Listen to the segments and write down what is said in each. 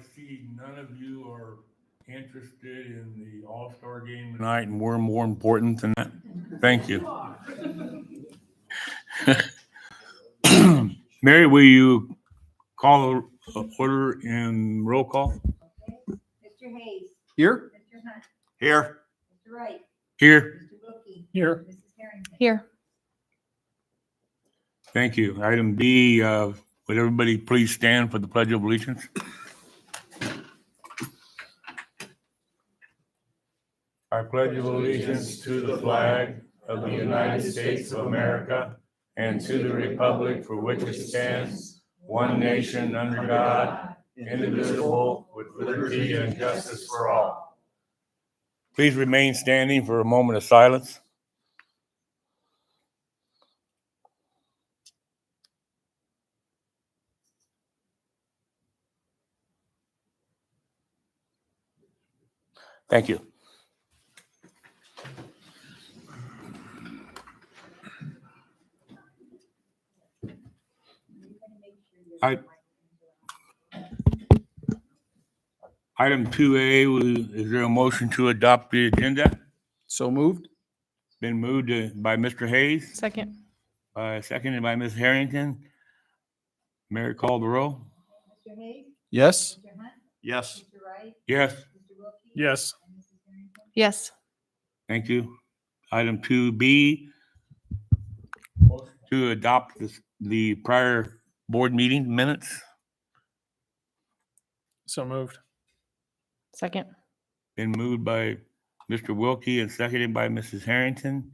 see none of you are interested in the All-Star game tonight, and we're more important than that. Thank you. Mary, will you call the order and roll call? Mr. Hayes. Here. Mr. Hunt. Here. Mr. Wright. Here. Mr. Wilkie. Here. Mrs. Harrington. Here. Thank you. Item B, would everybody please stand for the Pledge of Allegiance? I pledge allegiance to the flag of the United States of America and to the republic for which it stands, one nation under God, indivisible, with liberty and justice for all. Please remain standing for a moment of silence. Thank you. Item 2A, is there a motion to adopt the agenda? So moved. Been moved by Mr. Hayes, Second. seconded by Ms. Harrington. Mary, call the roll. Mr. Hayes. Yes. Mr. Hunt. Yes. Mr. Wright. Yes, Mr. Wilkie. Yes. And Mrs. Harrington. Yes. thank you. Item 2B, to adopt the prior board meeting minutes. So moved. Second. Been moved by Mr. Wilkie and seconded by Mrs. Harrington.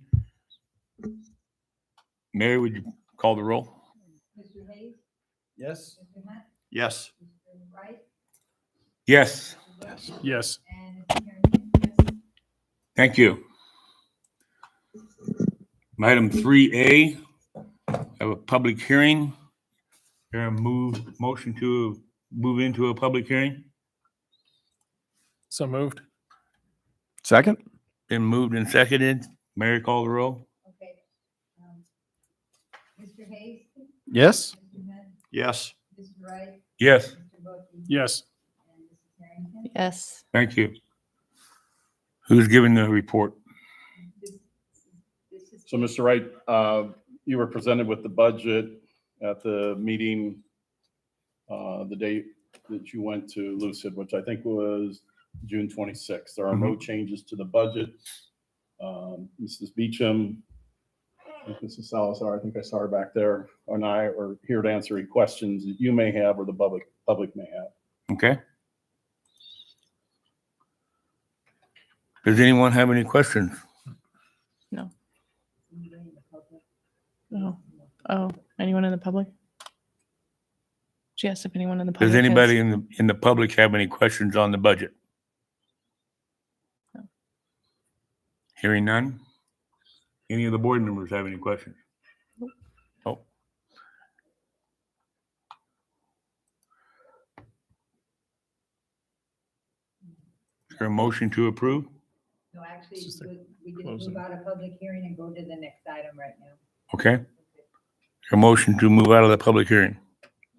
Mary, would you call the roll? Mr. Hayes. Yes. Mr. Hunt. Yes. Mr. Wright. Yes, Mr. Wilkie. Yes. And Mrs. Harrington. Yes. thank you. Item 3A, have a public hearing. There a motion to move into a public hearing. So moved. Second. Been moved and seconded. Mary, call the roll. Okay. Mr. Hayes. Yes. Mr. Hunt. Yes. Mr. Wright. Yes, Mr. Wilkie. Yes. And Mrs. Harrington. Yes. thank you. Who's giving the report? This is. So, Mr. Wright, you were presented with the budget at the meeting, the date that you went to Lucid, which I think was June 26th. There are no changes to the budget. Mrs. Beecham, and Mrs. Salazar, I think I saw her back there, and I are here to answer any questions that you may have or the public may have. Okay. Does anyone have any questions? No. Oh. Oh, anyone in the public? She asked if anyone in the public. Does has- anybody in the public have any questions on the budget? No. Hearing none? Any of the board members have any questions? Nope. Oh. Is there a motion to approve? No, actually, It's just a we just closing. move out of public hearing and go to the next item right now. Okay. Is there a motion to move out of the public hearing?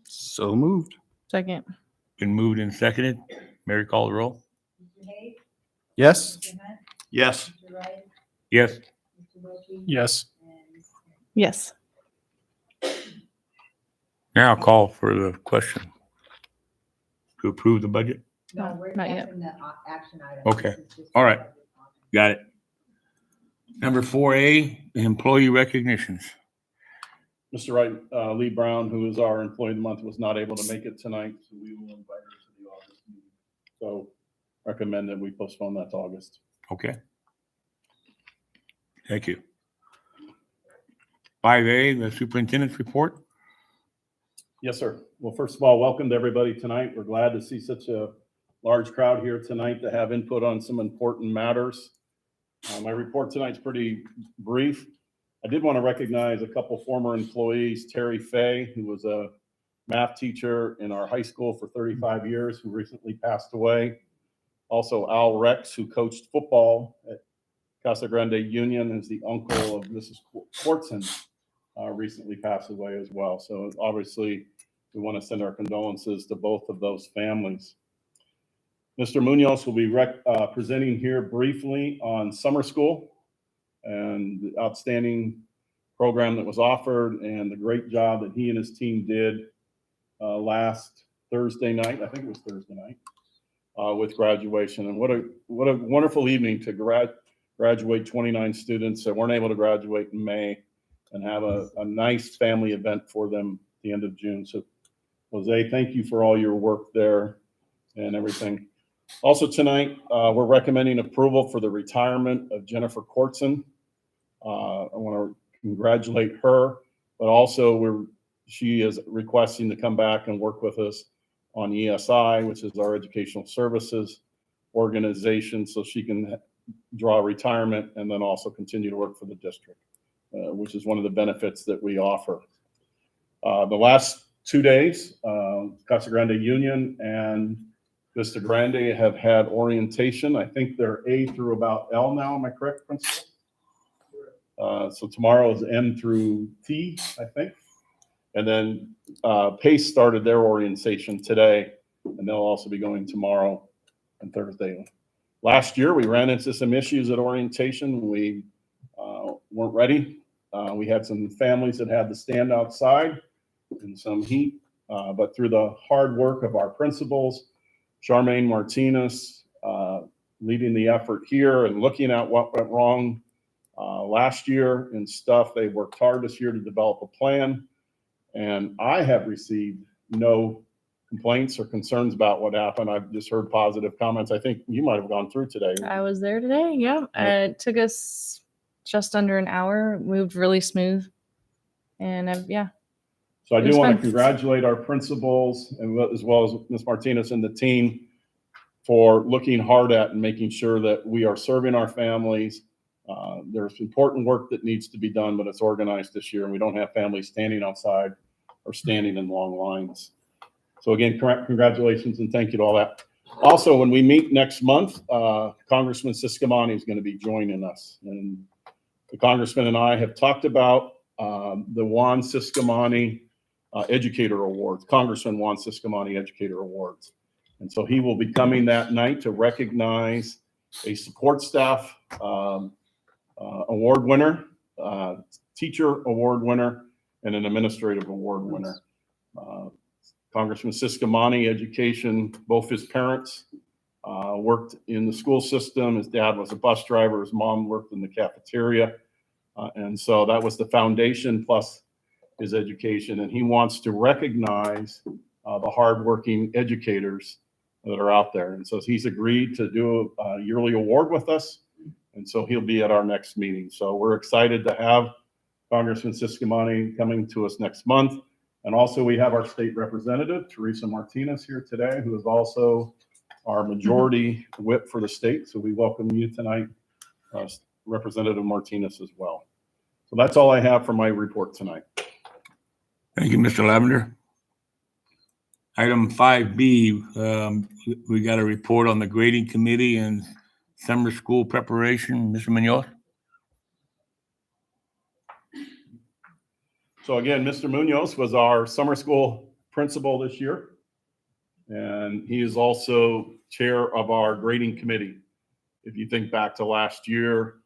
So moved. Second. Been moved and seconded. Mary, call the roll. Mr. Hayes. Yes. Mr. Hunt. Yes. Mr. Wright. Yes, Mr. Wilkie. Yes. And Mrs. Harrington. Yes. now I'll call for the question. To approve the budget? No, No, we're not yet. in the action item. Okay. This is just All right. the budget. Got it. Number 4A, employee recognitions. Mr. Wright, Lee Brown, who is our employee of the month, was not able to make it tonight, so we will invite her to the August meeting. So recommend that we postpone that to August. Okay. Thank you. 5A, the superintendent's report. Yes, sir. Well, first of all, welcome to everybody tonight. We're glad to see such a large crowd here tonight to have input on some important matters. My report tonight's pretty brief. I did want to recognize a couple former employees, Terry Fay, who was a math teacher in our high school for 35 years, who recently passed away. Also Al Rex, who coached football at Casa Grande Union, is the uncle of Mrs. Quartzen, recently passed away as well. So obviously, we want to send our condolences to both of those families. Mr. Munoz will be presenting here briefly on summer school and the outstanding program that was offered and the great job that he and his team did last Thursday night. I think it was Thursday night with graduation. And what a wonderful evening to graduate 29 students that weren't able to graduate in May and have a nice family event for them at the end of June. So Jose, thank you for all your work there and everything. Also tonight, we're recommending approval for the retirement of Jennifer Kortzen. I want to congratulate her, but also she is requesting to come back and work with us on ESI, which is our educational services organization, so she can draw retirement and then also continue to work for the district, which is one of the benefits that we offer. The last 2 days, Casa Grande Union and Vista Grande have had orientation. I think they're A through about L now. Am I correct, Principal? So tomorrow is M through T, I think. And then PACE started their orientation today, and they'll also be going tomorrow and Thursday. Last year, we ran into some issues at orientation. We weren't ready. We had some families that had to stand outside in some heat, but through the hard work of our principals, Charmaine Martinez leading the effort here and looking at what went wrong last year and stuff, they worked hard this year to develop a plan. And I have received no complaints or concerns about what happened. I've just heard positive comments. I think you might have gone through today. I was there today. Yeah. It took us just under an hour, moved really smooth. And yeah. So I It do was want to fun. congratulate our principals and as well as Ms. Martinez and the team for looking hard at and making sure that we are serving our families. There's important work that needs to be done, but it's organized this year and we don't have families standing outside or standing in long lines. So again, congratulations and thank you to all that. Also, when we meet next month, Congressman Siscomani is going to be joining us. And the Congressman and I have talked about the Juan Siscomani Educator Awards, Congressman Juan Siscomani Educator Awards. And so he will be coming that night to recognize a support staff award winner, teacher award winner, and an administrative award winner. Congressman Siscomani, education, both his parents worked in the school system. His dad was a bus driver. His mom worked in the cafeteria. And so that was the foundation plus his education. And he wants to recognize the hardworking educators that are out there. And so he's agreed to do a yearly award with us. And so he'll be at our next meeting. So we're excited to have Congressman Siscomani coming to us next month. And also we have our state representative, Teresa Martinez, here today, who is also our majority whip for the state. So we welcome you tonight, Representative Martinez as well. So that's all I have for my report tonight. Thank you, Mr. Lavender. Item 5B, we got a report on the grading committee and summer school preparation. Mr. Munoz? So again, Mr. Munoz was our summer school principal this year. And he is also chair of our grading committee. If you think back to last year,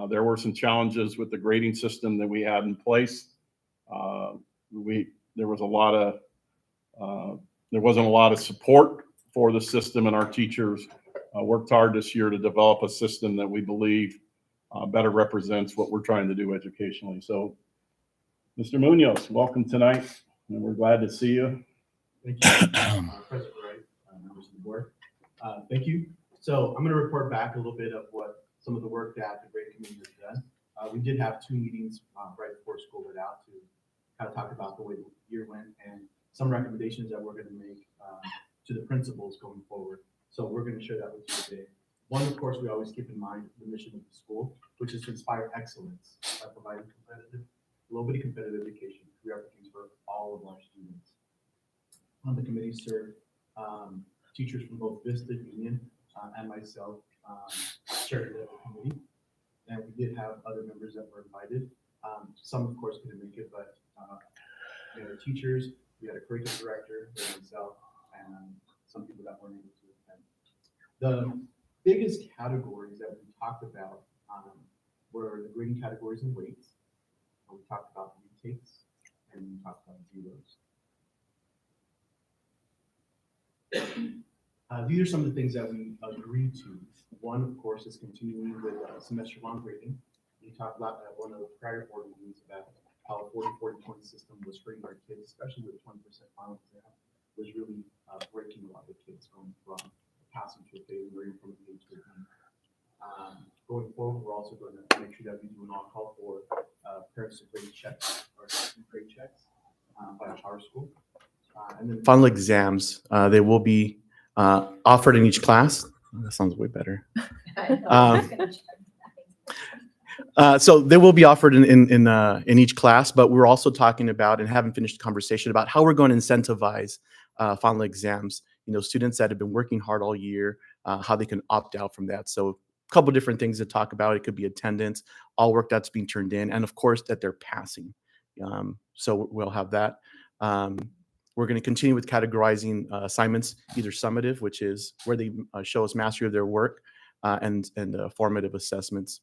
there were some challenges with the grading system that we had in place. There wasn't a lot of support for the system, and our teachers worked hard this year to develop a system that we believe better represents what we're trying to do educationally. So, Mr. Munoz, welcome tonight, and we're glad to see you. Thank you, President Wright, members of the board. Thank you. So I'm going to report back a little bit of what some of the work that the grading committee has done. We did have 2 meetings right before school went out to kind of talk about the way the year went and some recommendations that we're going to make to the principals going forward. So we're going to share that with you today. One, of course, we always keep in mind the mission of the school, which is to inspire excellence by providing globally competitive education, career opportunities for all of our students. On the committee serve teachers from both Vista Union and myself chaired the committee. And we did have other members that were invited. Some, of course, couldn't make it, but we had our teachers, we had a curriculum director, myself, and some people that weren't able to attend. The biggest categories that we talked about were the grading categories and weights. We talked about retakes and we talked about zeros. These are some of the things that we agreed to. One, of course, is continuing with semester-long grading. We talked about at one of the prior board meetings about how the 40-40-20 system was hurting our kids, especially with 20% final exam, was really breaking a lot of the kids going from passing to a failure from an A to a B. Going forward, we're also going to make sure that we do an on-call for parents to grade checks or grade checks by our school. And then Final exams, they will be offered in each class. That sounds way better. So they will be offered in each class, but we're also talking about and haven't finished the conversation about how we're going to incentivize final exams. You know, students that have been working hard all year, how they can opt out from that. So a couple different things to talk about. It could be attendance, all work that's being turned in, and of course that they're passing. So we'll have that. We're going to continue with categorizing assignments, either summative, which is where they show us mastery of their work, and formative assessments.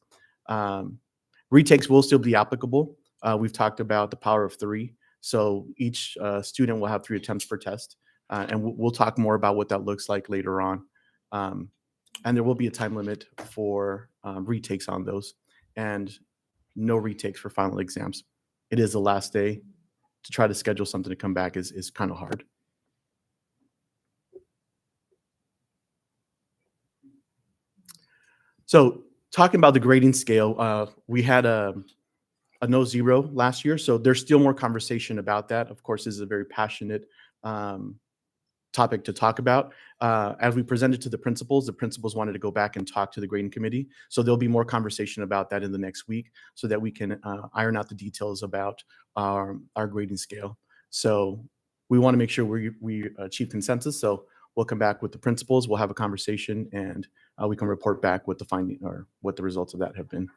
Retakes will still be applicable. We've talked about the power of 3. So each student will have 3 attempts per test. And we'll talk more about what that looks like later on. And there will be a time limit for retakes on those, and no retakes for final exams. It is the last day. To try to schedule something to come back is kind of hard. So talking about the grading scale, we had a no zero last year, so there's still more conversation about that. Of course, this is a very passionate topic to talk about. As we presented to the principals wanted to go back and talk to the grading committee. So there'll be more conversation about that in the next week so that we can iron out the details about our grading scale. So we want to make sure we achieve consensus. So we'll come back with the principals, we'll have a conversation, and we can report back what the finding or what the results of that have been.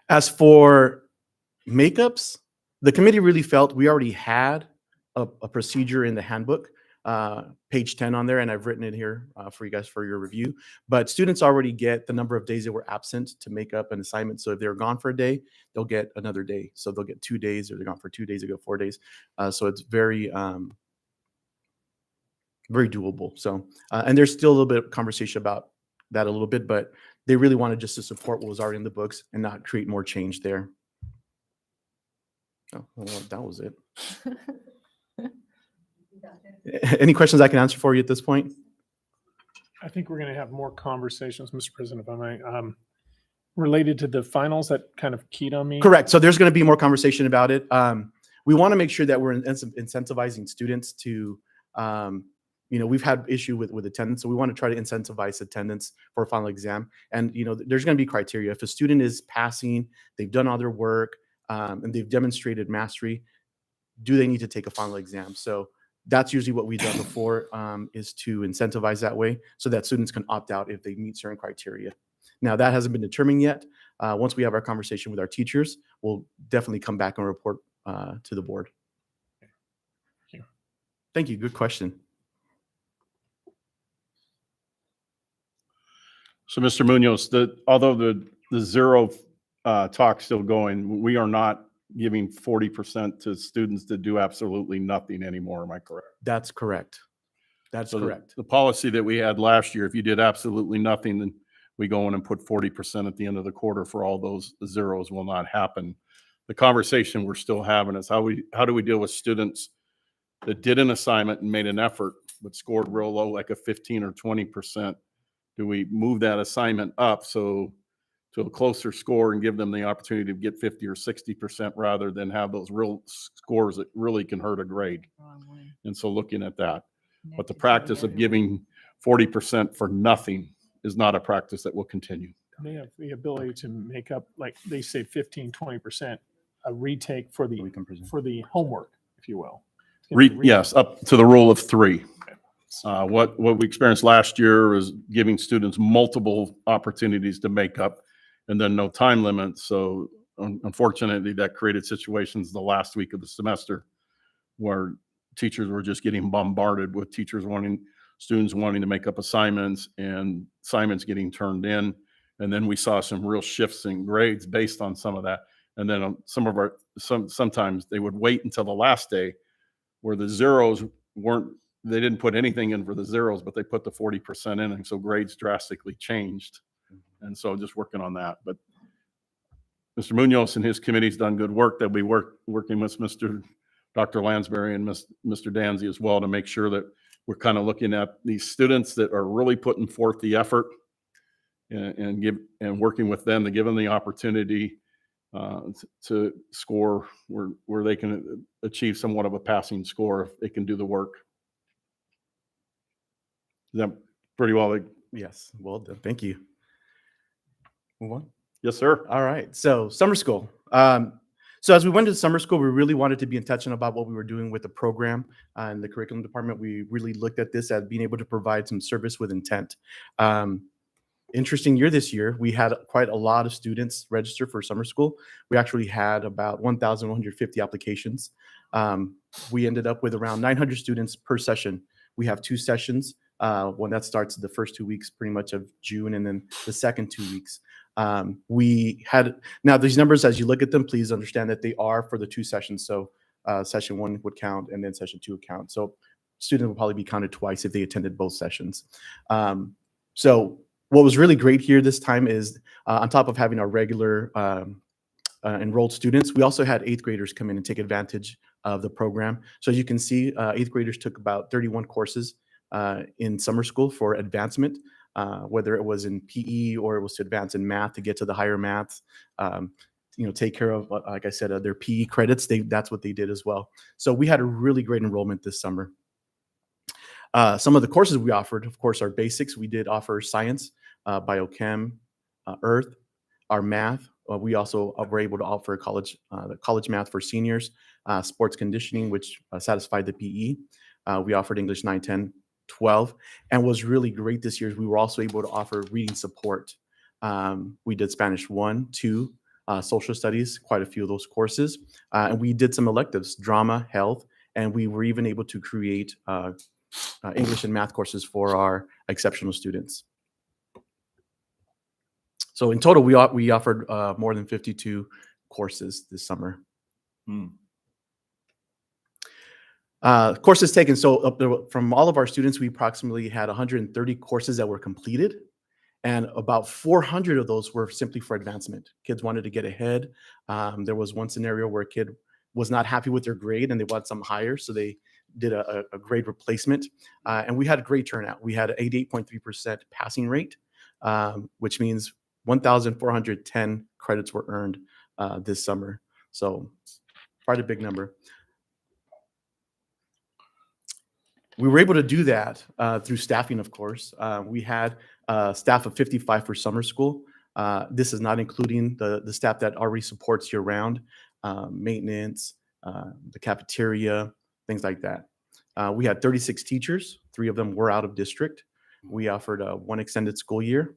As for makeups, the committee really felt we already had a procedure in the handbook, page 10 on there, and I've written it here for you guys for your review. But students already get the number of days they were absent to make up an assignment. So if they're gone for a day, they'll get another day. So they'll get 2 days, or they're gone for 2 days, they go 4 days. So it's very, very doable. So, and there's still a little bit of conversation about that a little bit, but they really wanted just to support what was already in the books and not create more change there. Oh, well, that was it. Any questions I can answer for you at this point? I think we're going to have more conversations, Mr. President, if I may, related to the finals that kind of keyed on me. Correct. So there's going to be more conversation about it. We want to make sure that we're incentivizing students to, we've had issue with attendance. So we want to try to incentivize attendance for a final exam. And, there's going to be criteria. If a student is passing, they've done all their work, and they've demonstrated mastery, do they need to take a final exam? So that's usually what we've done before, is to incentivize that way so that students can opt out if they meet certain criteria. Now, that hasn't been determined yet. Once we have our conversation with our teachers, we'll definitely come back and report to the board. Thank you. Thank you. Good question. So, Mr. Munoz, although the zero talk's still going, we are not giving 40% to students that do absolutely nothing anymore. Am I correct? That's correct. That's So correct. The policy that we had last year, if you did absolutely nothing, then we go in and put 40% at the end of the quarter for all those zeros will not happen. The conversation we're still having is how do we deal with students that did an assignment and made an effort but scored real low, like a 15 or 20%? Do we move that assignment up to a closer score and give them the opportunity to get 50 or 60% rather than have those real scores that really can hurt a grade? And so looking at that, but the practice of giving 40% for nothing is not a practice that will continue. They have the ability to make up, like they say 15, 20%, a retake for We can present. the homework, if you will. Yes, up to the rule of 3. What we experienced last year is giving students multiple opportunities to make up and then no time limit. So unfortunately, that created situations the last week of the semester where teachers were just getting bombarded with teachers wanting students wanting to make up assignments and assignments getting turned in. And then we saw some real shifts in grades based on some of that. And then sometimes they would wait until the last day where the zeros they didn't put anything in for the zeros, but they put the 40% in. And so grades drastically changed. And so just working on that. But Mr. Munoz and his committee's done good work. They'll be working with Dr. Lansbury and Mr. Danzy as well to make sure that we're kind of looking at these students that are really putting forth the effort and working with them to give them the opportunity to score where they can achieve somewhat of a passing score if they can do the work. Is that pretty well? Yes, well done. Thank you. Move on. Yes, sir. All right. So summer school. So as we went to summer school, we really wanted to be intentional about what we were doing with the program and the curriculum department. We really looked at this as being able to provide some service with intent. Interesting year this year. We had quite a lot of students register for summer school. We actually had about 1,150 applications. We ended up with around 900 students per session. We have 2 sessions. One that starts the first 2 weeks pretty much of June, and then the second 2 weeks. We had, now these numbers, as you look at them, please understand that they are for the 2 sessions. So session 1 would count and then session 2 would count. So students will probably be counted twice if they attended both sessions. So what was really great here this time is on top of having our regular enrolled students, we also had 8th graders come in and take advantage of the program. So as you can see, 8th graders took about 31 courses in summer school for advancement, whether it was in PE or it was to advance in math to get to the higher maths, take care of, like I said, their PE credits. That's what they did as well. So we had a really great enrollment this summer. Some of the courses we offered, of course, are basics. We did offer science, biochem, earth, our math. We also were able to offer college math for seniors, sports conditioning, which satisfied the PE. We offered English 9, 10, 12, and was really great this year is we were also able to offer reading support. We did Spanish 1, 2, social studies, quite a few of those courses, and we did some electives, drama, health, and we were even able to create English and math courses for our exceptional students. So in total, we offered more than 52 courses this summer. Courses taken. So from all of our students, we approximately had 130 courses that were completed, and about 400 of those were simply for advancement. Kids wanted to get ahead. There was one scenario where a kid was not happy with their grade and they wanted some higher, so they did a grade replacement. And we had a great turnout. We had an 88.3% passing rate, which means 1,410 credits were earned this summer. So quite a big number. We were able to do that through staffing, of course. We had staff of 55 for summer school. This is not including the staff that already supports year-round, maintenance, the cafeteria, things like that. We had 36 teachers. 3 of them were out of district. We offered 1 extended school year,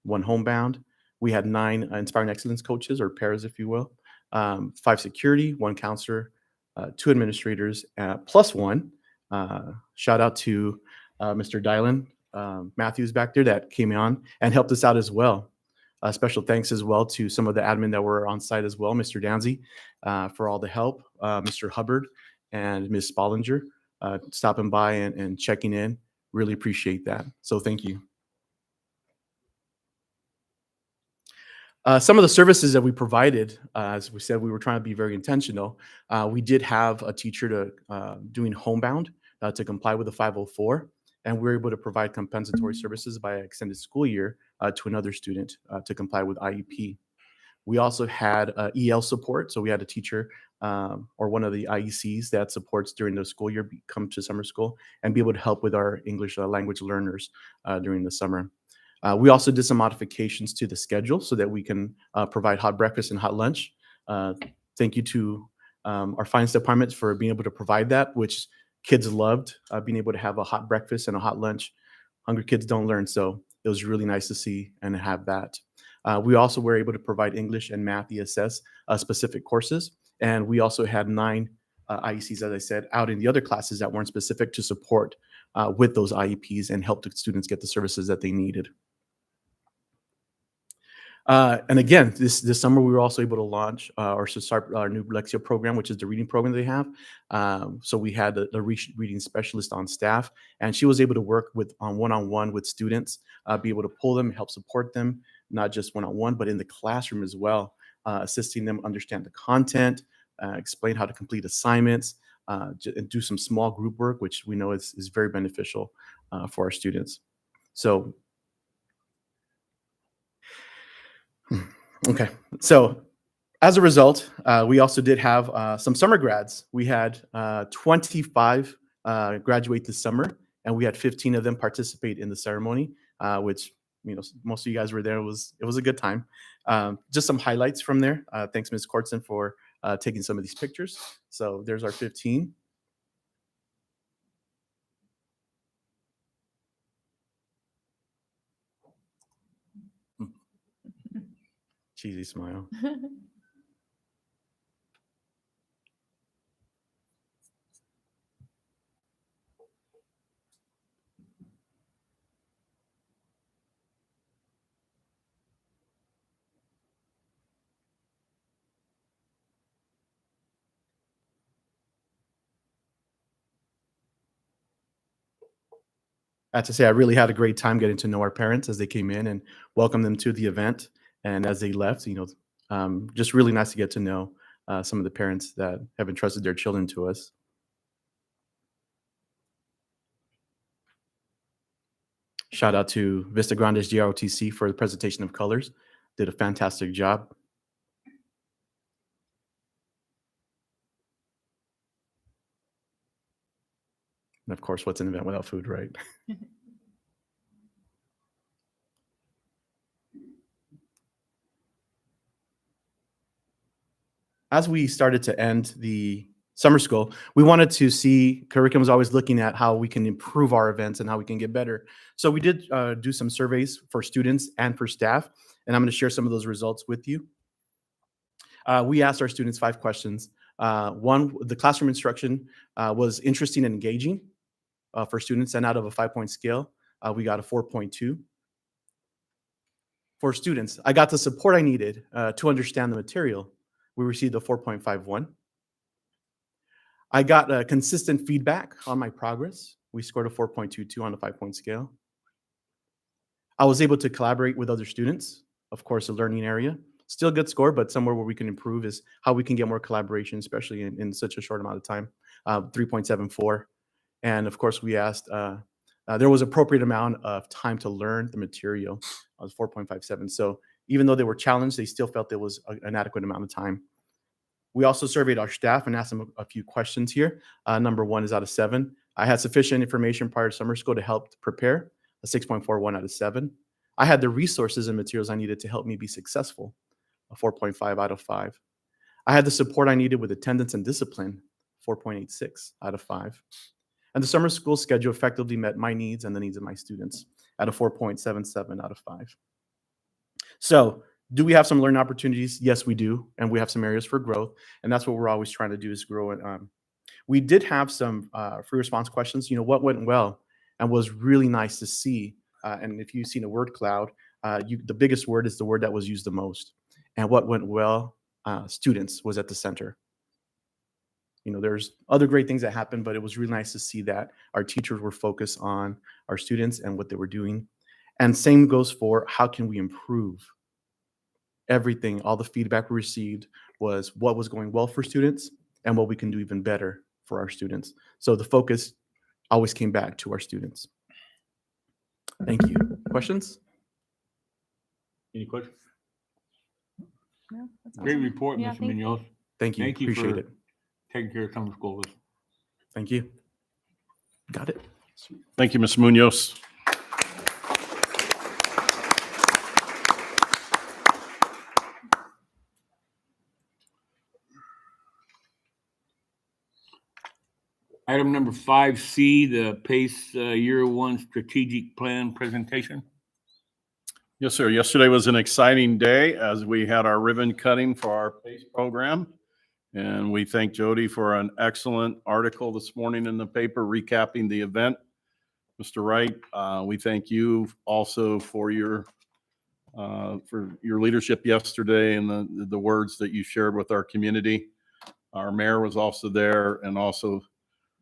1 homebound. We had 9 Inspiring Excellence coaches, or pairs, if you will, 5 security, 1 counselor, 2 administrators, plus 1. Shout out to Mr. Dylan Matthews back there that came on and helped us out as well. Special thanks as well to some of the admin that were on site as well, Mr. Danzy, for all the help, Mr. Hubbard and Ms. Spollinger stopping by and checking in. Really appreciate that. So thank you. Some of the services that we provided, as we said, we were trying to be very intentional. We did have a teacher doing homebound to comply with the 504, and we were able to provide compensatory services by extended school year to another student to comply with IEP. We also had EL support, so we had a teacher or one of the IECs that supports during the school year come to summer school and be able to help with our English language learners during the summer. We also did some modifications to the schedule so that we can provide hot breakfast and hot lunch. Thank you to our finance department for being able to provide that, which kids loved, being able to have a hot breakfast and a hot lunch. Hungry kids don't learn, so it was really nice to see and have that. We also were able to provide English and math ESS specific courses, and we also had 9 IECs, as I said, out in the other classes that weren't specific to support with those IEPs and help the students get the services that they needed. And again, this summer, we were also able to launch or to start our new Lexia program, which is the reading program they have. So we had the reading specialist on staff, and she was able to work with one-on-one with students, be able to pull them, help support them, not just one-on-one, but in the classroom as well, assisting them understand the content, explain how to complete assignments, and do some small group work, which we know is very beneficial for our students. So, okay. So as a result, we also did have some summer grads. We had 25 graduate this summer, and we had 15 of them participate in the ceremony, which, you know, most of you guys were there. It was a good time. Just some highlights from there. Thanks, Ms. Kortson, for taking some of these pictures. So there's our 15. Cheesy smile. I have to say, I really had a great time getting to know our parents as they came in and welcome them to the event. And as they left, you know, just really nice to get to know some of the parents that have entrusted their children to us. Shout out to Vista Grande's GROTC for the presentation of colors. Did a fantastic job. And of course, what's an event without food, right? As we started to end the summer school, we wanted to see, curriculum was always looking at how we can improve our events and how we can get better. So we did do some surveys for students and for staff, and I'm going to share some of those results with you. We asked our students 5 questions. One, the classroom instruction was interesting and engaging for students, and out of a 5-point scale, we got a 4.2. For students, I got the support I needed to understand the material. We received a 4.51. I got consistent feedback on my progress. We scored a 4.22 on a 5-point scale. I was able to collaborate with other students, of course, a learning area. Still a good score, but somewhere where we can improve is how we can get more collaboration, especially in such a short amount of time, 3.74. And of course, we asked, there was appropriate amount of time to learn the material. I was 4.57. So even though they were challenged, they still felt there was an adequate amount of time. We also surveyed our staff and asked them a few questions here. Number 1 is out of 7. I had sufficient information prior to summer school to help prepare, a 6.41 out of 7. I had the resources and materials I needed to help me be successful, a 4.5 out of 5. I had the support I needed with attendance and discipline, 4.86 out of 5. And the summer school schedule effectively met my needs and the needs of my students at a 4.77 out of 5. So, do we have some learning opportunities? Yes, we do. And we have some areas for growth. And that's what we're always trying to do is grow. We did have some free response questions. You know, what went well and was really nice to see. And if you've seen a word cloud, the biggest word is the word that was used the most. And what went well, students was at the center. You know, there's other great things that happened, but it was really nice to see that our teachers were focused on our students and what they were doing. And same goes for how can we improve? Everything, all the feedback we received was what was going well for students and what we can do even better for our students. So the focus always came back to our students. Thank you. Questions? Any questions? No, that's Great awesome. report, Yeah, Mr. thank you. Munoz. Thank you. Thank you Appreciate for it. taking care of summer school. Thank you. Got it. Thank you, Ms. Munoz. Item number 5C, the PACE Year 1 Strategic Plan presentation. Yes, sir. Yesterday was an exciting day as we had our ribbon cutting for our PACE program. And we thank Jody for an excellent article this morning in the paper recapping the event. Mr. Wright, we thank you also for your leadership yesterday and the words that you shared with our community. Our mayor was also there and also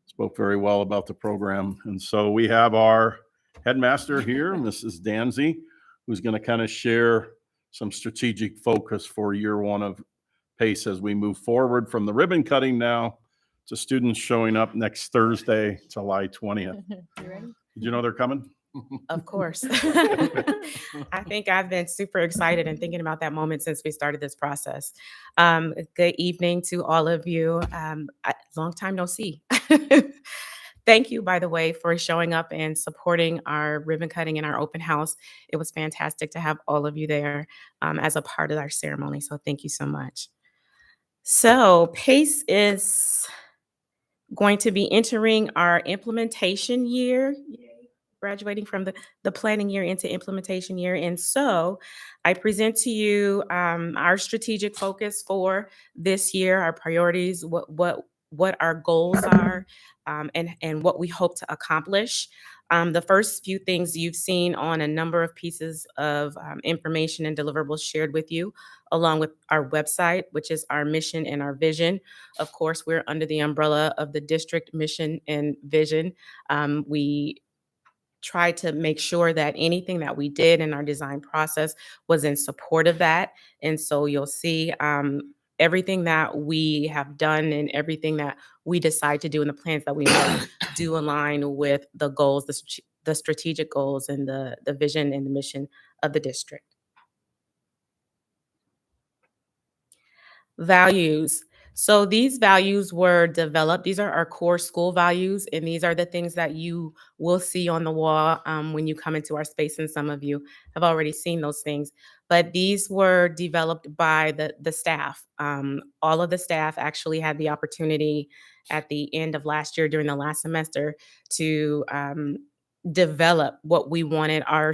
spoke very well about the program. And so we have our headmaster here, Mrs. Danzy, who's going to kind of share some strategic focus for year one of PACE as we move forward from the ribbon cutting now to students showing up next Thursday, July 20th. You ready? Did you know they're coming? Of course. I think I've been super excited and thinking about that moment since we started this process. Good evening to all of you. Long time no see. Thank you, by the way, for showing up and supporting our ribbon cutting and our open house. It was fantastic to have all of you there as a part of our ceremony. So thank you so much. So PACE is going to be entering our implementation year. Graduating from the planning year into implementation year. And so I present to you our strategic focus for this year, our priorities, what our goals are, and what we hope to accomplish. The first few things you've seen on a number of pieces of information and deliverables shared with you, along with our website, which is our mission and our vision. Of course, we're under the umbrella of the district mission and vision. We try to make sure that anything that we did in our design process was in support of that. And so you'll see everything that we have done and everything that we decide to do in the plans that we make do align with the goals, the strategic goals and the vision and the mission of the district. Values. So these values were developed. These are our core school values, and these are the things that you will see on the wall when you come into our space, and some of you have already seen those things. But these were developed by the staff. All of the staff actually had the opportunity at the end of last year, during the last semester, to develop what we wanted our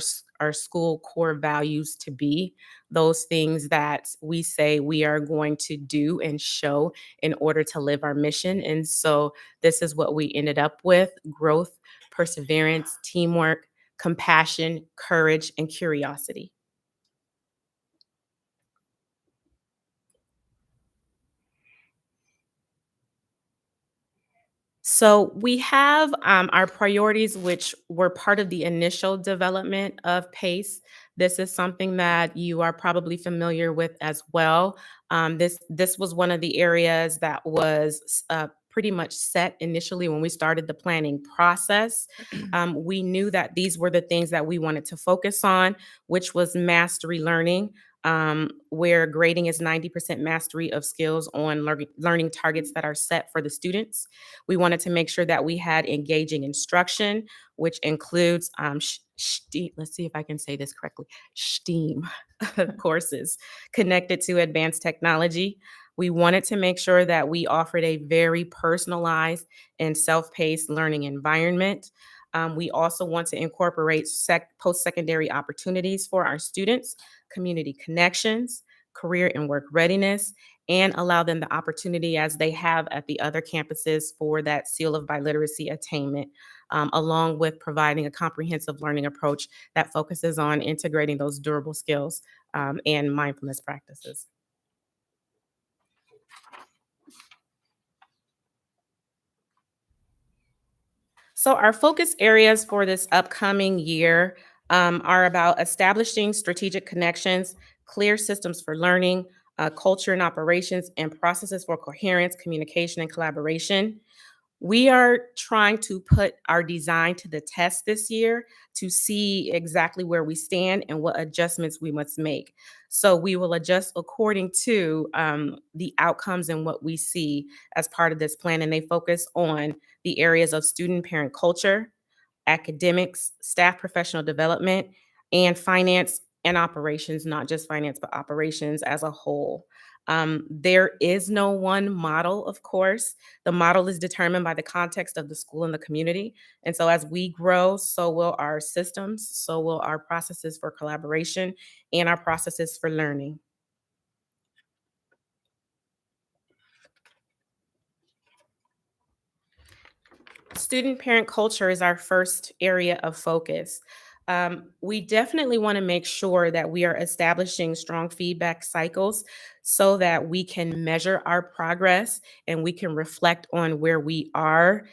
school core values to be, those things that we say we are going to do and show in order to live our mission. And so this is what we ended up with: growth, perseverance, teamwork, compassion, courage, and curiosity. So we have our priorities, which were part of the initial development of PACE. This is something that you are probably familiar with as well. This was one of the areas that was pretty much set initially when we started the planning process. We knew that these were the things that we wanted to focus on, which was mastery learning, where grading is 90% mastery of skills on learning targets that are set for the students. We wanted to make sure that we had engaging instruction, which includes let's see if I can say this correctly, STEAM courses connected to advanced technology. We wanted to make sure that we offered a very personalized and self-paced learning environment. We also want to incorporate post-secondary opportunities for our students, community connections, career and work readiness, and allow them the opportunity, as they have at the other campuses, for that seal of biliteracy attainment, along with providing a comprehensive learning approach that focuses on integrating those durable skills and mindfulness practices. So our focus areas for this upcoming year are about establishing strategic connections, clear systems for learning, culture and operations, and processes for coherence, communication, and collaboration. We are trying to put our design to the test this year to see exactly where we stand and what adjustments we must make. So we will adjust according to the outcomes and what we see as part of this plan. And they focus on the areas of student parent culture, academics, staff professional development, and finance and operations, not just finance, but operations as a whole. There is no one model, of course. The model is determined by the context of the school and the community. And so as we grow, so will our systems, so will our processes for collaboration and our processes for learning. Student parent culture is our first area of focus. We definitely want to make sure that we are establishing strong feedback cycles so that we can measure our progress and we can reflect on where we are.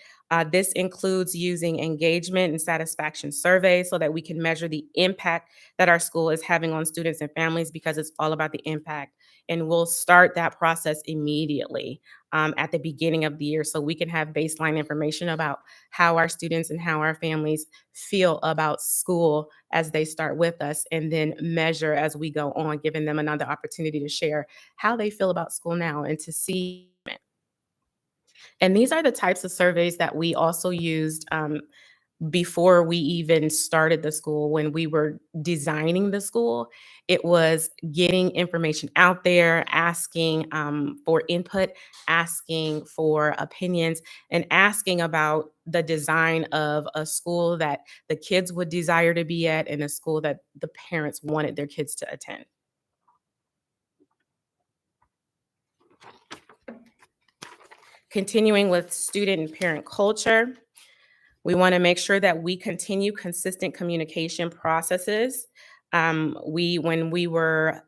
This includes using engagement and satisfaction surveys so that we can measure the impact that our school is having on students and families, because it's all about the impact. And we'll start that process immediately at the beginning of the year so we can have baseline information about how our students and how our families feel about school as they start with us, and then measure as we go on, giving them another opportunity to share how they feel about school now and to see it. And these are the types of surveys that we also used before we even started the school. When we were designing the school, it was getting information out there, asking for input, asking for opinions, and asking about the design of a school that the kids would desire to be at and a school that the parents wanted their kids to attend. Continuing with student and parent culture, we want to make sure that we continue consistent communication processes. When we were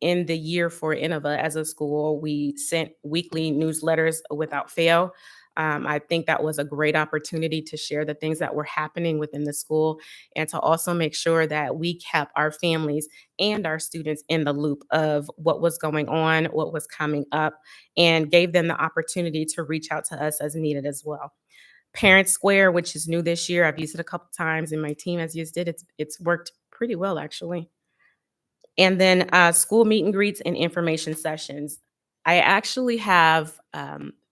in the year for Innova as a school, we sent weekly newsletters without fail. I think that was a great opportunity to share the things that were happening within the school and to also make sure that we kept our families and our students in the loop of what was going on, what was coming up, and gave them the opportunity to reach out to us as needed as well. Parent Square, which is new this year. I've used it a couple times and my team has used it. It's worked pretty well, actually. And then school meet and greets and information sessions. I actually have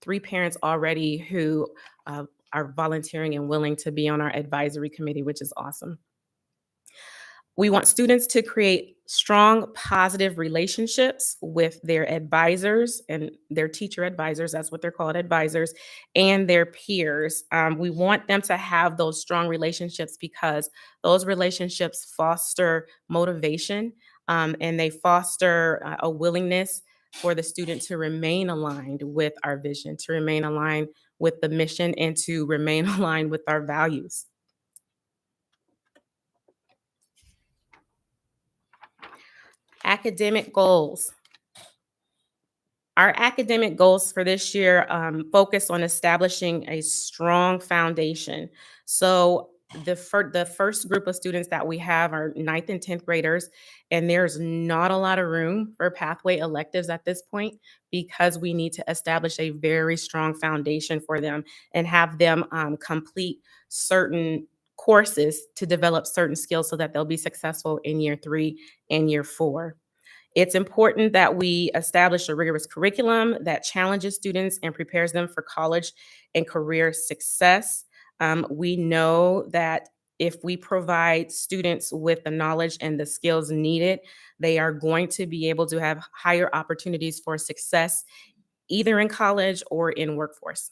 3 parents already who are volunteering and willing to be on our advisory committee, which is awesome. We want students to create strong, positive relationships with their advisors and their teacher advisors, that's what they're called, advisors, and their peers. We want them to have those strong relationships because those relationships foster motivation, and they foster a willingness for the student to remain aligned with our vision, to remain aligned with the mission, and to remain aligned with our values. Academic goals. Our academic goals for this year focus on establishing a strong foundation. So the first group of students that we have are 9th and 10th graders, and there's not a lot of room for pathway electives at this point because we need to establish a very strong foundation for them and have them complete certain courses to develop certain skills so that they'll be successful in year 3 and year 4. It's important that we establish a rigorous curriculum that challenges students and prepares them for college and career success. We know that if we provide students with the knowledge and the skills needed, they are going to be able to have higher opportunities for success, either in college or in workforce.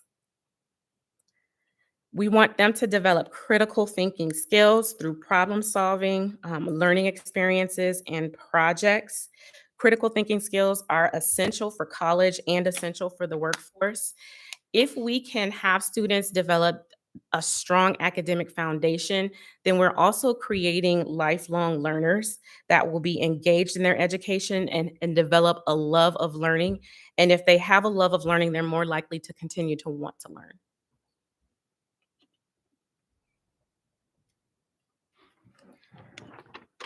We want them to develop critical thinking skills through problem solving, learning experiences, and projects. Critical thinking skills are essential for college and essential for the workforce. If we can have students develop a strong academic foundation, then we're also creating lifelong learners that will be engaged in their education and develop a love of learning. And if they have a love of learning, they're more likely to continue to want to learn.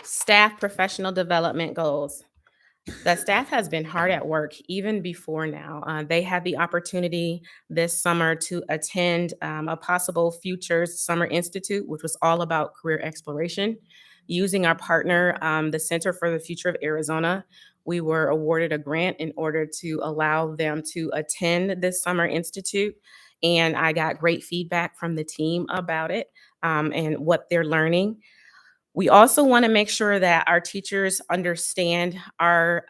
Staff professional development goals. The staff has been hard at work even before now. They had the opportunity this summer to attend a possible Futures Summer Institute, which was all about career exploration. Using our partner, the Center for the Future of Arizona, we were awarded a grant in order to allow them to attend this Summer Institute. And I got great feedback from the team about it and what they're learning. We also want to make sure that our teachers understand our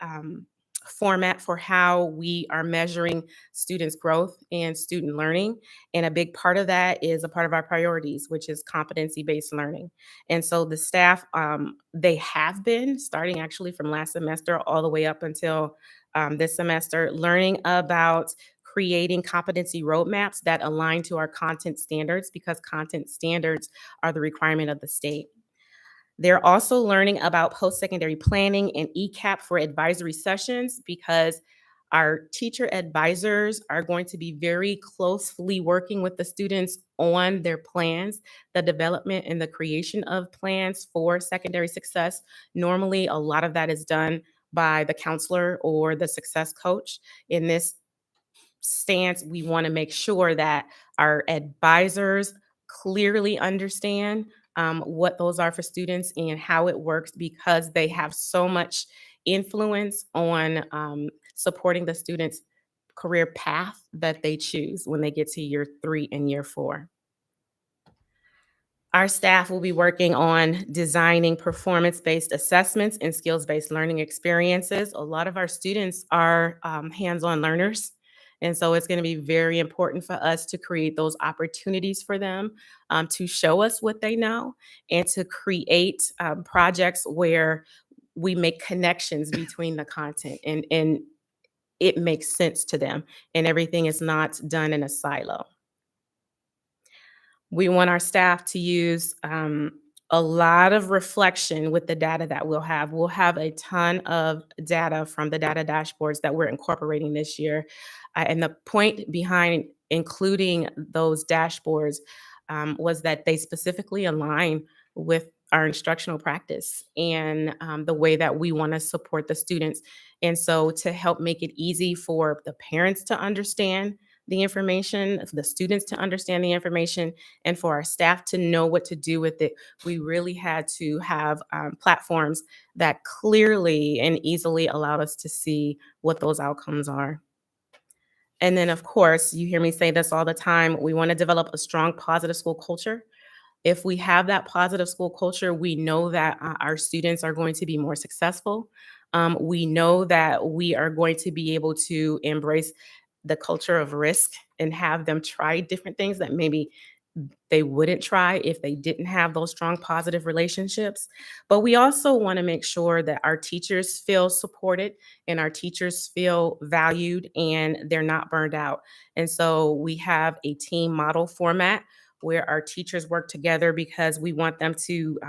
format for how we are measuring students' growth and student learning. And a big part of that is a part of our priorities, which is competency-based learning. And so the staff, they have been, starting actually from last semester all the way up until this semester, learning about creating competency roadmaps that align to our content standards, because content standards are the requirement of the state. They're also learning about post-secondary planning and ECAP for advisory sessions, because our teacher advisors are going to be very closely working with the students on their plans, the development and the creation of plans for secondary success. Normally, a lot of that is done by the counselor or the success coach. In this stance, we want to make sure that our advisors clearly understand what those are for students and how it works, because they have so much influence on supporting the students' career path that they choose when they get to year 3 and year 4. Our staff will be working on designing performance-based assessments and skills-based learning experiences. A lot of our students are hands-on learners, and so it's going to be very important for us to create those opportunities for them to show us what they know, and to create projects where we make connections between the content and it makes sense to them, and everything is not done in a silo. We want our staff to use a lot of reflection with the data that we'll have. We'll have a ton of data from the data dashboards that we're incorporating this year. And the point behind including those dashboards was that they specifically align with our instructional practice and the way that we want to support the students. And so, to help make it easy for the parents to understand the information, for the students to understand the information, and for our staff to know what to do with it, we really had to have platforms that clearly and easily allowed us to see what those outcomes are. And then, of course, you hear me say this all the time, we want to develop a strong, positive school culture. If we have that positive school culture, we know that our students are going to be more successful. We know that we are going to be able to embrace the culture of risk and have them try different things that maybe they wouldn't try if they didn't have those strong positive relationships. But we also want to make sure that our teachers feel supported and our teachers feel valued and they're not burned out. And so we have a team model format where our teachers work together, because we want them to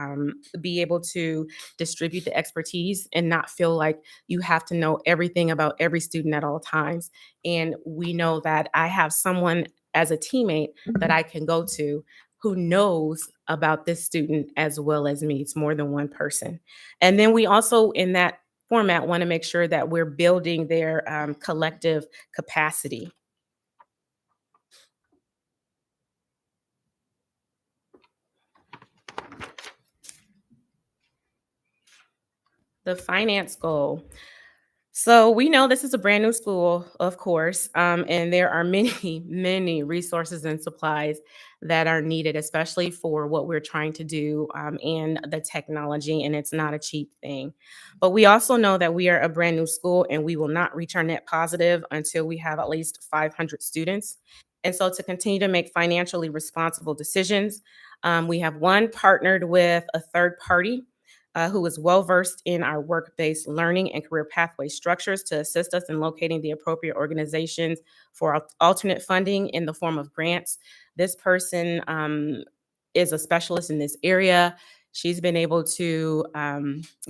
be able to distribute the expertise and not feel like you have to know everything about every student at all times. And we know that I have someone as a teammate that I can go to who knows about this student as well as me. It's more than one person. And then we also, in that format, want to make sure that we're building their collective capacity. The finance goal. So we know this is a brand new school, of course, and there are many, many resources and supplies that are needed, especially for what we're trying to do in the technology, and it's not a cheap thing. But we also know that we are a brand new school, and we will not reach our net positive until we have at least 500 students. And so, to continue to make financially responsible decisions, we have partnered with a third party who is well versed in our work-based learning and career pathway structures to assist us in locating the appropriate organizations for alternate funding in the form of grants. This person is a specialist in this area. She's been able to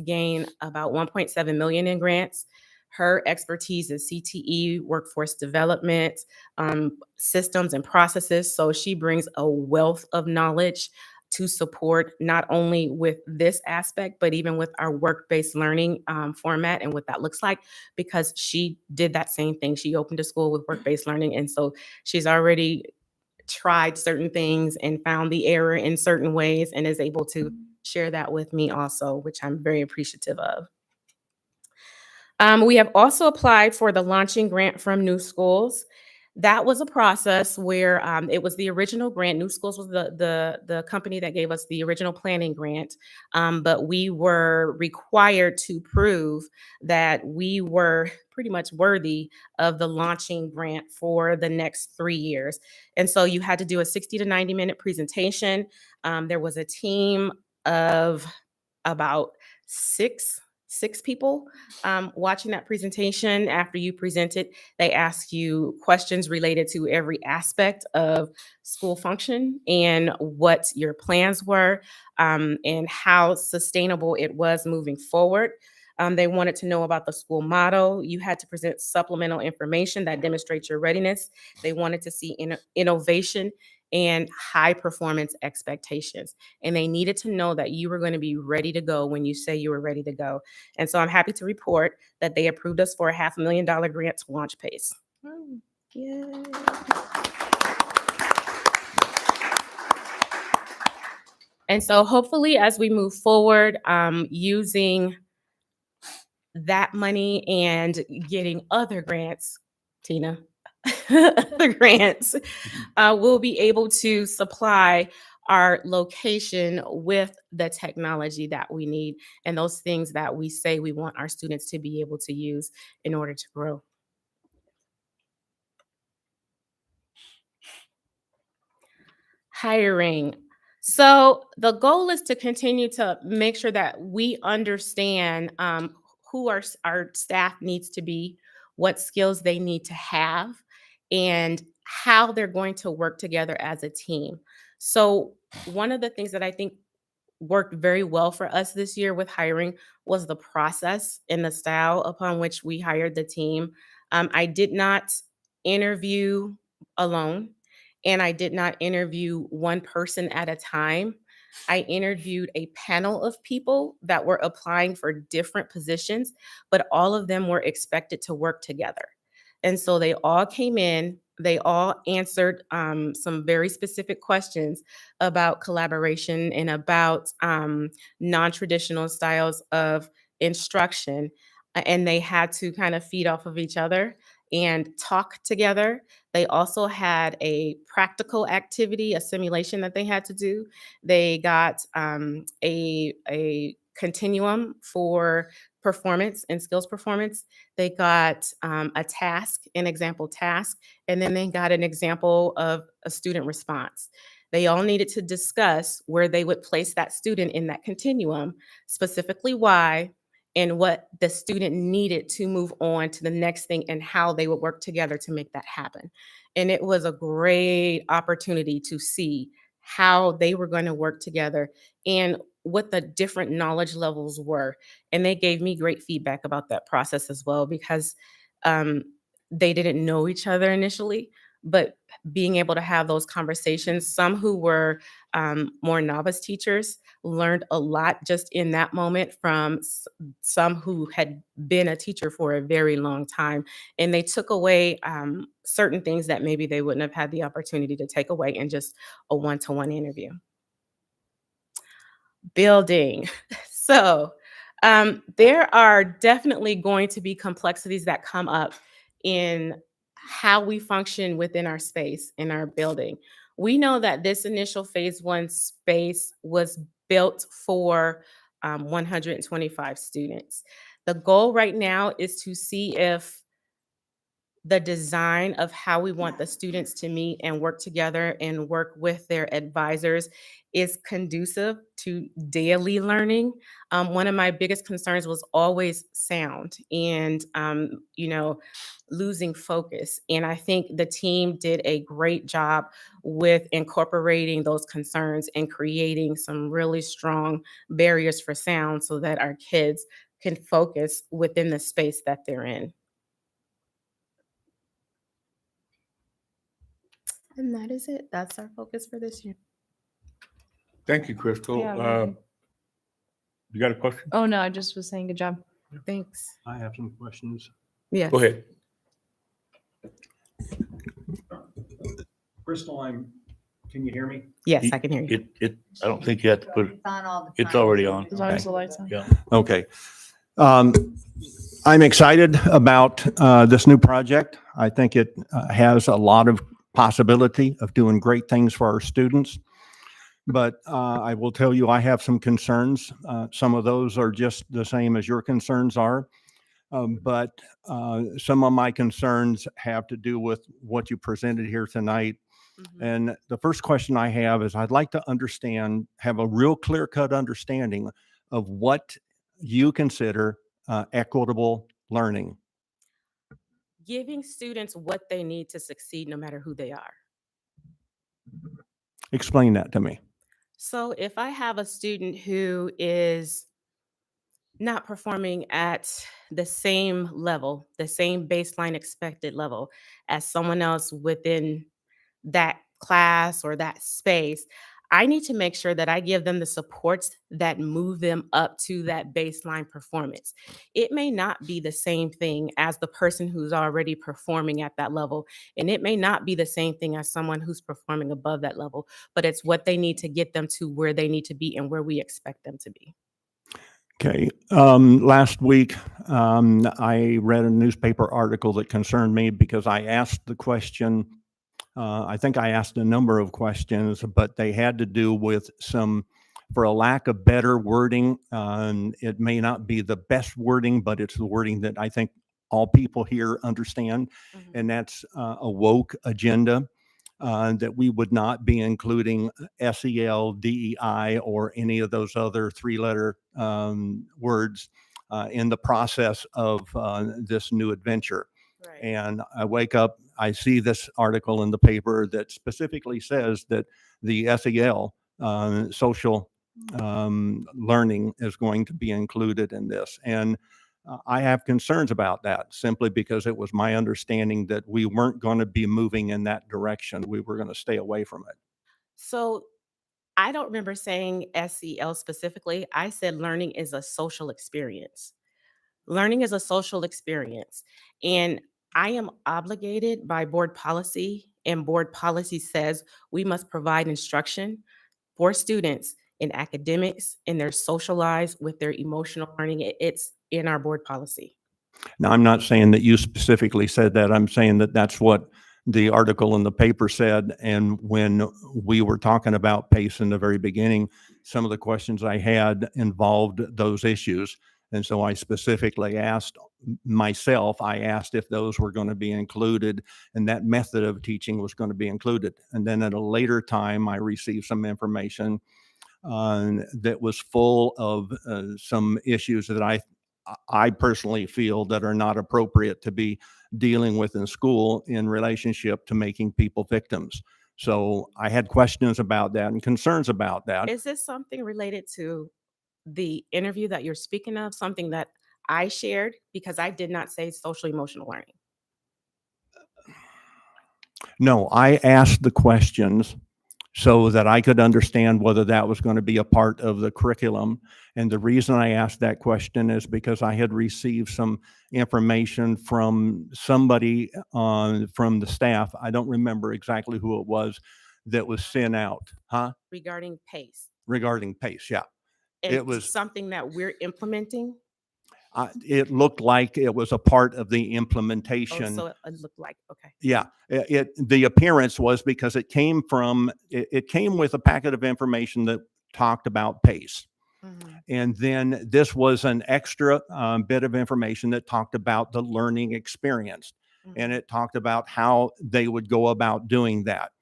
gain about 1.7 million in grants. Her expertise is CTE, workforce development, systems and processes. So she brings a wealth of knowledge to support not only with this aspect, but even with our work-based learning format and what that looks like, because she did that same thing. She opened a school with work-based learning. And so she's already tried certain things and found the error in certain ways and is able to share that with me also, which I'm very appreciative of. We have also applied for the launching grant from New Schools. That was a process where it was the original grant. New Schools was the company that gave us the original planning grant, but we were required to prove that we were pretty much worthy of the launching grant for the next 3 years. And so you had to do a 60 to 90-minute presentation. There was a team of about 6 6 people watching that presentation. After you present it, they ask you questions related to every aspect of school function and what your plans were, and how sustainable it was moving forward. They wanted to know about the school motto. You had to present supplemental information that demonstrates your readiness. They wanted to see innovation and high performance expectations. And they needed to know that you were going to be ready to go when you say you were ready to go. And so I'm happy to report that they approved us for a $500,000 grant to launch PACE. Yay. And so hopefully as we move forward, using that money and getting other grants, Tina, other grants, we'll be able to supply our location with the technology that we need and those things that we say we want our students to be able to use in order to grow. Hiring. So the goal is to continue to make sure that we understand who our staff needs to be, what skills they need to have, and how they're going to work together as a team. So one of the things that I think worked very well for us this year with hiring was the process and the style upon which we hired the team. I did not interview alone, and I did not interview one person at a time. I interviewed a panel of people that were applying for different positions, but all of them were expected to work together. And so they all came in, they all answered some very specific questions about collaboration and about non-traditional styles of instruction. And they had to kind of feed off of each other and talk together. They also had a practical activity, a simulation that they had to do. They got a continuum for performance and skills performance. They got a task, an example task, and then they got an example of a student response. They all needed to discuss where they would place that student in that continuum, specifically why, and what the student needed to move on to the next thing and how they would work together to make that happen. And it was a great opportunity to see how they were going to work together and what the different knowledge levels were. And they gave me great feedback about that process as well, because they didn't know each other initially, but being able to have those conversations, some who were more novice teachers learned a lot just in that moment from some who had been a teacher for a very long time. And they took away certain things that maybe they wouldn't have had the opportunity to take away in just a one-to-one interview. Building. So there are definitely going to be complexities that come up in how we function within our space, in our building. We know that this initial phase 1 space was built for 125 students. The goal right now is to see if the design of how we want the students to meet and work together and work with their advisors is conducive to daily learning. One of my biggest concerns was always sound and, losing focus. And I think the team did a great job with incorporating those concerns and creating some really strong barriers for sound so that our kids can focus within the space that they're in. And that is it. That's our focus for this year. Thank you, Crystal. Yeah, You got a question? Oh, no, I just was saying good job. Thanks. I have some questions. Yes. Go ahead. Crystal, can you hear me? Yes, I can hear you. I don't think you have to put It's on all the time. it's already on. As long as the lights on. Yeah. Okay. I'm excited about this new project. I think it has a lot of possibility of doing great things for our students. But I will tell you, I have some concerns. Some of those are just the same as your concerns are. But some of my concerns have to do with what you presented here tonight. Mhm. And the first question I have is I'd like to have a real clear-cut understanding of what you consider equitable learning? Giving students what they need to succeed no matter who they are. Explain that to me. So if I have a student who is not performing at the same level, the same baseline expected level as someone else within that class or that space, I need to make sure that I give them the supports that move them up to that baseline performance. It may not be the same thing as the person who's already performing at that level, and it may not be the same thing as someone who's performing above that level, but it's what they need to get them to where they need to be and where we expect them to be. Okay. Last week, I read a newspaper article that concerned me because I asked the question. I think I asked a number of questions, but they had to do with some, for a lack of better wording. It may not be the best wording, but it's the wording that I think all people here understand. Mhm. And that's a woke agenda. That we would not be including SEL, DEI, or any of those other three-letter words in the process of this new adventure. Right. And I wake up, I see this article in the paper that specifically says that the SEL, social learning, is going to be included in this. And I have concerns about that simply because it was my understanding that we weren't going to be moving in that direction. We were going to stay away from it. So I don't remember saying SEL specifically. I said learning is a social experience. Learning is a social experience. And I am obligated by board policy, and board policy says we must provide instruction for students in academics, in their social lives, with their emotional learning. It's in our board policy. Now, I'm not saying that you specifically said that. I'm saying that that's what the article in the paper said. And when we were talking about PACE in the very beginning, some of the questions I had involved those issues. And so I specifically asked myself, I asked if those were going to be included and that method of teaching was going to be included. And then at a later time, I received some information that was full of some issues that I personally feel that are not appropriate to be dealing with in school in relationship to making people victims. So I had questions about that and concerns about that. Is this something related to the interview that you're speaking of, something that I shared? Because I did not say social emotional learning. No, I asked the questions so that I could understand whether that was going to be a part of the curriculum. And the reason I asked that question is because I had received some information from somebody from the staff. I don't remember exactly who it was that was sent out, Regarding PACE. regarding PACE. Yeah. And It was- something that we're implementing. It looked like it was a part of the Oh, implementation. so it looked like, okay. Yeah, the appearance was because it came with a packet of information that talked about PACE. Mhm. And then this was an extra bit of information that talked about the learning experience. And Mhm. it talked about how they would go about doing that.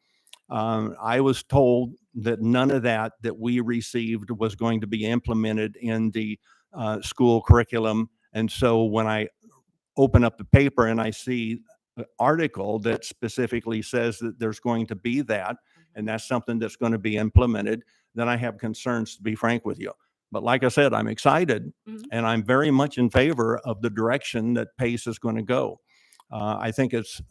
I was told that none of that we received was going to be implemented in the school curriculum. And so when I open up the paper and I see an article that specifically says that there's going to be that, and that's something that's going to be implemented, then I have concerns, to be frank with you. But like I said, I'm excited Mhm. and I'm very much in favor of the direction that PACE is going to go. I think it's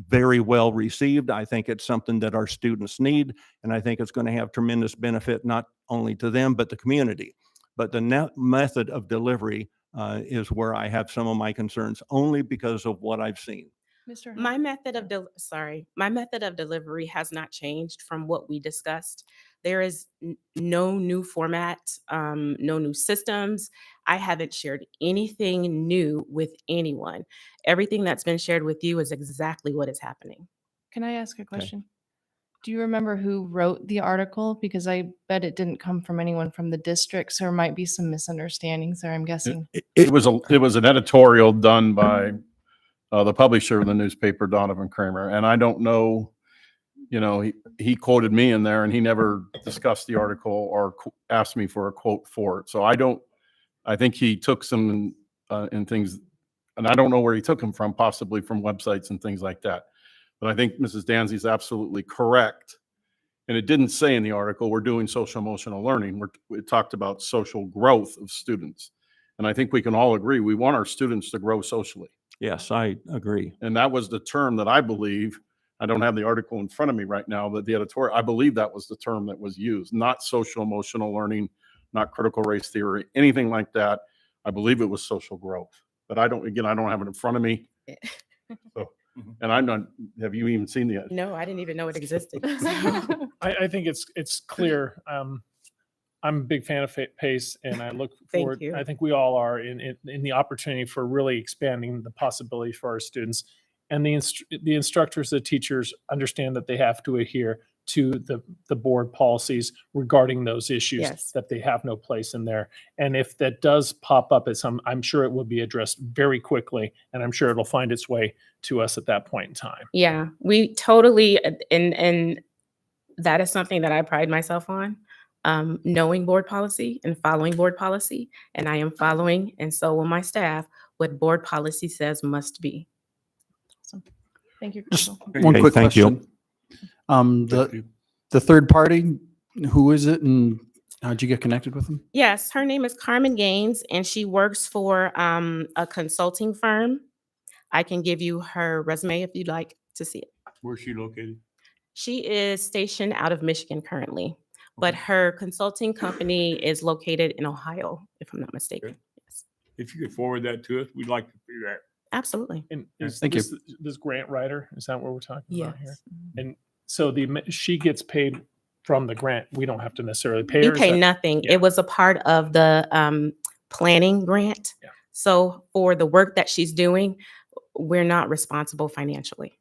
very well received. I think it's something that our students need, and I think it's going to have tremendous benefit, not only to them, but the community. But the method of delivery is where I have some of my concerns, only because of what I've seen. Mr. My method of my method of delivery has not changed from what we discussed. There is no new format, no new systems. I haven't shared anything new with anyone. Everything that's been shared with you is exactly what is happening. Can I ask a question? Do you remember who wrote the article? Because I bet it didn't come from anyone from the district, so there might be some misunderstandings there, I'm guessing. It was an editorial done by the publisher of the newspaper, Donovan Kramer. And I don't know, he quoted me in there and he never discussed the article or asked me for a quote for it. So I don't I think he took some and things, and I don't know where he took them from, possibly from websites and things like that. But I think Mrs. Danzy is absolutely correct. And it didn't say in the article, we're doing social emotional learning. We talked about social growth of students. And I think we can all agree, we want our students to grow socially. Yes, I agree. And that was the term that I believe, I don't have the article in front of me right now, but the editorial, I believe that was the term that was used, not social emotional learning, not critical race theory, anything like that. I believe it was social growth, but I don't have it in front of me. So, and I'm not, have you even seen the? No, I didn't even know it existed. I think it's clear. I'm a big fan of PACE, and I look Thank forward, you. I think we all are, in the opportunity for really expanding the possibilities for our students. And the instructors, the teachers understand that they have to adhere to the board policies regarding those issues, Yes. that they have no place in there. And if that does pop up at some, I'm sure it will be addressed very quickly, and I'm sure it'll find its way to us at that point in time. Yeah, we totally, and that is something that I pride myself on, knowing board policy and following board policy. And I am following, and so will my staff, what board policy says must be. Thank you, Just Crystal. one Okay, quick thank you. question. The third party, who is it and how'd you get connected with them? Yes, her name is Carmen Gaines, and she works for a consulting firm. I can give you her resume if you'd like to see it. Where's she located? She is stationed out of Michigan currently, but her consulting company is located in Ohio, if I'm not mistaken. Okay. Yes, If you could forward that to us, we'd like to see that. absolutely. And is Thank you. this grant writer, is that what we're talking about here? Yes. And so she gets paid from the grant. We don't have to necessarily pay We her. is pay that- nothing. yeah. It was a part of the planning grant. Yeah. So for the work that she's doing, we're not responsible financially.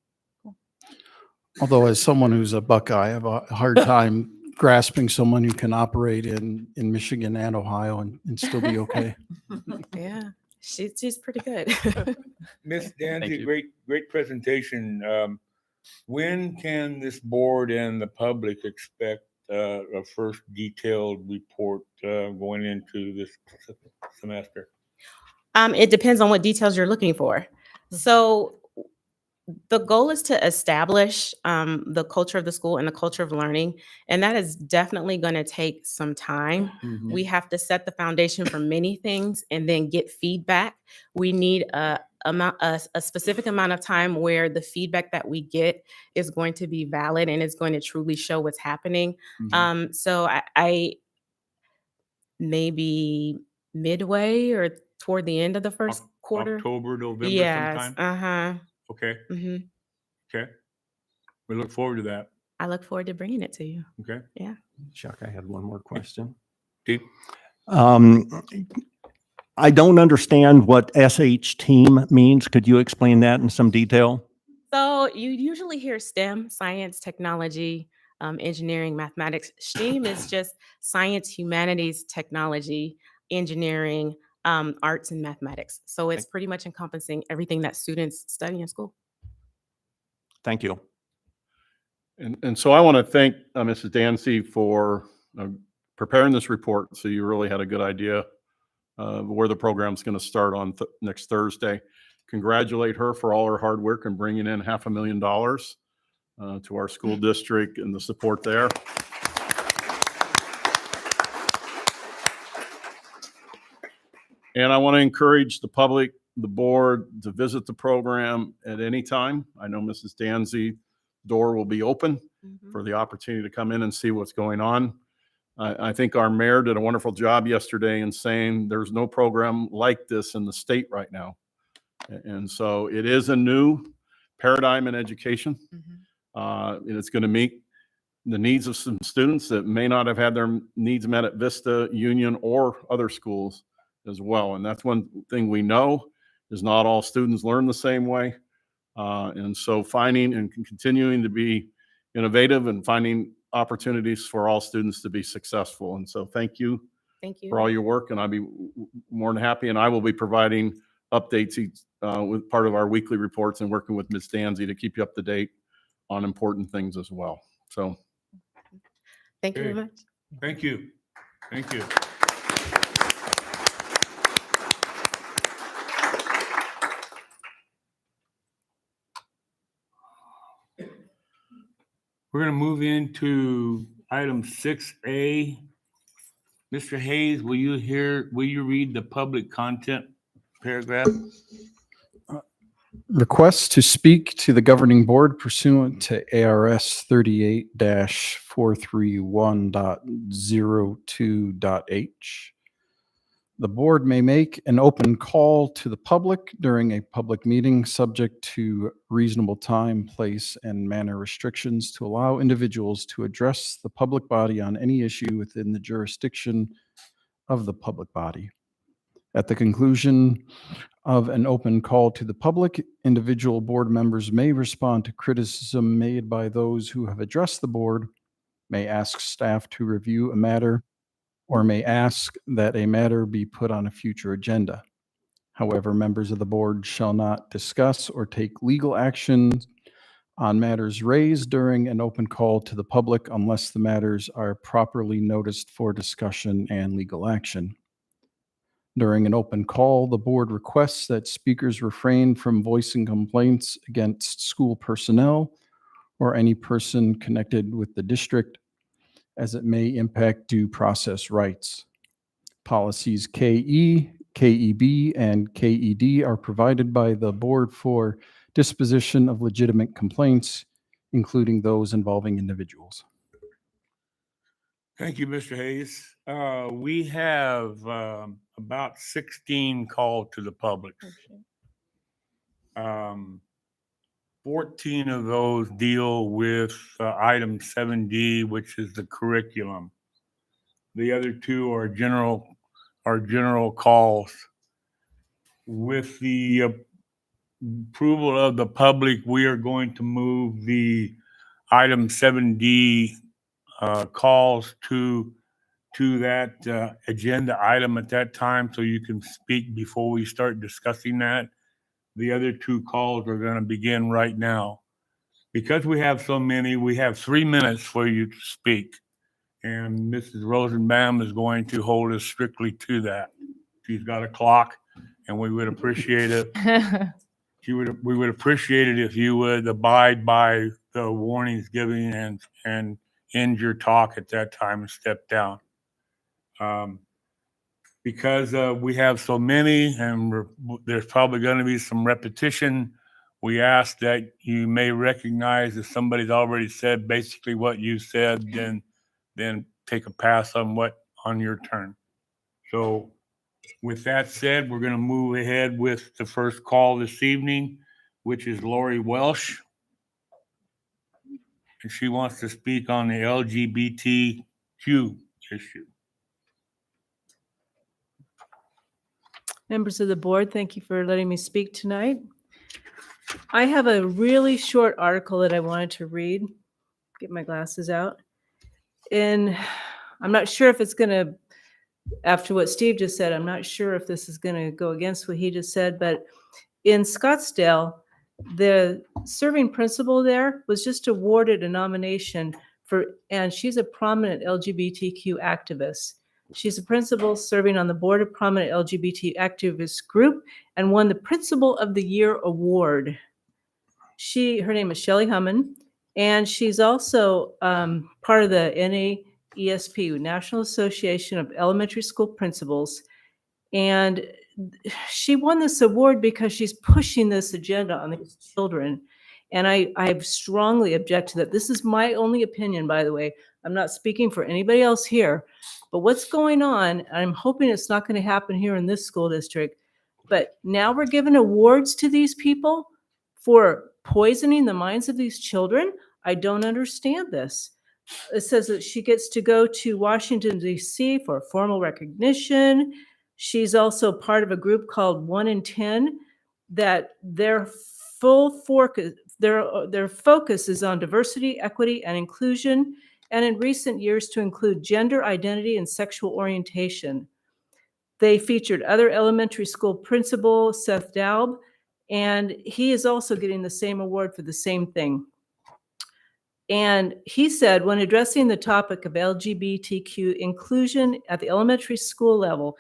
Although as someone who's a Buckeye, I have a hard time grasping someone who can operate in Michigan and Ohio and still be okay. Yeah, she's pretty good. Miss Thank Danzy, you. great presentation. When can this board and the public expect a first detailed report going into this semester? It depends on what details you're looking for. So the goal is to establish the culture of the school and the culture of learning, and that is definitely going to take some time. We have to set the foundation for many things and then get feedback. We need a specific amount of time where the feedback that we get is going to be valid and is going to truly show what's happening. So I maybe midway or toward the end of the first quarter. October, November Yes. sometime? Okay, hmm okay. We look forward to that. I look forward to bringing it to you. Okay. Chuck, I had one more question. Steve? I don't understand what SH team means. Could you explain that in some detail? So you usually hear STEM, science, technology, engineering, mathematics. STEAM is just science, humanities, technology, engineering, arts, and mathematics. So it's pretty much encompassing everything that students study in school. Thank you. And so I want to thank Mrs. Dancy for preparing this report. So you really had a good idea of where the program's going to start on next Thursday. Congratulate her for all her hard work and bringing in $500,000 to our school district and the support there. And I want to encourage the public, the board, to visit the program at any time. I know Mrs. Danzy door will be open for the opportunity to come in and see what's going on. I think our mayor did a wonderful job yesterday in saying there's no program like this in the state right now. And so it is a new paradigm in education. And it's going to meet the needs of some students that may not have had their needs met at Vista, Union, or other schools as well. And that's one thing we know is not all students learn the same way. And so finding and continuing to be innovative and finding opportunities for all students to be successful. And so thank you Thank you. for all your work, and I'll be more than happy. And I will be providing updates with part of our weekly reports and working with Ms. Danzy to keep you up to date on important things as well. So Thank you very Okay. much. Thank you. Thank you. We're gonna move into item 6A. Mr. Hayes, will you read the public content paragraph? Request to speak to the governing board pursuant to ARS 38-431.02.h. The board may make an open call to the public during a public meeting, subject to reasonable time, place, and manner restrictions to allow individuals to address the public body on any issue within the jurisdiction of the public body. At the conclusion of an open call to the public, individual board members may respond to criticism made by those who have addressed the board, may ask staff to review a matter, or may ask that a matter be put on a future agenda. However, members of the board shall not discuss or take legal action on matters raised during an open call to the public unless the matters are properly noticed for discussion and legal action. During an open call, the board requests that speakers refrain from voicing complaints against school personnel or any person connected with the district, as it may impact due process rights. Policies KE, KEB, and KED are provided by the board for disposition of legitimate complaints, including those involving individuals. Thank you, Mr. Hayes. We have about 16 called to the public. 14 of those deal with item 7D, which is the curriculum. The other two are general calls. With the approval of the public, we are going to move the item 7D calls to that agenda item at that time, so you can speak before we start discussing that. The other two calls are going to begin right now. Because we have so many, we have 3 minutes for you to speak. And Mrs. Rosenbaum is going to hold us strictly to that. She's got a clock, and we would appreciate it. We would appreciate it if you would abide by the warnings given and end your talk at that time and step down. Because we have so many and there's probably going to be some repetition, we ask that you may recognize if somebody's already said basically what you said, then take a pass on your turn. So with that said, we're going to move ahead with the first call this evening, which is Lori Welsh. And she wants to speak on the LGBTQ issue. Members of the board, thank you for letting me speak tonight. I have a really short article that I wanted to read. Get my glasses out. And I'm not sure if it's going to, after what Steve just said, I'm not sure if this is going to go against what he just said, but in Scottsdale, the serving principal there was just awarded a nomination and she's a prominent LGBTQ activist. She's a principal serving on the board of prominent LGBT activist group and won the Principal of the Year award. Her name is Shelley Humman, and she's also part of the NAESP, National Association of Elementary School Principals. And she won this award because she's pushing this agenda on these children. And I strongly object to that. This is my only opinion, by the way. I'm not speaking for anybody else here. But what's going on, I'm hoping it's not going to happen here in this school district, but now we're giving awards to these people for poisoning the minds of these children. I don't understand this. It says that she gets to go to Washington, D.C. for formal recognition. She's also part of a group called 1 in 10 that their focus is on diversity, equity, and inclusion, and in recent years to include gender identity and sexual orientation. They featured other elementary school principal, Seth Daub, and he is also getting the same award for the same thing. And he said, when addressing the topic of LGBTQ inclusion at the elementary school level,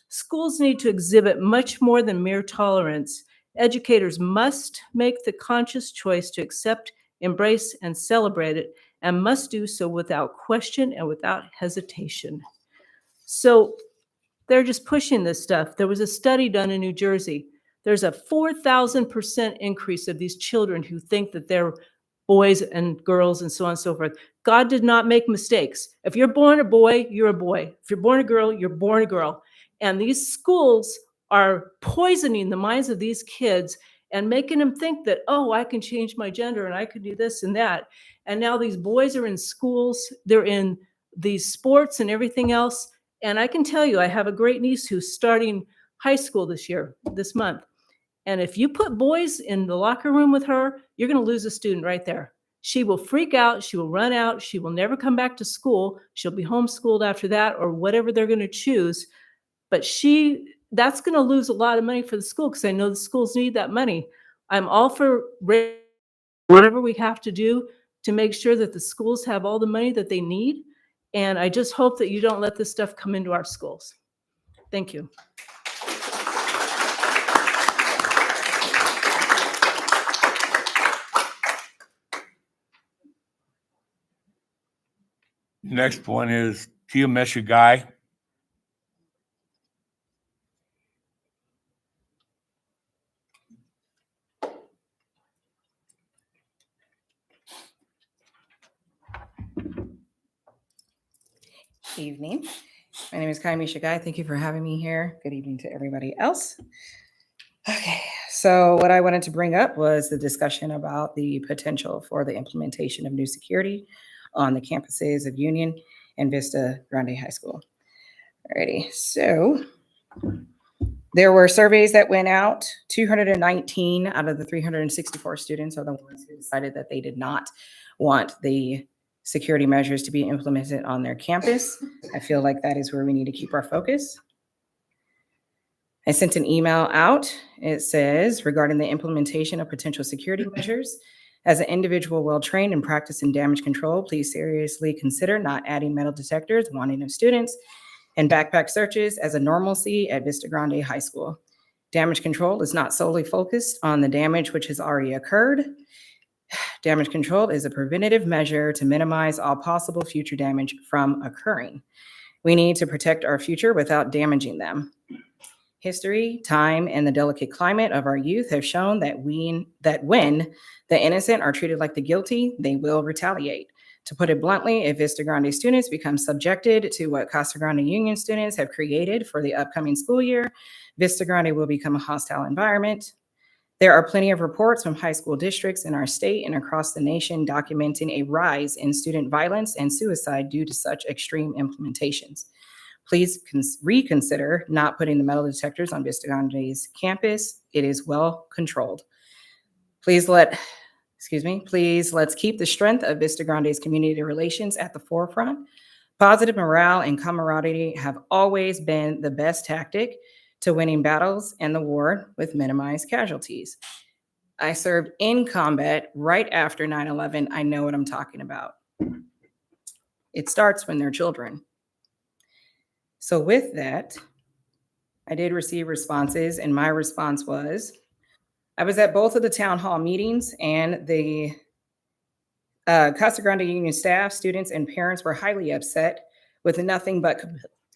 schools need to exhibit much more than mere tolerance. Educators must make the conscious choice to accept embrace, and celebrate it, and must do so without question and without hesitation. So they're just pushing this stuff. There was a study done in New Jersey. There's a 4,000% increase of these children who think that they're boys and girls and so on and so forth. God did not make mistakes. If you're born a boy, you're a boy. If you're born a girl, you're born a girl. And these schools are poisoning the minds of these kids and making them think that, oh, I can change my gender and I can do this and that. And now these boys are in schools, they're in these sports and everything else. And I can tell you, I have a great niece who's starting high school this month. And if you put boys in the locker room with her, you're going to lose a student right there. She will freak out. She will run out. She will never come back to school. She'll be homeschooled after that or whatever they're going to choose. But that's going to lose a lot of money for the school because I know the schools need that money. I'm all for whatever we have to do to make sure that the schools have all the money that they need. And I just hope that you don't let this stuff come into our schools. Thank you. Next one is CGUHSD Guy. Evening. My name is Kaimi Shagai. Thank you for having me here. Good evening to everybody else. Okay, so what I wanted to bring up was the discussion about the potential for the implementation of new security on the campuses of Union and Vista Grande High School. Alrighty, so there were surveys that went out. 219 out of the 364 students are the ones who decided that they did not want the security measures to be implemented on their campus. I feel like that is where we need to keep our focus. I sent an email out. It says, regarding the implementation of potential security measures, as an individual well-trained and practiced in damage control, please seriously consider not adding metal detectors, warning of students, and backpack searches as a normalcy at Vista Grande High School. Damage control is not solely focused on the damage which has already occurred. Damage control is a preventative measure to minimize all possible future damage from occurring. We need to protect our future without damaging them. History, time, and the delicate climate of our youth have shown that when the innocent are treated like the guilty, they will retaliate. To put it bluntly, if Vista Grande students become subjected to what Casa Grande Union students have created for the upcoming school year, Vista Grande will become a hostile environment. There are plenty of reports from high school districts in our state and across the nation documenting a rise in student violence and suicide due to such extreme implementations. Please reconsider not putting the metal detectors on Vista Grande's campus. It is well controlled. Please let's keep the strength of Vista Grande's community relations at the forefront. Positive morale and camaraderie have always been the best tactic to winning battles and the war with minimized casualties. I served in combat right after 9/11. I know what I'm talking about. It starts when they're children. So with that, I did receive responses, and my response was, I was at both of the town hall meetings, and the Casa Grande Union staff, students, and parents were highly upset with nothing but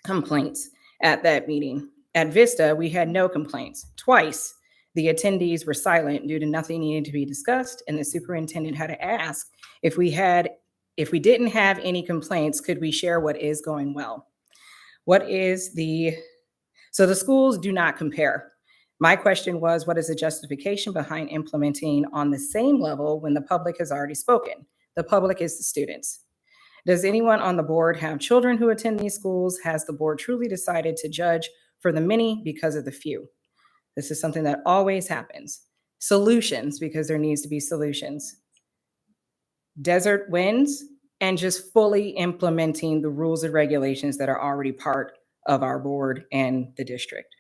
complaints at that meeting. At Vista, we had no complaints. Twice, the attendees were silent due to nothing needing to be discussed, and the superintendent had to ask if we didn't have any complaints, could we share what is going well? So the schools do not compare. My question was, what is the justification behind implementing on the same level when the public has already spoken? The public is the students. Does anyone on the board have children who attend these schools? Has the board truly decided to judge for the many because of the few? This is something that always happens. Solutions, because there needs to be solutions. Desert winds, and just fully implementing the rules and regulations that are already part of our board and the district.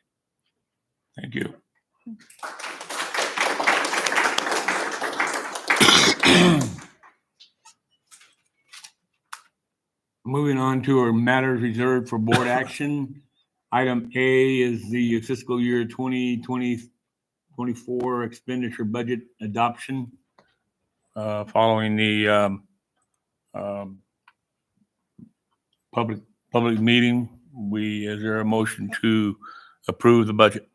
Thank you. Moving on to our matters reserved for board action. Item A is the fiscal year 2024 expenditure budget adoption. following the public meeting, is there a motion to approve the budget?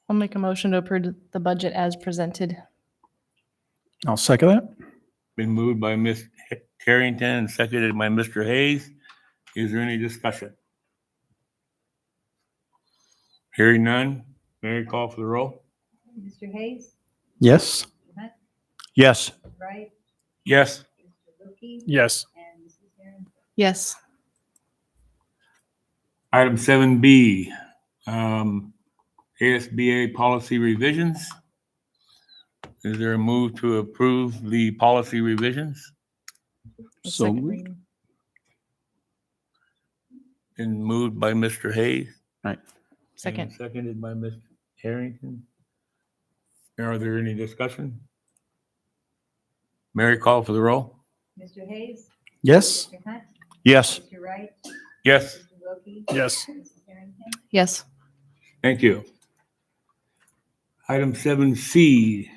I'll make a motion to approve the budget as presented. I'll second that. Been moved by Ms. Carrington and seconded by Mr. Hayes. Is there any discussion? Hearing none, Mary, call for the roll. Mr. Hayes, Yes. Mr. Hunt, Yes. Mr. Wright, Yes. Mr. Wilkie, Yes. and Mrs. Harrington. Yes. Item 7B, ASBA policy revisions. Is there a move to approve the policy revisions? So Second moved. reading. Been moved by Mr. Hayes. Right. Second. And seconded by Ms. Harrington. Are there any discussion? Mary, call for the roll. Mr. Hayes, Yes. Mr. Hunt, Yes. Mr. Wright, Yes, Mr. Wilkie. Yes. Mrs. Harrington. Yes. thank you. Item 7C,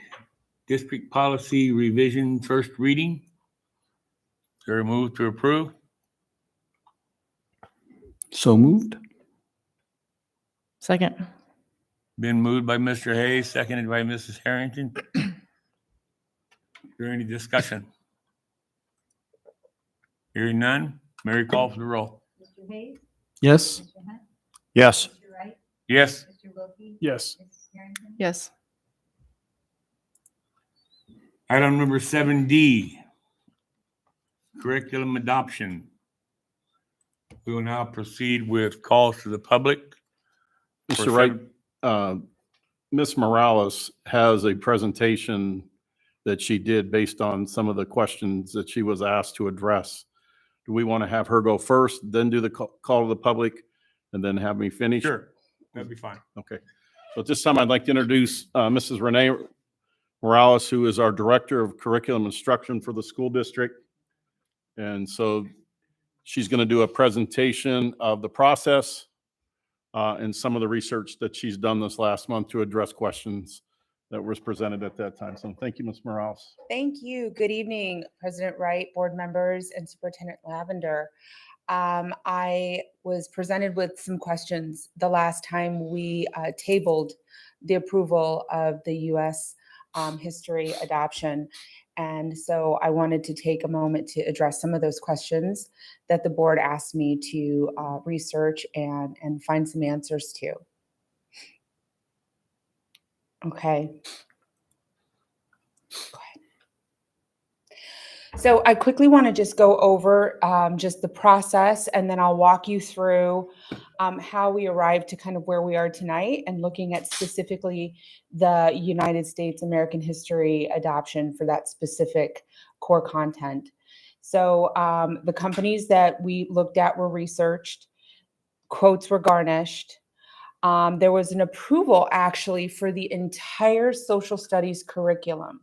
district policy revision, first reading. Is there a move to approve? So moved. Second. Been moved by Mr. Hayes, seconded by Mrs. Harrington. Is there any discussion? Hearing none, Mary, call for the roll. Mr. Hayes, Yes. Mr. Hunt, Yes. Mr. Wright, Yes, Mr. Wilkie. Yes. Mrs. Harrington. Yes. item number 7D, curriculum adoption. We will now proceed with calls to the public. Mr. Wright, Ms. Morales has a presentation that she did based on some of the questions that she was asked to address. Do we want to have her go first, then do the call to the public, and then have me finish? Sure, that'd be fine. Okay. So at this time, I'd like to introduce Mrs. Renee Morales, who is our Director of Curriculum Instruction for the school district. And so she's going to do a presentation of the process and some of the research that she's done this last month to address questions that was presented at that time. So thank you, Ms. Morales. Thank you. Good evening, President Wright, board members, and Superintendent Lavender. I was presented with some questions the last time we tabled the approval of the U.S. history adoption. And so I wanted to take a moment to address some of those questions that the board asked me to research and find some answers to. Okay. Go ahead. So I quickly want to just go over just the process, and then I'll walk you through how we arrived to kind of where we are tonight and looking at specifically the United States American history adoption for that specific core content. So the companies that we looked at were researched, quotes were garnished. There was an approval actually for the entire social studies curriculum.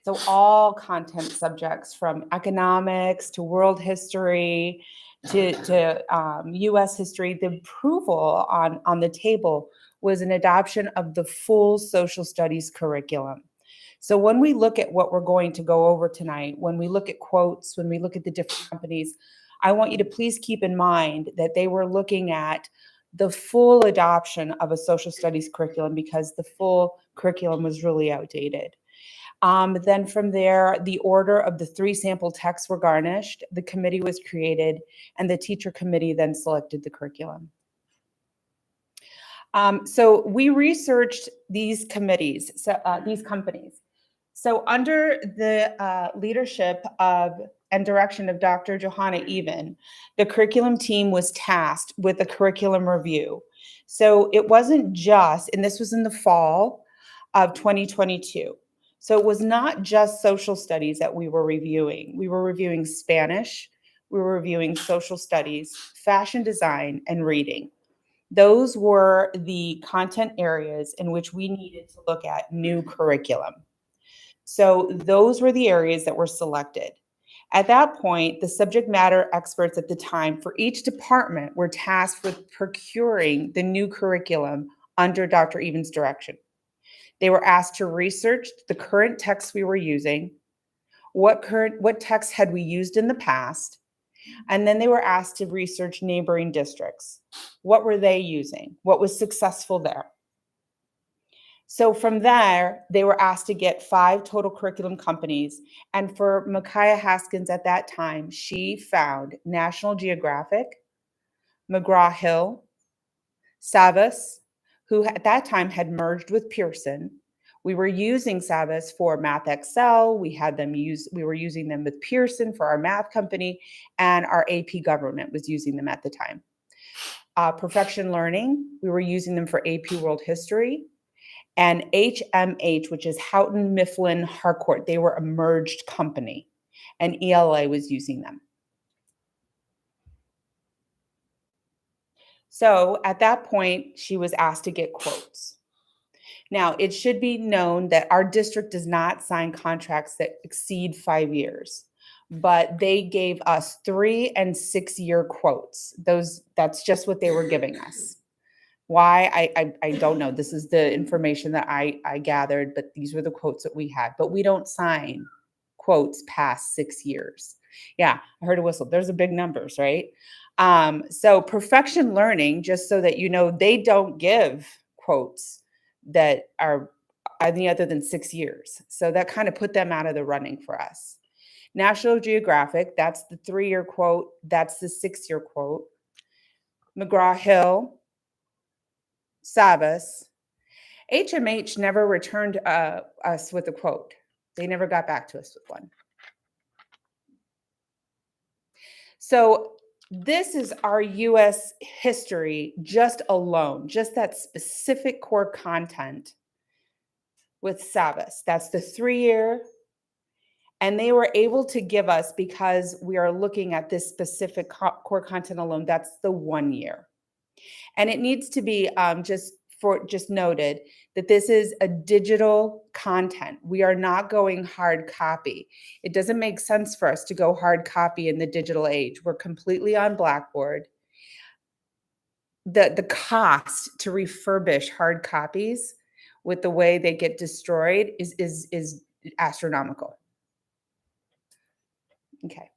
So all content subjects from economics to world history to U.S. history, the approval on the table was an adoption of the full social studies curriculum. So when we look at what we're going to go over tonight, when we look at quotes, when we look at the different companies, I want you to please keep in mind that they were looking at the full adoption of a social studies curriculum because the full curriculum was really outdated. Then from there, the order of the 3 sample texts were garnished, the committee was created, and the teacher committee then selected the curriculum. So we researched these committees, these companies. So under the leadership of and direction of Dr. Johanna Even, the curriculum team was tasked with a curriculum review. So it wasn't just, and this was in the fall of 2022. So it was not just social studies that we were reviewing. We were reviewing Spanish, we were reviewing social studies, fashion design, and reading. Those were the content areas in which we needed to look at new curriculum. So those were the areas that were selected. At that point, the subject matter experts at the time for each department were tasked with procuring the new curriculum under Dr. Even's direction. They were asked to research the current texts we were using, what texts had we used in the past, and then they were asked to research neighboring districts. What were they using? What was successful there? So from there, they were asked to get 5 total curriculum companies. And for Micaiah Haskins at that time, she found National Geographic, McGraw-Hill, Savas, who at that time had merged with Pearson. We were using Savas for Math Excel. We were using them with Pearson for our math company, and our AP government was using them at the time. Perfection Learning, we were using them for AP World History. And HMH, which is Houghton Mifflin Harcourt, they were a merged company, and ELA was using them. So at that point, she was asked to get quotes. Now, it should be known that our district does not sign contracts that exceed 5 years, but they gave us 3- and 6-year quotes. That's just what they were giving us. Why? I don't know. This is the information that I gathered, but these were the quotes that we had. But we don't sign quotes past 6 years. Yeah, I heard a whistle. There's a big numbers, right? So Perfection Learning, just so that you know, they don't give quotes that are any other than 6 years. So that kind of put them out of the running for us. National Geographic, that's the 3-year quote. That's the 6-year quote. McGraw-Hill, Savas. HMH never returned us with a quote. They never got back to us with one. So this is our U.S. history just alone, just that specific core content with Savas. That's the 3-year. And they were able to give us, because we are looking at this specific core content alone, that's the 1 year. And it needs to be just noted that this is a digital content. We are not going hard copy. It doesn't make sense for us to go hard copy in the digital age. We're completely on Blackboard. The cost to refurbish hard copies with the way they get destroyed is astronomical. Okay.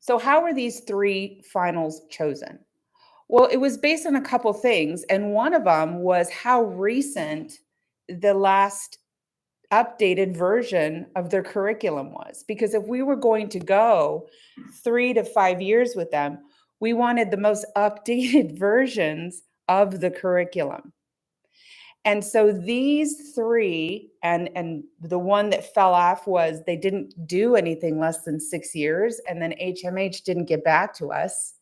So how were these 3 finals chosen? Well, it was based on a couple things, and one of them was how recent the last updated version of their curriculum was. Because if we were going to go 3 to 5 years with them, we wanted the most updated versions of the curriculum. And so these 3, and the one that fell off was they didn't do anything less than 6 years, and then HMH didn't get back to us.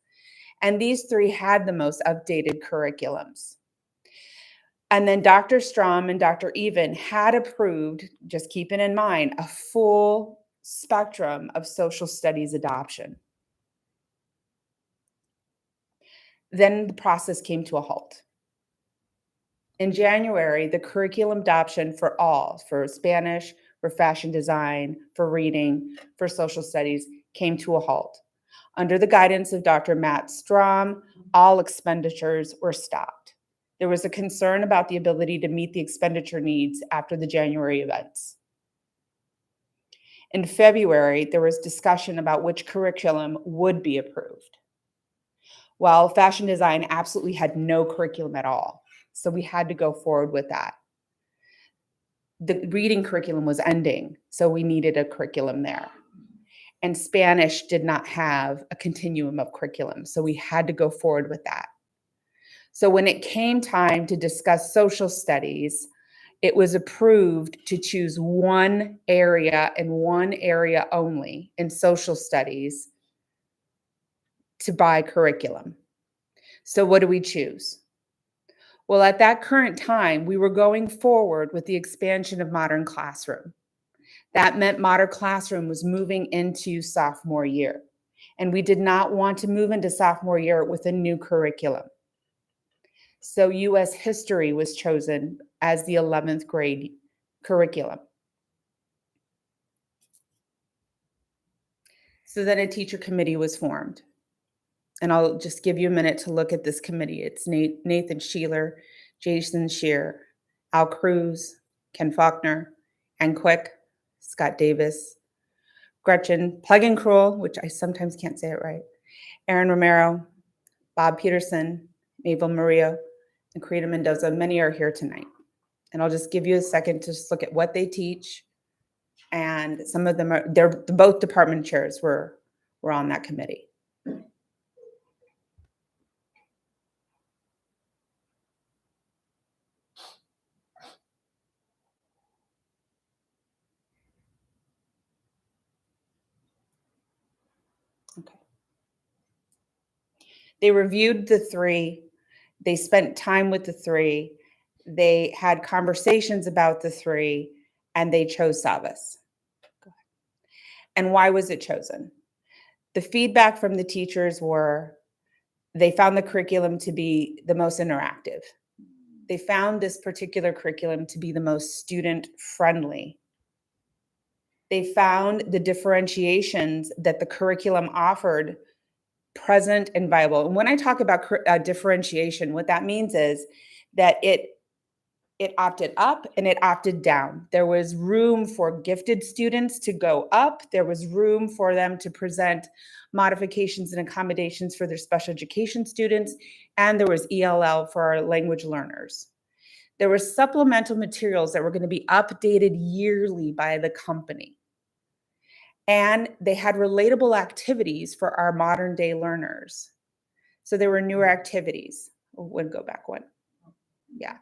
And these 3 had the most updated curriculums. And then Dr. Strom and Dr. Even had approved, just keeping in mind, a full spectrum of social studies adoption. Then the process came to a halt. In January, the curriculum adoption for all, for Spanish, for fashion design, for reading, for social studies, came to a halt. Under the guidance of Dr. Matt Strom, all expenditures were stopped. There was a concern about the ability to meet the expenditure needs after the January events. In February, there was discussion about which curriculum would be approved. While fashion design absolutely had no curriculum at all, so we had to go forward with that. The reading curriculum was ending, so we needed a curriculum there. And Spanish did not have a continuum of curriculum, so we had to go forward with that. So when it came time to discuss social studies, it was approved to choose one area and one area only in social studies to buy curriculum. So what do we choose? Well, at that current time, we were going forward with the expansion of Modern Classroom. That meant Modern Classroom was moving into sophomore year. And we did not want to move into sophomore year with a new curriculum. So U.S. History was chosen as the 11th grade curriculum. So then a teacher committee was formed. And I'll just give you a minute to look at this committee. It's Nathan Sheeler, Jason Shear, Al Cruz, Ken Faulkner, and Quick, Scott Davis, Gretchen Plegencruel, which I sometimes can't say it right, Aaron Romero, Bob Peterson, Mabel Murillo, and Karina Mendoza. Many are here tonight. And I'll just give you a second to just look at what they teach. And some of them are, both department chairs were on that committee. Okay. They reviewed the three. They spent time with the three. They had conversations about the three, and they chose Savas. And why was it chosen? The feedback from the teachers were they found the curriculum to be the most interactive. They found this particular curriculum to be the most student-friendly. They found the differentiations that the curriculum offered present and viable. And when I talk about differentiation, what that means is that it opted up and it opted down. There was room for gifted students to go up. There was room for them to present modifications and accommodations for their special education students. And there was ELL for our language learners. There were supplemental materials that were going to be updated yearly by the company. And they had relatable activities for our modern day learners. So there were newer activities. Would go back one. Yeah.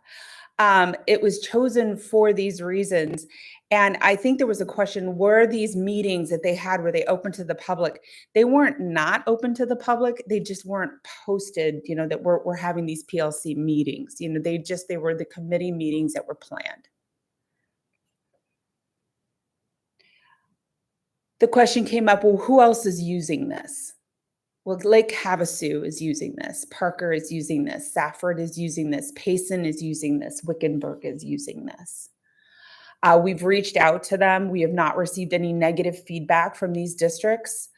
It was chosen for these reasons. And I think there was a question, were these meetings that they had, were they open to the public? They weren't not open to the public. They just weren't posted, that we're having these PLC meetings. They were the committee meetings that were planned. The question came up, well, who else is using this? Well, Lake Havasu is using this. Parker is using this. Safford is using this. Payson is using this. Wickenburg is using this. We've reached out to them. We have not received any negative feedback from these districts.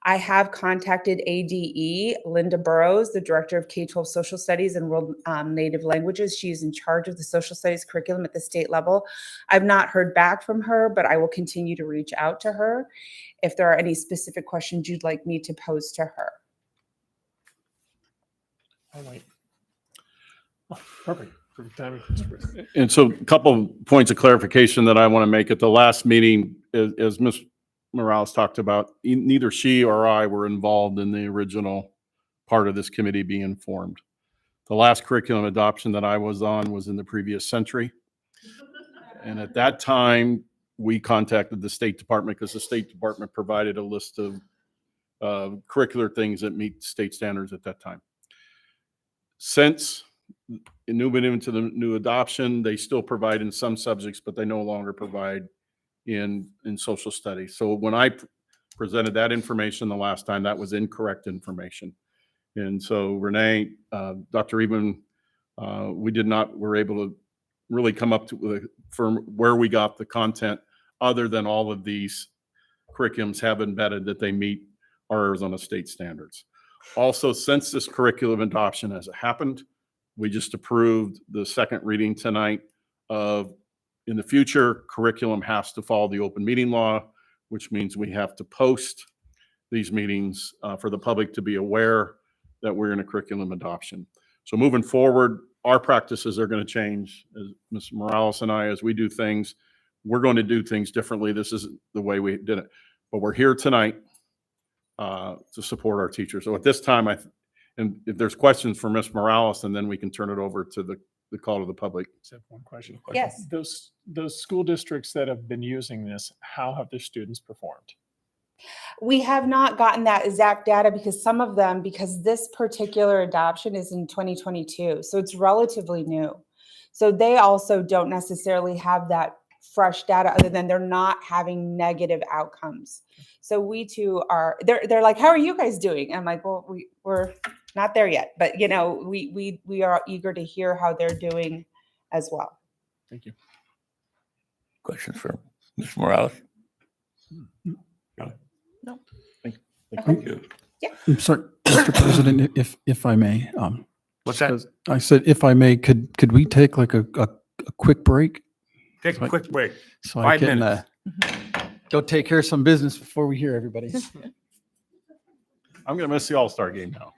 I have contacted ADE, Linda Burrows, the Director of K-12 Social Studies and World Native Languages. She is in charge of the social studies curriculum at the state level. I've not heard back from her, but I will continue to reach out to her if there are any specific questions you'd like me to pose to her. All right. Oh, perfect. Perfect timing. And so a couple of points of clarification that I want to make. At the last meeting, as Ms. Morales talked about, neither she or I were involved in the original part of this committee being formed. The last curriculum adoption that I was on was in the previous century. And at that time, we contacted the State Department because the State Department provided a list of curricular things that meet state standards at that time. Since moving into the new adoption, they still provide in some subjects, but they no longer provide in social studies. So when I presented that information the last time, that was incorrect information. And so Renee, Dr. Eben, we're able to really come up to from where we got the content, other than all of these curriculums have embedded that they meet our Arizona state standards. Also, since this curriculum adoption has happened, we just approved the second reading tonight of, in the future, curriculum has to follow the open meeting law, which means we have to post these meetings for the public to be aware that we're in a curriculum adoption. So moving forward, our practices are going to change. As Ms. Morales and I, as we do things, we're going to do things differently. This isn't the way we did it. But we're here tonight to support our teachers. So at this time, and if there's questions for Ms. Morales, and then we can turn it over to the call to the public. Except one question. Yes. Those school districts that have been using this, how have their students performed? We have not gotten that exact data because some of them, because this particular adoption is in 2022, so it's relatively new. So they also don't necessarily have that fresh data, other than they're not having negative outcomes. So we too are, they're like, how are you guys doing? I'm like, well, we're not there yet, but we are eager to hear how they're doing as well. Thank you. Questions for Ms. Morales? No. Thank you. I'm sorry, Mr. President, if I may. What's that? I said, if I may, could we take like a quick break? Take a quick break. So I 5 can minutes. Go take care of some business before we hear everybody. I'm gonna miss the All-Star game now.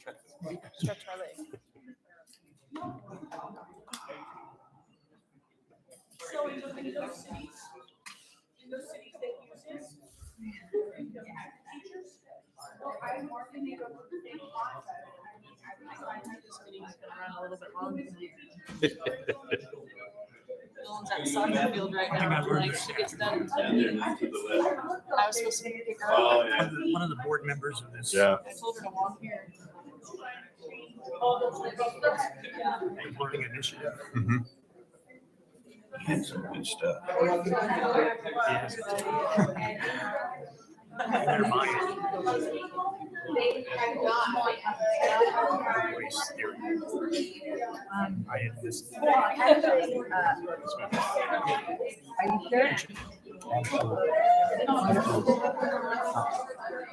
At soccer field right now. Like she gets done. I was supposed to pick her up. One of the board members of this. Yeah. I told her to walk here. Learning initiative. Mhm. Had some good stuff. Yes. They're mine. Race theory. I had this.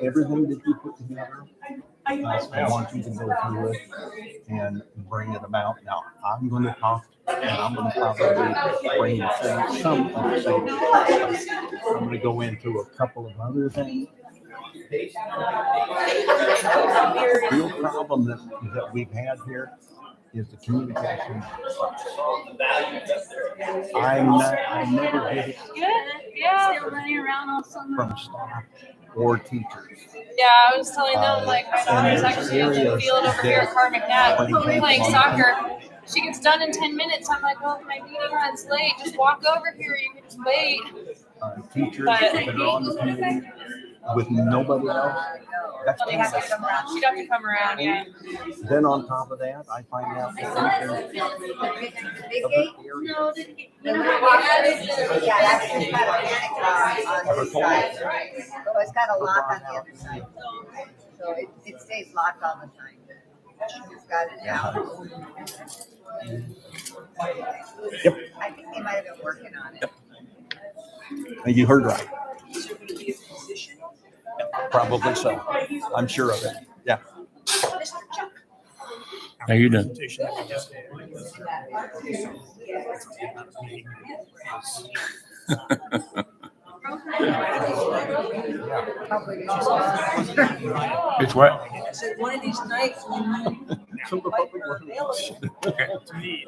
Everything that you put together, I want you to go through it and bring it about. Now, I'm going to talk, and I'm going to probably bring some of the same. I'm going to go into a couple of other things. The real problem that we've had here is the communication. I never get it Yeah. Still running around all summer. from staff or teachers. Yeah, I was telling them like my daughter's actually in the field over here at Car McNatt playing soccer. She gets done in 10 minutes. I'm like, well, my meeting runs late. Just walk over here. You can just wait. Teachers that are on the committee with nobody else. That's She'd have to come around, yeah. Then on top of that, I find out that So it's got a lock on the other side. So it stays locked all the time. It's got it out. Yep. I think they might have been working on it. Yep. You heard right. Probably so. I'm sure of it. Yeah. How you doing? Presentation that we just had was- It's what? I said, one of these nights So the public wasn't. To me,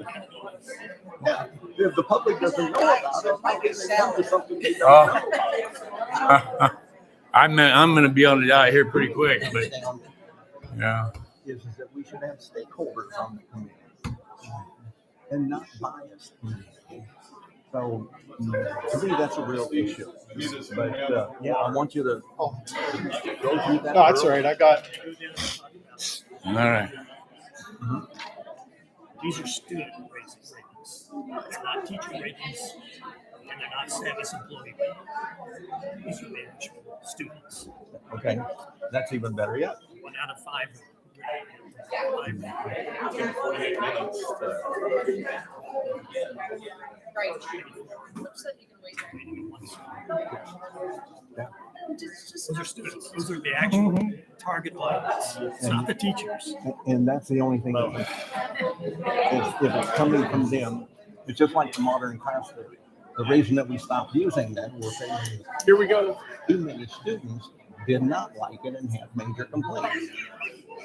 Yeah. If the public doesn't know about it, I guess they come to something they don't Oh. know. I'm gonna be on the out here pretty quick, but yeah. Is that we should have stakeholders on the committee and not biased. So to me, that's a real issue. But yeah, I want you to go through that. No, that's all right. I got. All right. these are student ratings. It's not teacher ratings, and they're not status employee ratings. These are management students. Okay, that's even better. Yeah. 1 out of 5. Those are students. Those are the actual target audience. It's not the teachers. And that's the only thing. If it's coming from them, it's just like the modern class theory. The reason that we stopped using that was saying, Here we go. too many students did not like it and had major complaints.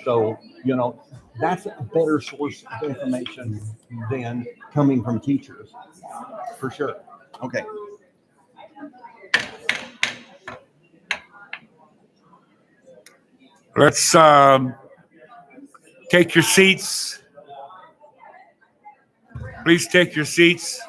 So, you know, that's a better source of information than coming from teachers, for sure. Okay. Let's take your seats. Please take your seats.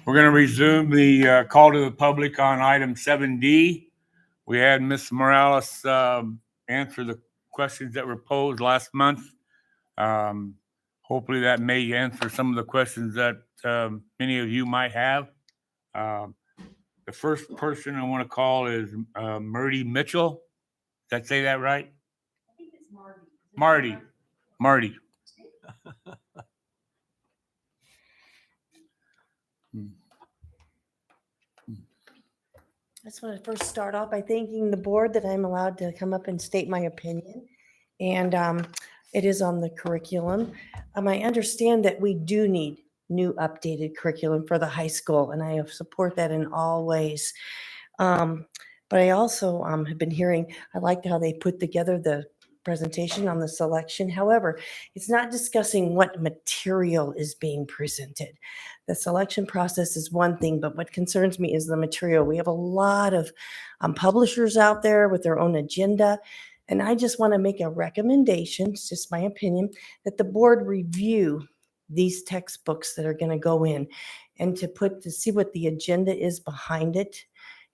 We're going to resume the call to the public on item 7D. We had Ms. Morales answer the questions that were posed last month. Hopefully that may answer some of the questions that many of you might have. The first person I want to call is Murdy Mitchell. Did I say that right? I think Marty. Marty. I just want to first start off by thanking the board that I'm allowed to come up and state my opinion. And it is on the curriculum. I understand that we do need new updated curriculum for the high school, and I support that in all ways. But I also have been hearing, I liked how they put together the presentation on the selection. However, it's not discussing what material is being presented. The selection process is one thing, but what concerns me is the material. We have a lot of publishers out there with their own agenda. And I just want to make a recommendation, it's just my opinion, that the board review these textbooks that are going to go in and to see what the agenda is behind it,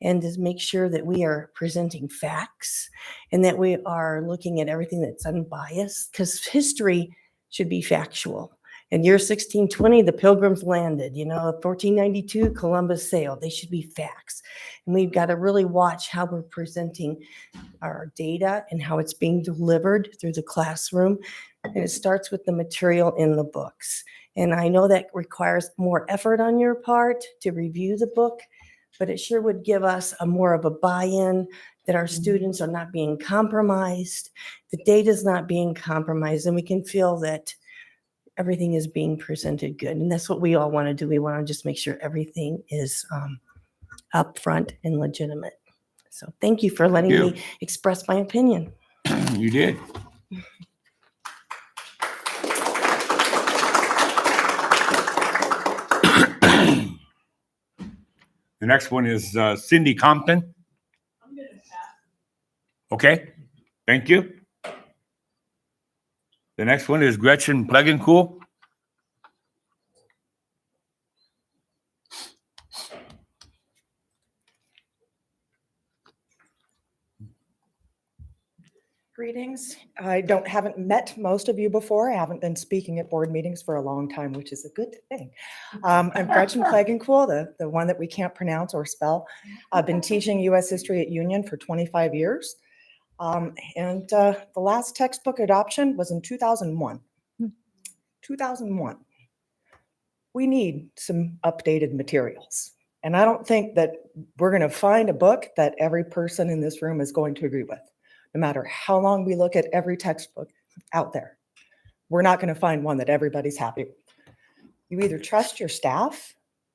and to make sure that we are presenting facts and that we are looking at everything that's unbiased, because history should be factual. In year 1620, the Pilgrims landed, 1492, Columbus sailed. They should be facts. And we've got to really watch how we're presenting our data and how it's being delivered through the classroom. And it starts with the material in the books. And I know that requires more effort on your part to review the book, but it sure would give us more of a buy-in that our students are not being compromised, the data is not being compromised, and we can feel that everything is being presented good. And that's what we all want to do. We want to just make sure everything is upfront and legitimate. So thank you for letting me express my opinion. You did. The next one is Cindy Compton. Okay, thank you. The next one is Gretchen Plegencool. Greetings. I haven't met most of you before. I haven't been speaking at board meetings for a long time, which is a good thing. I'm Gretchen Plegencool, the one that we can't pronounce or spell. I've been teaching U.S. history at Union for 25 years. And the last textbook adoption was in 2001. 2001. We need some updated materials. And I don't think that we're going to find a book that every person in this room is going to agree with. No matter how long we look at every textbook out there, we're not going to find one that everybody's happy with. You either trust your staff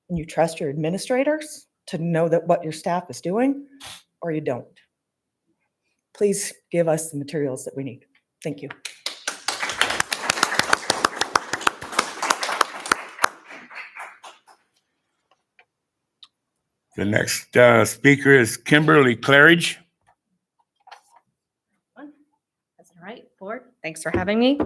and you trust your administrators to know that what your staff is doing, or you don't. Please give us the materials that we need. Thank you. The next speaker is Kimberly Claridge. That's all right, board. Thanks for having me.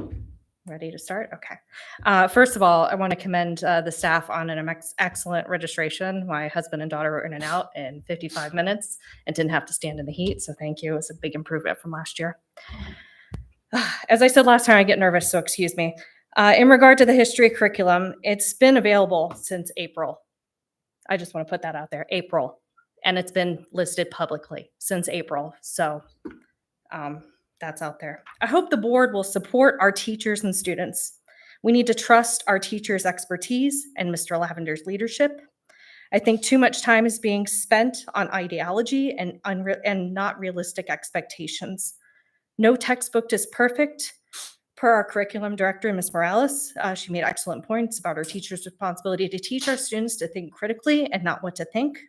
Ready to start? Okay. First of all, I want to commend the staff on an excellent registration. My husband and daughter were in and out in 55 minutes and didn't have to stand in the heat. So thank you. It's a big improvement from last year. As I said last time, I get nervous, so excuse me. In regard to the history curriculum, it's been available since April. I just want to put that out there, April. And it's been listed publicly since April. So that's out there. I hope the board will support our teachers and students. We need to trust our teachers' expertise and Mr. Lavender's leadership. I think too much time is being spent on ideology and not realistic expectations. No textbook is perfect. Per our curriculum director, Ms. Morales, she made excellent points about our teachers' responsibility to teach our students to think critically and not what to think.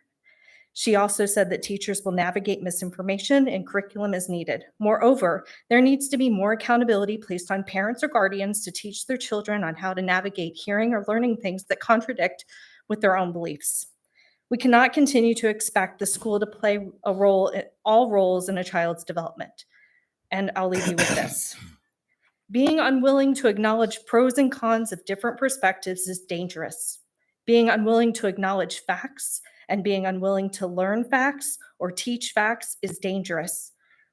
She also said that teachers will navigate misinformation and curriculum as needed. Moreover, there needs to be more accountability placed on parents or guardians to teach their children on how to navigate hearing or learning things that contradict with their own beliefs. We cannot continue to expect the school to play a role in all roles in a child's development. And I'll leave you with this. Being unwilling to acknowledge pros and cons of different perspectives is dangerous. Being unwilling to acknowledge facts and being unwilling to learn facts or teach facts is dangerous.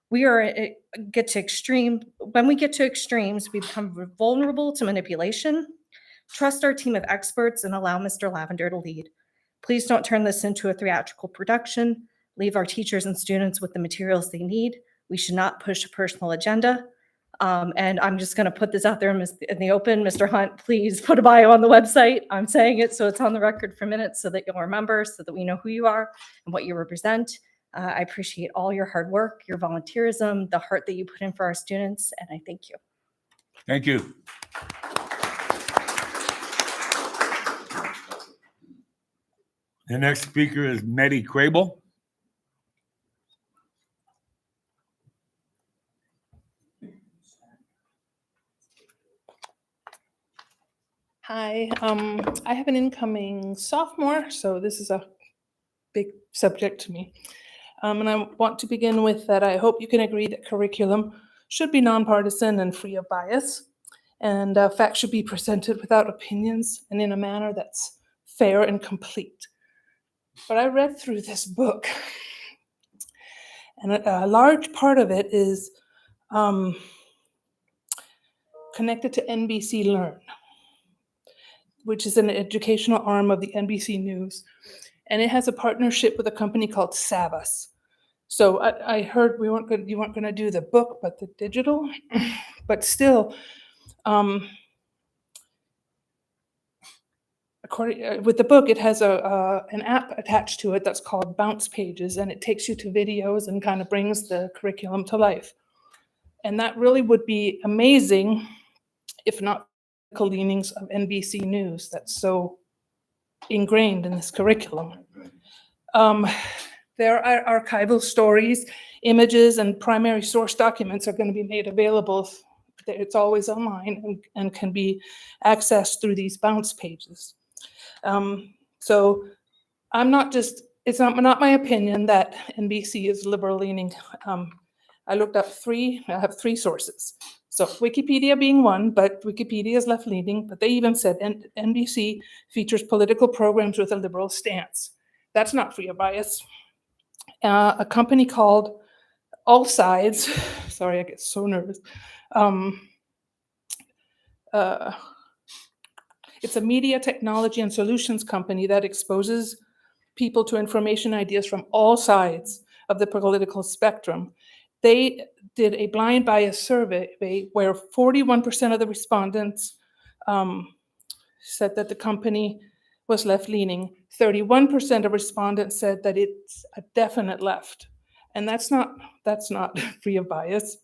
When we get to extremes, we become vulnerable to manipulation. Trust our team of experts and allow Mr. Lavender to lead. Please don't turn this into a theatrical production. Leave our teachers and students with the materials they need. We should not push a personal agenda. And I'm just going to put this out there in the open. Mr. Hunt, please put a bio on the website. I'm saying it so it's on the record for minutes so that you'll remember, so that we know who you are and what you represent. I appreciate all your hard work, your volunteerism, the heart that you put in for our students, and I thank you. Thank you. The next speaker is Meddy Crable. Hi, I have an incoming sophomore, so this is a big subject to me. And I want to begin with that I hope you can agree that curriculum should be nonpartisan and free of bias, and facts should be presented without opinions and in a manner that's fair and complete. But I read through this book, and a large part of it is connected to NBC Learn, which is an educational arm of the NBC News. And it has a partnership with a company called Savas. So I heard you weren't going to do the book, but the digital. But still, with the book, it has an app attached to it that's called Bounce Pages, and it takes you to videos and kind of brings the curriculum to life. And that really would be amazing, if not the leanings of NBC News that's so ingrained in this curriculum. There are archival stories, images, and primary source documents are going to be made available. It's always online and can be accessed through these Bounce Pages. So it's not my opinion that NBC is liberal leaning. I looked up I have three sources. So Wikipedia being one, but Wikipedia is left-leaning, but they even said NBC features political programs with a liberal stance. That's not free of bias. A company called All Sides, sorry, I get so nervous. It's a media technology and solutions company that exposes people to information ideas from all sides of the political spectrum. They did a blind bias survey where 41% of the respondents said that the company was left-leaning. 31% of respondents said that it's a definite left, and that's not free of bias.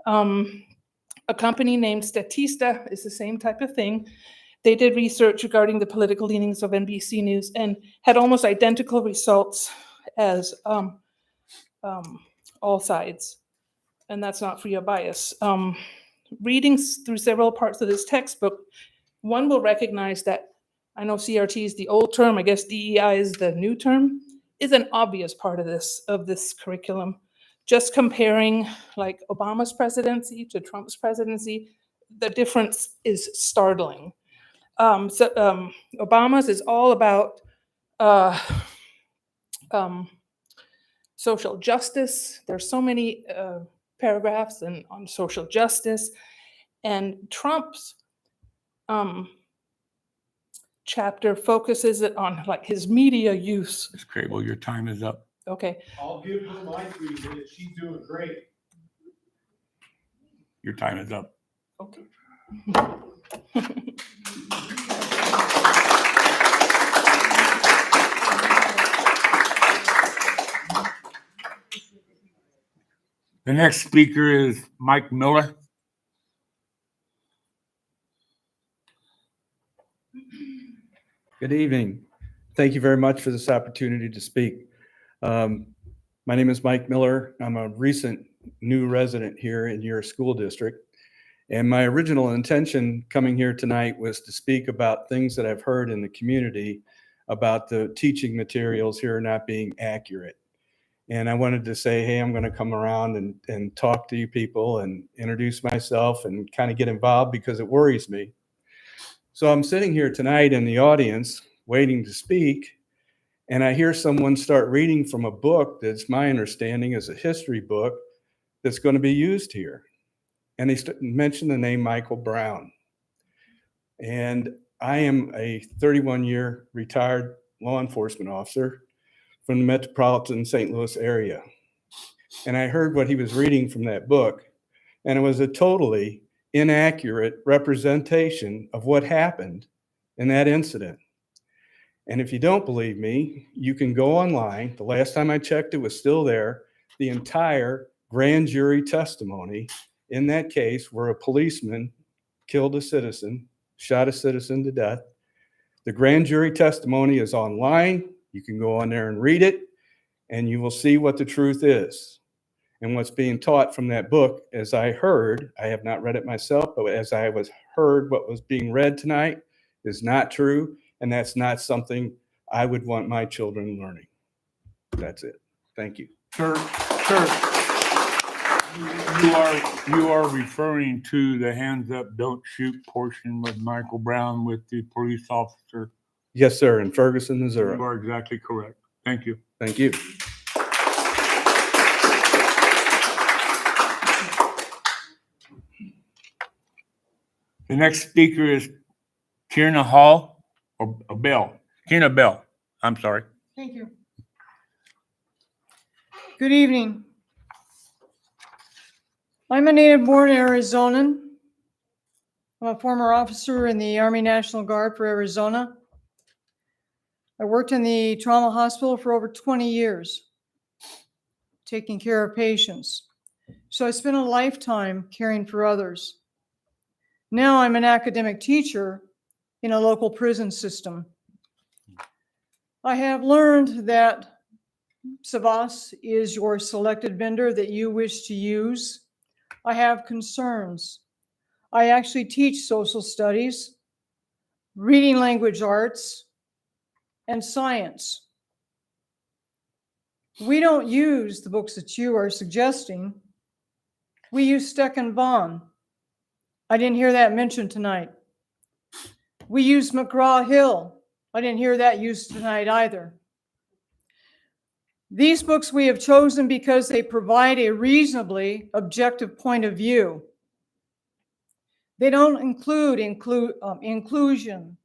A company named Statista is the same type of thing. They did research regarding the political leanings of NBC News and had almost identical results as All Sides, and that's not free of bias. Reading through several parts of this textbook, one will recognize that, I know CRT is the old term, I guess DEI is the new term, is an obvious part of this curriculum. Just comparing like Obama's presidency to Trump's presidency, the difference is startling. Obama's is all about social justice. There's so many paragraphs on social justice, and Trump's chapter focuses it on like his media use. Ms. Crable, your time is up. Okay. I'll give her my 3 minutes. She's doing great. Your time is up. Okay. The next speaker is Mike Miller. Good evening. Thank you very much for this opportunity to speak. My name is Mike Miller. I'm a recent new resident here in your school district. And my original intention coming here tonight was to speak about things that I've heard in the community about the teaching materials here not being accurate. And I wanted to say, hey, I'm going to come around and talk to you people and introduce myself and kind of get involved because it worries me. So I'm sitting here tonight in the audience waiting to speak, and I hear someone start reading from a book that's my understanding is a history book that's going to be used here. And they mentioned the name Michael Brown. And I am a 31-year retired law enforcement officer from the metropolitan St. Louis area. And I heard what he was reading from that book. and it was a totally inaccurate representation of what happened in that incident. And if you don't believe me, you can go online. The last time I checked, it was still there. The entire grand jury testimony in that case where a policeman killed a citizen, shot a citizen to death. The grand jury testimony is online. You can go on there and read it, and you will see what the truth is. And what's being taught from that book, as I heard, I have not read it myself, but as I heard what was being read tonight is not true. And that's not something I would want my children learning. That's it. Thank you. Sir, you are referring to the hands up, don't shoot portion with Michael Brown with the police officer. Yes, sir. In Ferguson, Missouri. You are exactly correct. Thank you. Thank you. The next speaker is Kierna Hall or Bell. Kierna Bell. I'm sorry. Thank you. Good evening. I'm a native-born Arizonan. I'm a former officer in the Army National Guard for Arizona. I worked in the trauma hospital for over 20 years, taking care of patients. So I spent a lifetime caring for others. Now I'm an academic teacher in a local prison system. I have learned that Savas is your selected vendor that you wish to use. I have concerns. I actually teach social studies, reading language arts, and science. We don't use the books that you are suggesting. We use Steck and Bond. I didn't hear that mentioned tonight. We use McGraw-Hill. I didn't hear that used tonight either. These books we have chosen because they provide a reasonably objective point of view. They don't include inclusion,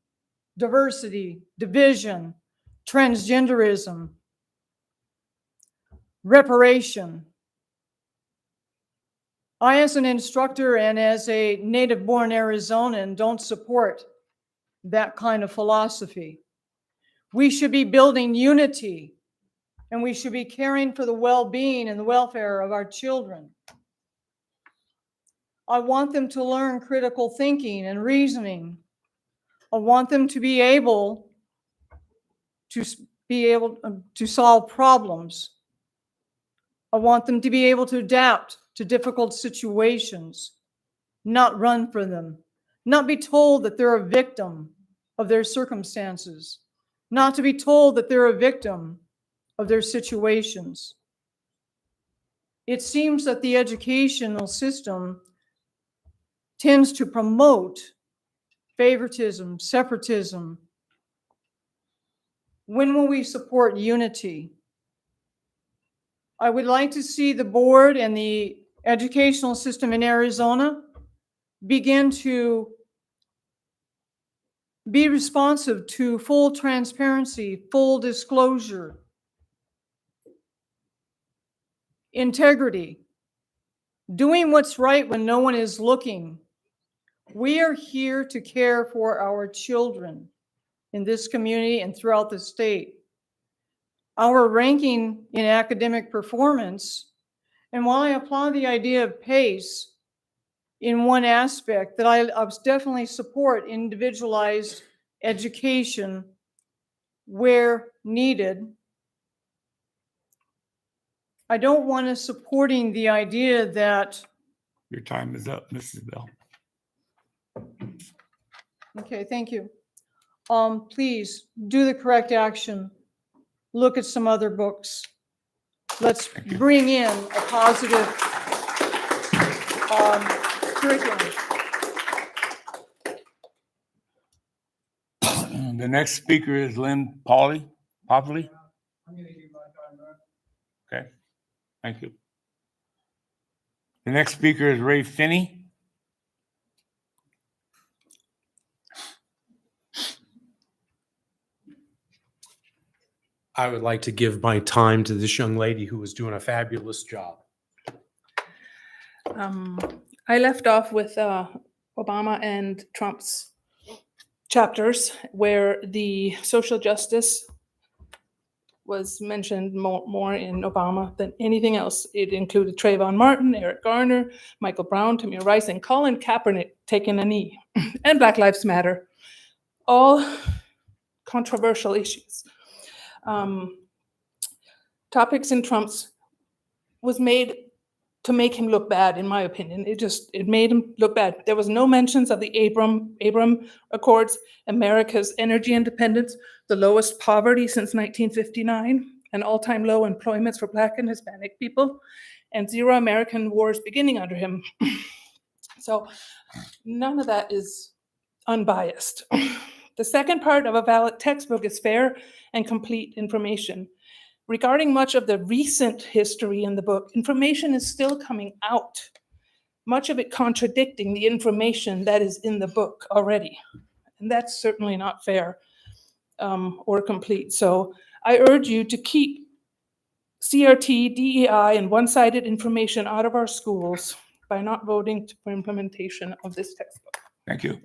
diversity, division, transgenderism, reparation. I, as an instructor and as a native-born Arizonan, don't support that kind of philosophy. We should be building unity, and we should be caring for the well-being and the welfare of our children. I want them to learn critical thinking and reasoning. I want them to be able to solve problems. I want them to be able to adapt to difficult situations, not run from them, not be told that they're a victim of their circumstances, not to be told that they're a victim of their situations. It seems that the educational system tends to promote favoritism, separatism. When will we support unity? I would like to see the board and the educational system in Arizona begin to be responsive to full transparency, full disclosure, integrity, doing what's right when no one is looking. We are here to care for our children in this community and throughout the state. Our ranking in academic performance, and while I applaud the idea of PACE in one aspect, that I definitely support individualized education where needed, I don't want us supporting the idea that. Your time is up, Mrs. Bell. Okay, thank you. Please do the correct action. Look at some other books. Let's bring in a positive curriculum. The next speaker is Lynn Popley. Okay, thank you. The next speaker is Ray Finney. I would like to give my time to this young lady who was doing a fabulous job. I left off with Obama and Trump's chapters where the social justice was mentioned more in Obama than anything else. It included Trayvon Martin, Eric Garner, Michael Brown, Tamir Rice, and Colin Kaepernick taking a knee, and Black Lives Matter. All controversial issues. Topics in Trump's was made to make him look bad, in my opinion. It made him look bad. There was no mentions of the Abraham Accords, America's energy independence, the lowest poverty since 1959, and all-time low employments for Black and Hispanic people, and zero American wars beginning under him. So none of that is unbiased. The second part of a valid textbook is fair and complete information. Regarding much of the recent history in the book, information is still coming out, much of it contradicting the information that is in the book already. And that's certainly not fair or complete. So I urge you to keep CRT, DEI, and one-sided information out of our schools by not voting for implementation of this textbook. Thank you.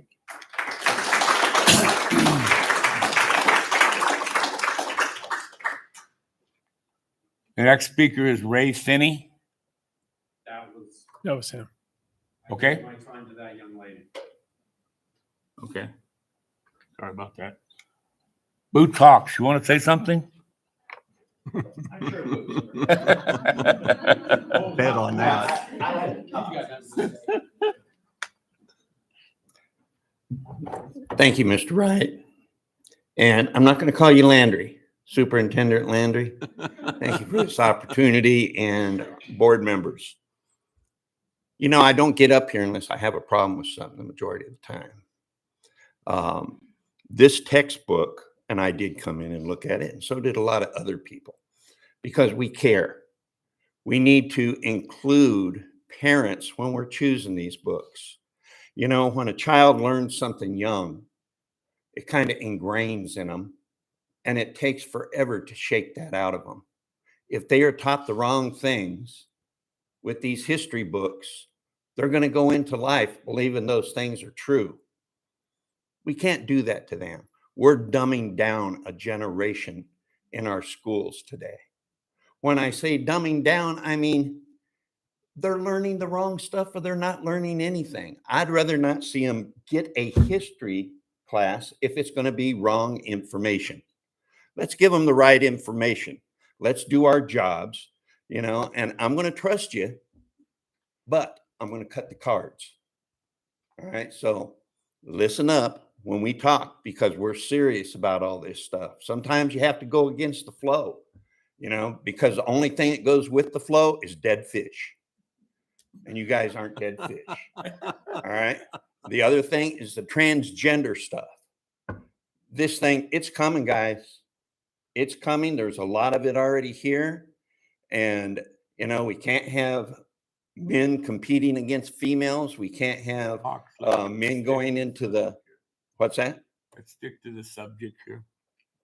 The next speaker is Ray Finney. That was him. Okay. My time to that young lady. Okay. Sorry about that. Boo Talks, you want to say something? I'm sure Luke. Bet on that. Thank you, Mr. Wright. And I'm not going to call you Landry, Superintendent Landry. Thank you for this opportunity, and board members. You know, I don't get up here unless I have a problem with something the majority of the time. This textbook, and I did come in and look at it, and so did a lot of other people, because we care. We need to include parents when we're choosing these books. You know, when a child learns something young, it kind of ingrains in them, and it takes forever to shake that out of them. If they are taught the wrong things with these history books, they're going to go into life believing those things are true. We can't do that to them. We're dumbing down a generation in our schools today. When I say dumbing down, I mean they're learning the wrong stuff or they're not learning anything. I'd rather not see them get a history class if it's going to be wrong information. Let's give them the right information. Let's do our jobs, you know, and I'm going to trust you, but I'm going to cut the cards. All right. So listen up when we talk, because we're serious about all this stuff. Sometimes you have to go against the flow, you know, because the only thing that goes with the flow is dead fish. And you guys aren't dead fish. All right. The other thing is the transgender stuff. This thing, it's coming, guys. It's coming. There's a lot of it already here. And, you know, we can't have men competing against females. We can't have men going into the, what's that? Let's stick to the subject here.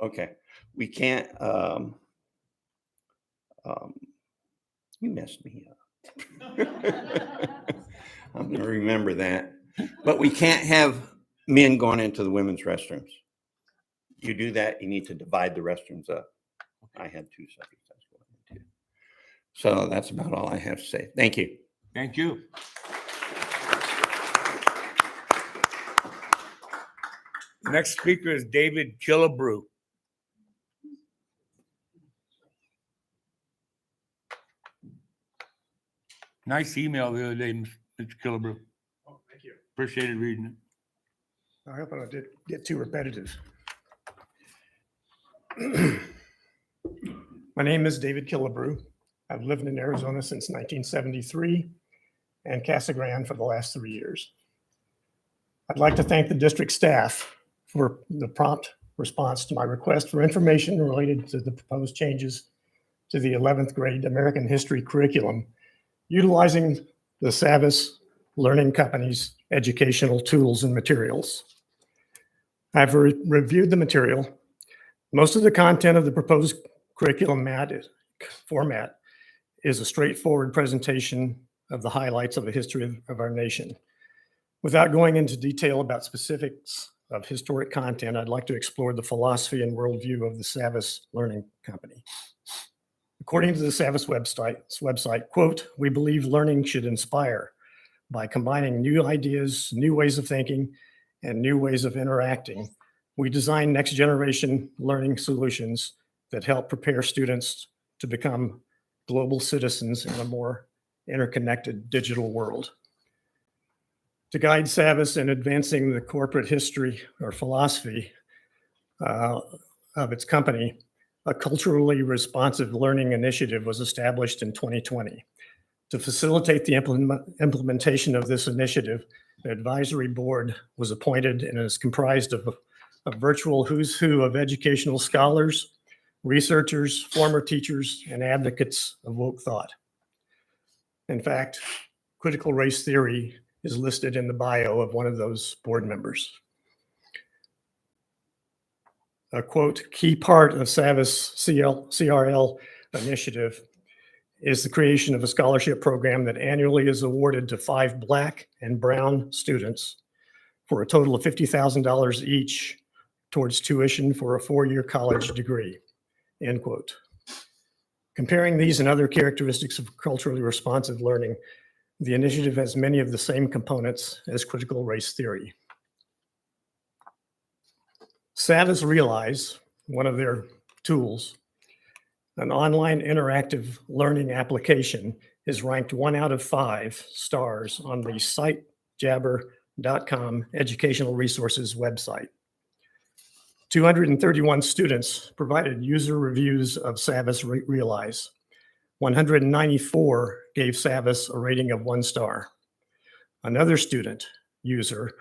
Okay. We can't, you messed me up. I'm going to remember that. But we can't have men going into the women's restrooms. You do that, you need to divide the restrooms up. I had two subjects I was going into. So that's about all I have to say. Thank you. Thank you. The next speaker is David Killebrew. Nice email the other day, Mr. Killebrew. Oh, thank you. Appreciated reading it. I hope I don't get too repetitive. My name is David Killebrew. I've lived in Arizona since 1973 and Casa Grande for the last 3 years. I'd like to thank the district staff for the prompt response to my request for information related to the proposed changes to the 11th grade American history curriculum, utilizing the Savvis Learning Company's educational tools and materials. I've reviewed the material. Most of the content of the proposed curriculum format is a straightforward presentation of the highlights of the history of our nation. Without going into detail about specifics of historic content, I'd like to explore the philosophy and worldview of the Savvis Learning Company. According to the Savvis website, quote, "We believe learning should inspire by combining new ideas, new ways of thinking, and new ways of interacting. We design next generation learning solutions that help prepare students to become global citizens in a more interconnected digital world." To guide Savvis in advancing the corporate history or philosophy of its company, a culturally responsive learning initiative was established in 2020. To facilitate the implementation of this initiative, an advisory board was appointed and is comprised of a virtual who's who of educational scholars, researchers, former teachers, and advocates of woke thought. In fact, critical race theory is listed in the bio of one of those board members. A quote, "Key part of Savvis CRL initiative is the creation of a scholarship program that annually is awarded to 5 Black and Brown students for a total of $50,000 each towards tuition for a 4-year college degree," end quote. Comparing these and other characteristics of culturally responsive learning, the initiative has many of the same components as critical race theory. Savvis Realize, one of their tools, an online interactive learning application, is ranked 1 out of 5 stars on the sitejabber.com educational resources website. 231 students provided user reviews of Savvis Realize. 194 gave Savvis a rating of 1 star. Another student user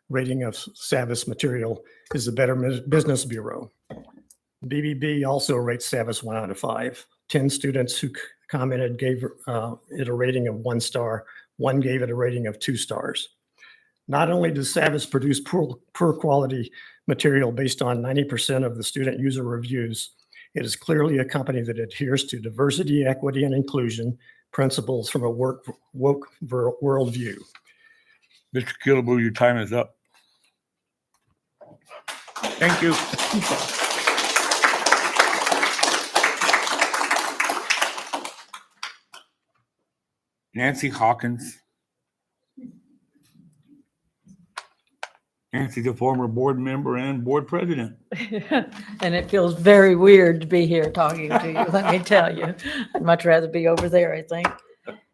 rating of Savvis material is the Better Business Bureau. BBB also rates Savvis 1 out of 5. 10 students who commented gave it a rating of 1 star. 1 gave it a rating of 2 stars. Not only does Savvis produce poor quality material based on 90% of the student user reviews, it is clearly a company that adheres to diversity, equity, and inclusion principles from a woke worldview. Mr. Killebrew, your time is up. Thank you. Nancy Hawkins. Nancy's a former board member and board president. And it feels very weird to be here talking to you, let me tell you. I'd much rather be over there, I think.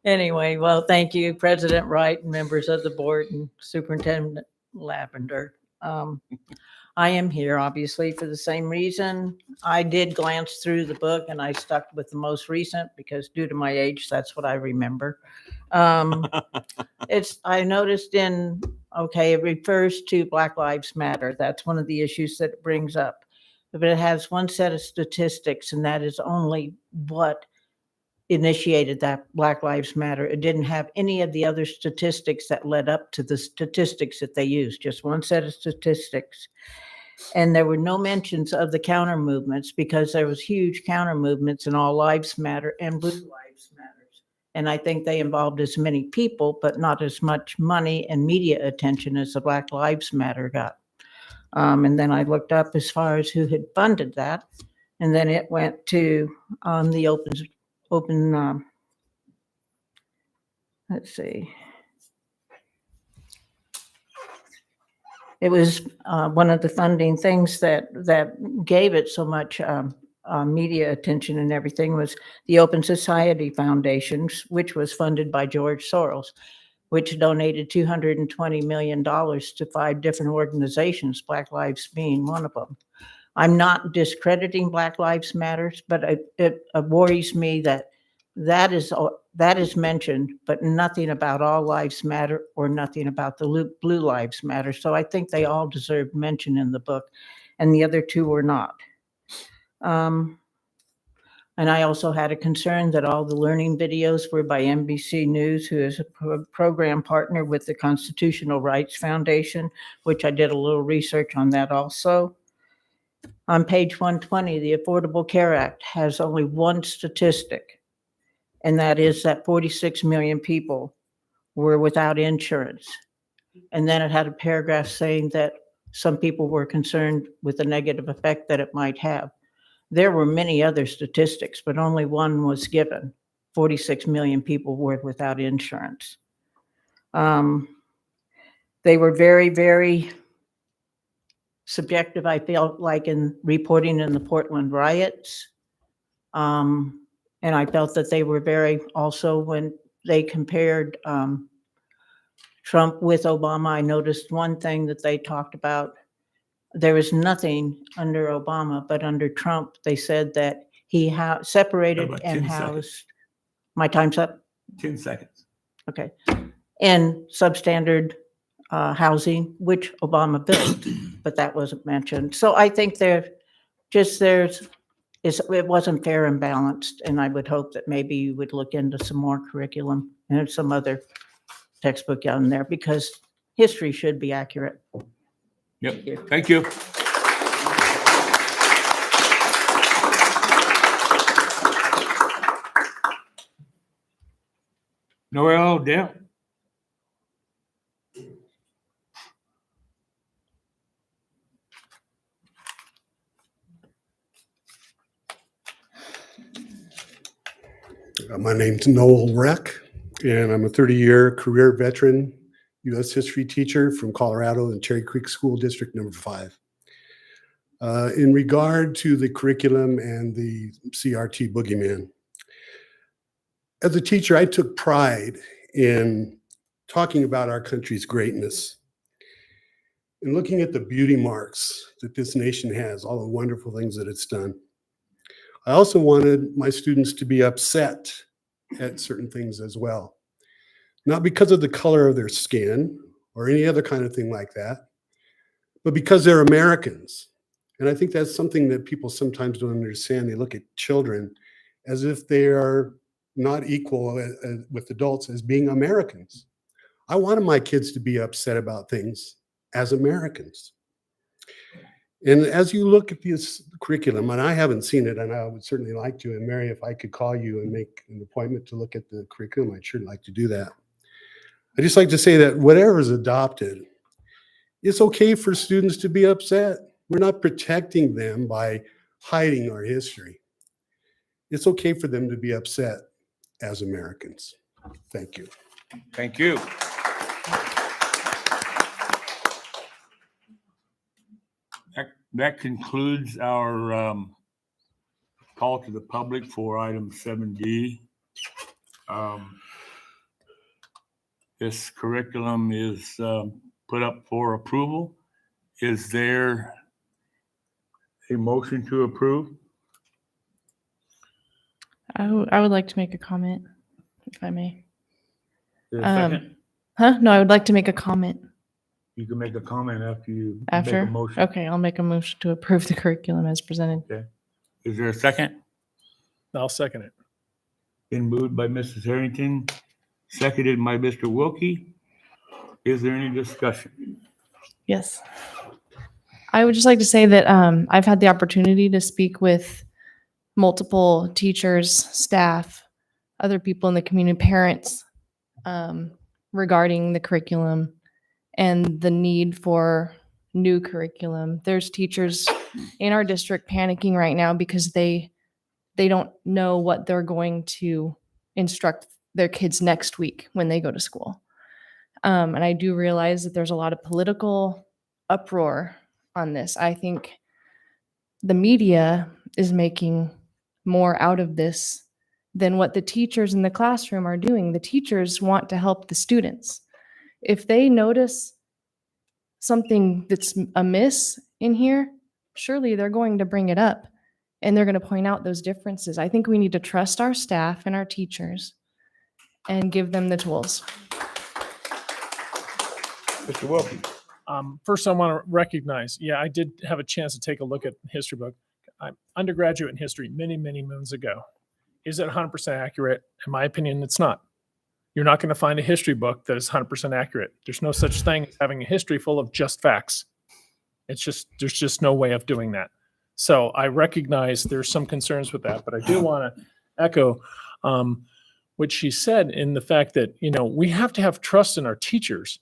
Anyway, well, thank you, President Wright and members of the board and Superintendent Lavender. I am here obviously for the same reason. I did glance through the book and I stuck with the most recent because due to my age, that's what I remember. I noticed it refers to Black Lives Matter. That's one of the issues that it brings up. But it has one set of statistics, and that is only what initiated that Black Lives Matter. It didn't have any of the other statistics that led up to the statistics that they used, just one set of statistics. And there were no mentions of the counter movements because there was huge counter movements in All Lives Matter and Blue Lives Matter. And I think they involved as many people, but not as much money and media attention as the Black Lives Matter got. And then I looked up as far as who had funded that. And then it went to the open, let's see. It was one of the funding things that gave it so much media attention and everything was the Open Society Foundation, which was funded by George Soros, which donated $220 million to 5 different organizations, Black Lives being one of them. I'm not discrediting Black Lives Matters, but it worries me that is mentioned, but nothing about All Lives Matter or nothing about the Blue Lives Matter. So I think they all deserve mention in the book, and the other 2 were not. And I also had a concern that all the learning videos were by NBC News, who is a program partner with the Constitutional Rights Foundation, which I did a little research on that also. On page 120, the Affordable Care Act has only one statistic And that is that 46 million people were without insurance. And then it had a paragraph saying that some people were concerned with the negative effect that it might have. There were many other statistics, but only one was given. 46 million people were without insurance. They were very, very subjective, I felt like, in reporting in the Portland riots. And I felt that they were very, also when they compared Trump with Obama, I noticed one thing that they talked about. There was nothing under Obama, but under Trump, they said that he separated About and 10 seconds. housed. My time's up? 10 seconds. Okay. And substandard housing, which Obama built, but that wasn't mentioned. So I think it wasn't fair and balanced, and I would hope that maybe you would look into some more curriculum and some other textbook on there, because history should be accurate. Yep, thank you. Noel Dell. My name's Noel Reck, and I'm a 30-year career veteran U.S. history teacher from Colorado in Cherry Creek School District number 5. In regard to the curriculum and the CRT boogeyman, as a teacher, I took pride in talking about our country's greatness and looking at the beauty marks that this nation has, all the wonderful things that it's done. I also wanted my students to be upset at certain things as well. Not because of the color of their skin or any other kind of thing like that, but because they're Americans. And I think that's something that people sometimes don't understand. They look at children as if they are not equal with adults as being Americans. I wanted my kids to be upset about things as Americans. And as you look at this curriculum, and I haven't seen it, and I would certainly like to, and Mary, if I could call you and make an appointment to look at the curriculum, I'd sure like to do that. I'd just like to say that whatever is adopted, it's okay for students to be upset. We're not protecting them by hiding our history. It's okay for them to be upset as Americans. Thank you. Thank you. That concludes our call to the public for item 7D. This curriculum is put up for approval. Is there a motion to approve? I would like to make a comment, if I may. Is there a second? No, I would like to make a comment. You can make a comment after you After? make a motion. Okay, I'll make a motion to approve the curriculum as presented. Okay. Is there a second? I'll second it. Been moved by Mrs. Harrington, seconded by Mr. Wilkie. Is there any discussion? Yes. I would just like to say that I've had the opportunity to speak with multiple teachers, staff, other people in the community, parents, regarding the curriculum and the need for new curriculum. There's teachers in our district panicking right now because they don't know what they're going to instruct their kids next week when they go to school. And I do realize that there's a lot of political uproar on this. I think the media is making more out of this than what the teachers in the classroom are doing. The teachers want to help the students. If they notice something that's amiss in here, surely they're going to bring it up and they're going to point out those differences. I think we need to trust our staff and our teachers and give them the tools. Mr. Wilkie. First, I want to recognize, I did have a chance to take a look at the history book. I'm undergraduate in history many, many moons ago. Is it 100% accurate? In my opinion, it's not. You're not going to find a history book that is 100% accurate. There's no such thing as having a history full of just facts. There's just no way of doing that. So I recognize there's some concerns with that, but I do want to echo what she said in the fact that, we have to have trust in our teachers.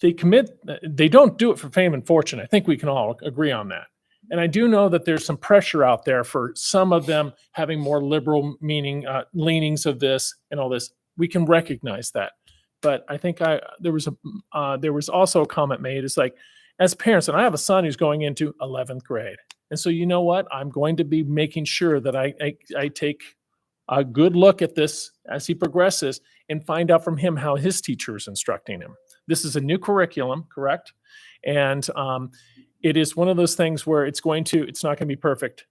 They commit, they don't do it for fame and fortune. I think we can all agree on that. And I do know that there's some pressure out there for some of them having more liberal leanings of this and all this. We can recognize that. But I think there was also a comment made. It's like, as parents, and I have a son who's going into 11th grade. And so, you know what? I'm going to be making sure that I take a good look at this as he progresses and find out from him how his teacher is instructing him. This is a new curriculum, correct? And it is one of those things where it's not going to be perfect.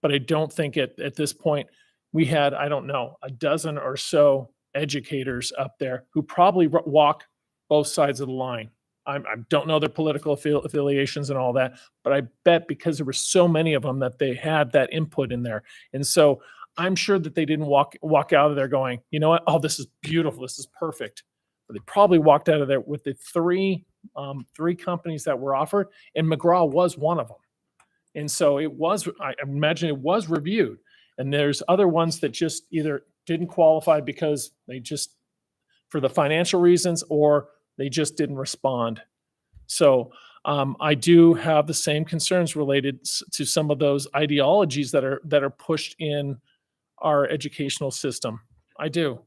But I don't think at this point, we had, I don't know, a dozen or so educators up there who probably walk both sides of the line. I don't know their political affiliations and all that, but I bet because there were so many of them that they had that input in there. And so I'm sure that they didn't walk out of there going, you know what? Oh, this is beautiful. This is perfect. But they probably walked out of there with the three companies that were offered, and McGraw was one of them. And so I imagine it was reviewed. And there's other ones that just either didn't qualify because they just, for the financial reasons, or they just didn't respond. So I do have the same concerns related to some of those ideologies that are pushed in our educational system. I do.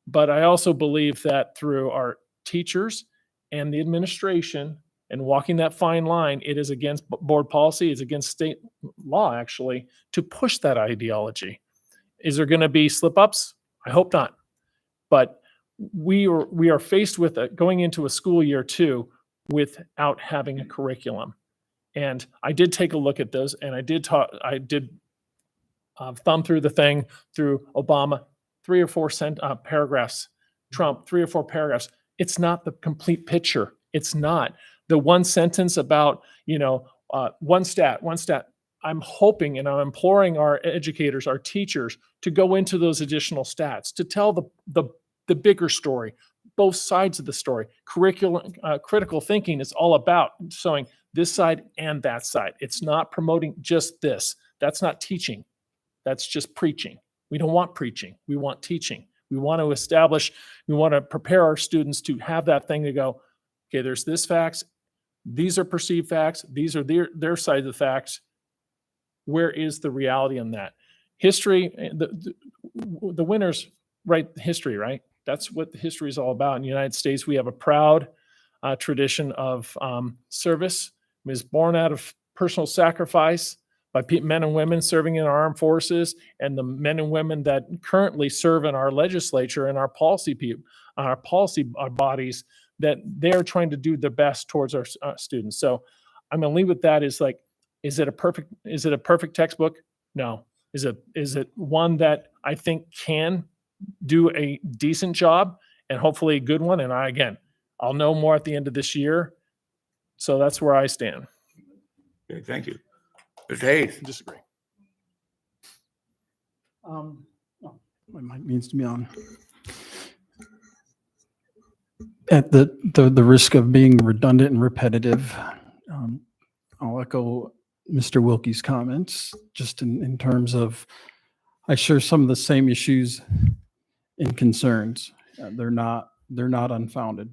But I also believe that through our teachers and the administration and walking that fine line, it is against board policy, it's against state law, actually, to push that ideology. Is there going to be slip-ups? I hope not. But we are faced with going into a school year too without having a curriculum. And I did take a look at those, and I did thumb through the thing through Obama, 3 or 4 paragraphs, Trump, 3 or 4 paragraphs. It's not the complete picture. It's not the one sentence about, one stat. I'm hoping and I'm imploring our educators, our teachers, to go into those additional stats, to tell the bigger story, both sides of the story. Critical thinking is all about showing this side and that side. It's not promoting just this. That's not teaching. That's just preaching. We don't want preaching. We want teaching. We want to prepare our students to have that thing to go, okay, there's this facts. These are perceived facts. These are their side of the facts. Where is the reality on that? History, the winners write history, right? That's what the history is all about. In the United States, we have a proud tradition of service. It was born out of personal sacrifice by men and women serving in our armed forces, and the men and women that currently serve in our legislature and our policy bodies, that they're trying to do their best towards our students. So I'm going to leave with that. Is it a perfect textbook? No. Is it one that I think can do a decent job and hopefully a good one? And I'll know more at the end of this year. So that's where I stand. Okay, thank you. Mr. Hayes. Disagree. My mic needs to be on. At the risk of being redundant and repetitive, I'll echo Mr. Wilkie's comments, just in terms of, I share some of the same issues and concerns. They're not unfounded.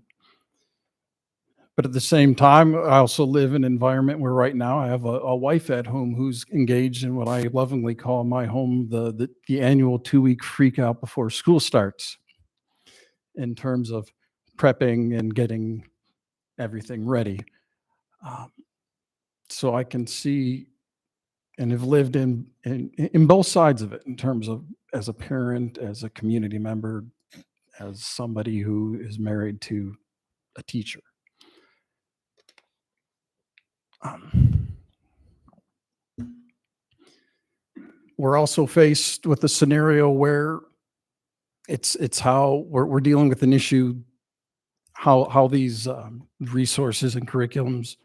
But at the same time, I also live in an environment where right now I have a wife at home who's engaged in what I lovingly call my home, the annual 2-week freak out before school starts, in terms of prepping and getting everything ready. So I can see and have lived in both sides of it, in terms of as a parent, as a community member, as somebody who is married to a teacher. We're also faced with a scenario where it's how we're dealing with an issue, how these resources and curriculums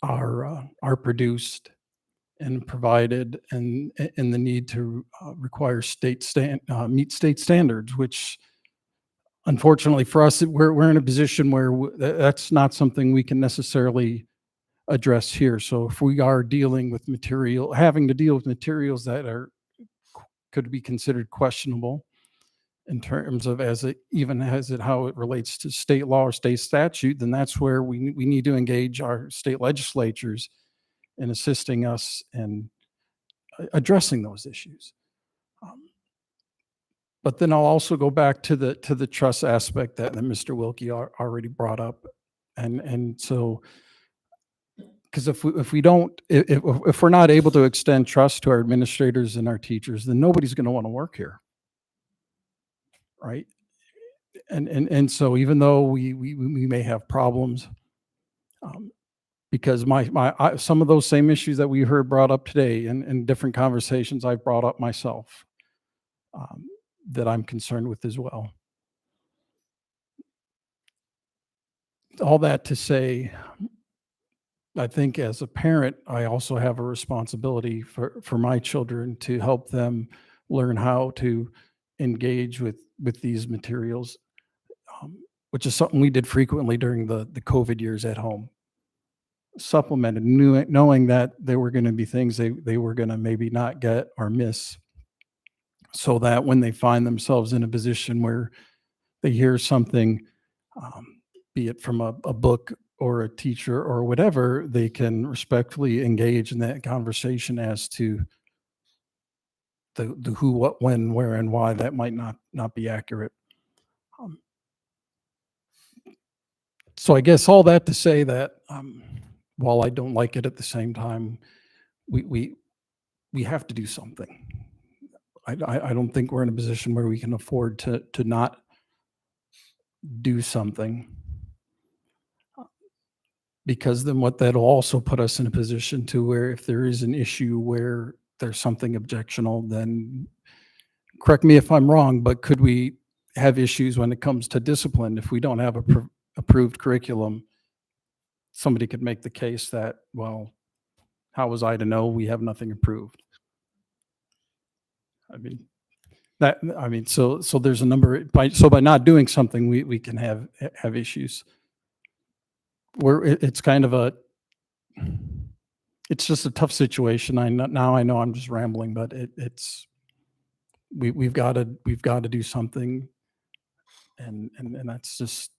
are produced and provided, and the need to require meet state standards, which unfortunately for us, we're in a position where that's not something we can necessarily address here. So if we are having to deal with materials that are could be considered questionable in terms of how it relates to state law or state statute, then that's where we need to engage our state legislatures in assisting us in addressing those issues. But then I'll also go back to the trust aspect that Mr. Wilkie already brought up. And so, because if we're not able to extend trust to our administrators and our teachers, then nobody's going to want to work here. Right. And so even though we may have problems, because some of those same issues that we heard brought up today in different conversations I've brought up myself, that I'm concerned with as well. All that to say, I think as a parent, I also have a responsibility for my children to help them learn how to engage with these materials, which is something we did frequently during the COVID years at home. Supplemented, knowing that there were going to be things they were going to maybe not get or miss, so that when they find themselves in a position where they hear something, be it from a book or a teacher or whatever, they can respectfully engage in that conversation as to the who, what, when, where, and why that might not be accurate. So I guess all that to say that while I don't like it, at the same time, we have to do something. I don't think we're in a position where we can afford to not do something, because then what that'll also put us in a position to where if there is an issue where there's something objectionable, then correct me if I'm wrong, but could we have issues when it comes to discipline? If we don't have a approved curriculum, somebody could make the case that, well, how was I to know? We have nothing approved. So there's a number, by not doing something, we can have issues where it's kind of it's just a tough situation. I know I'm just rambling, but we've got to do something, and that's just,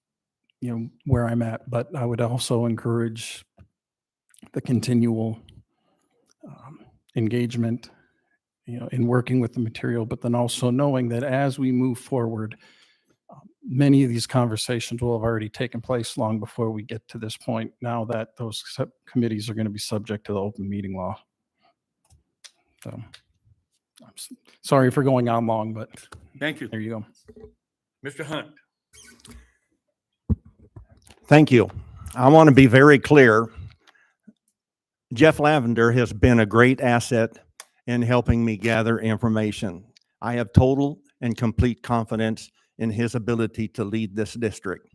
where I'm at. But I would also encourage the continual engagement, in working with the material, but then also knowing that as we move forward, many of these conversations will have already taken place long before we get to this point, now that those committees are going to be subject to the open meeting law. So I'm sorry for going on long, but Thank you. there you go. Mr. Hunt. Thank you. I want to be very clear. Jeff Lavender has been a great asset in helping me gather information. I have total and complete confidence in his ability to lead this district.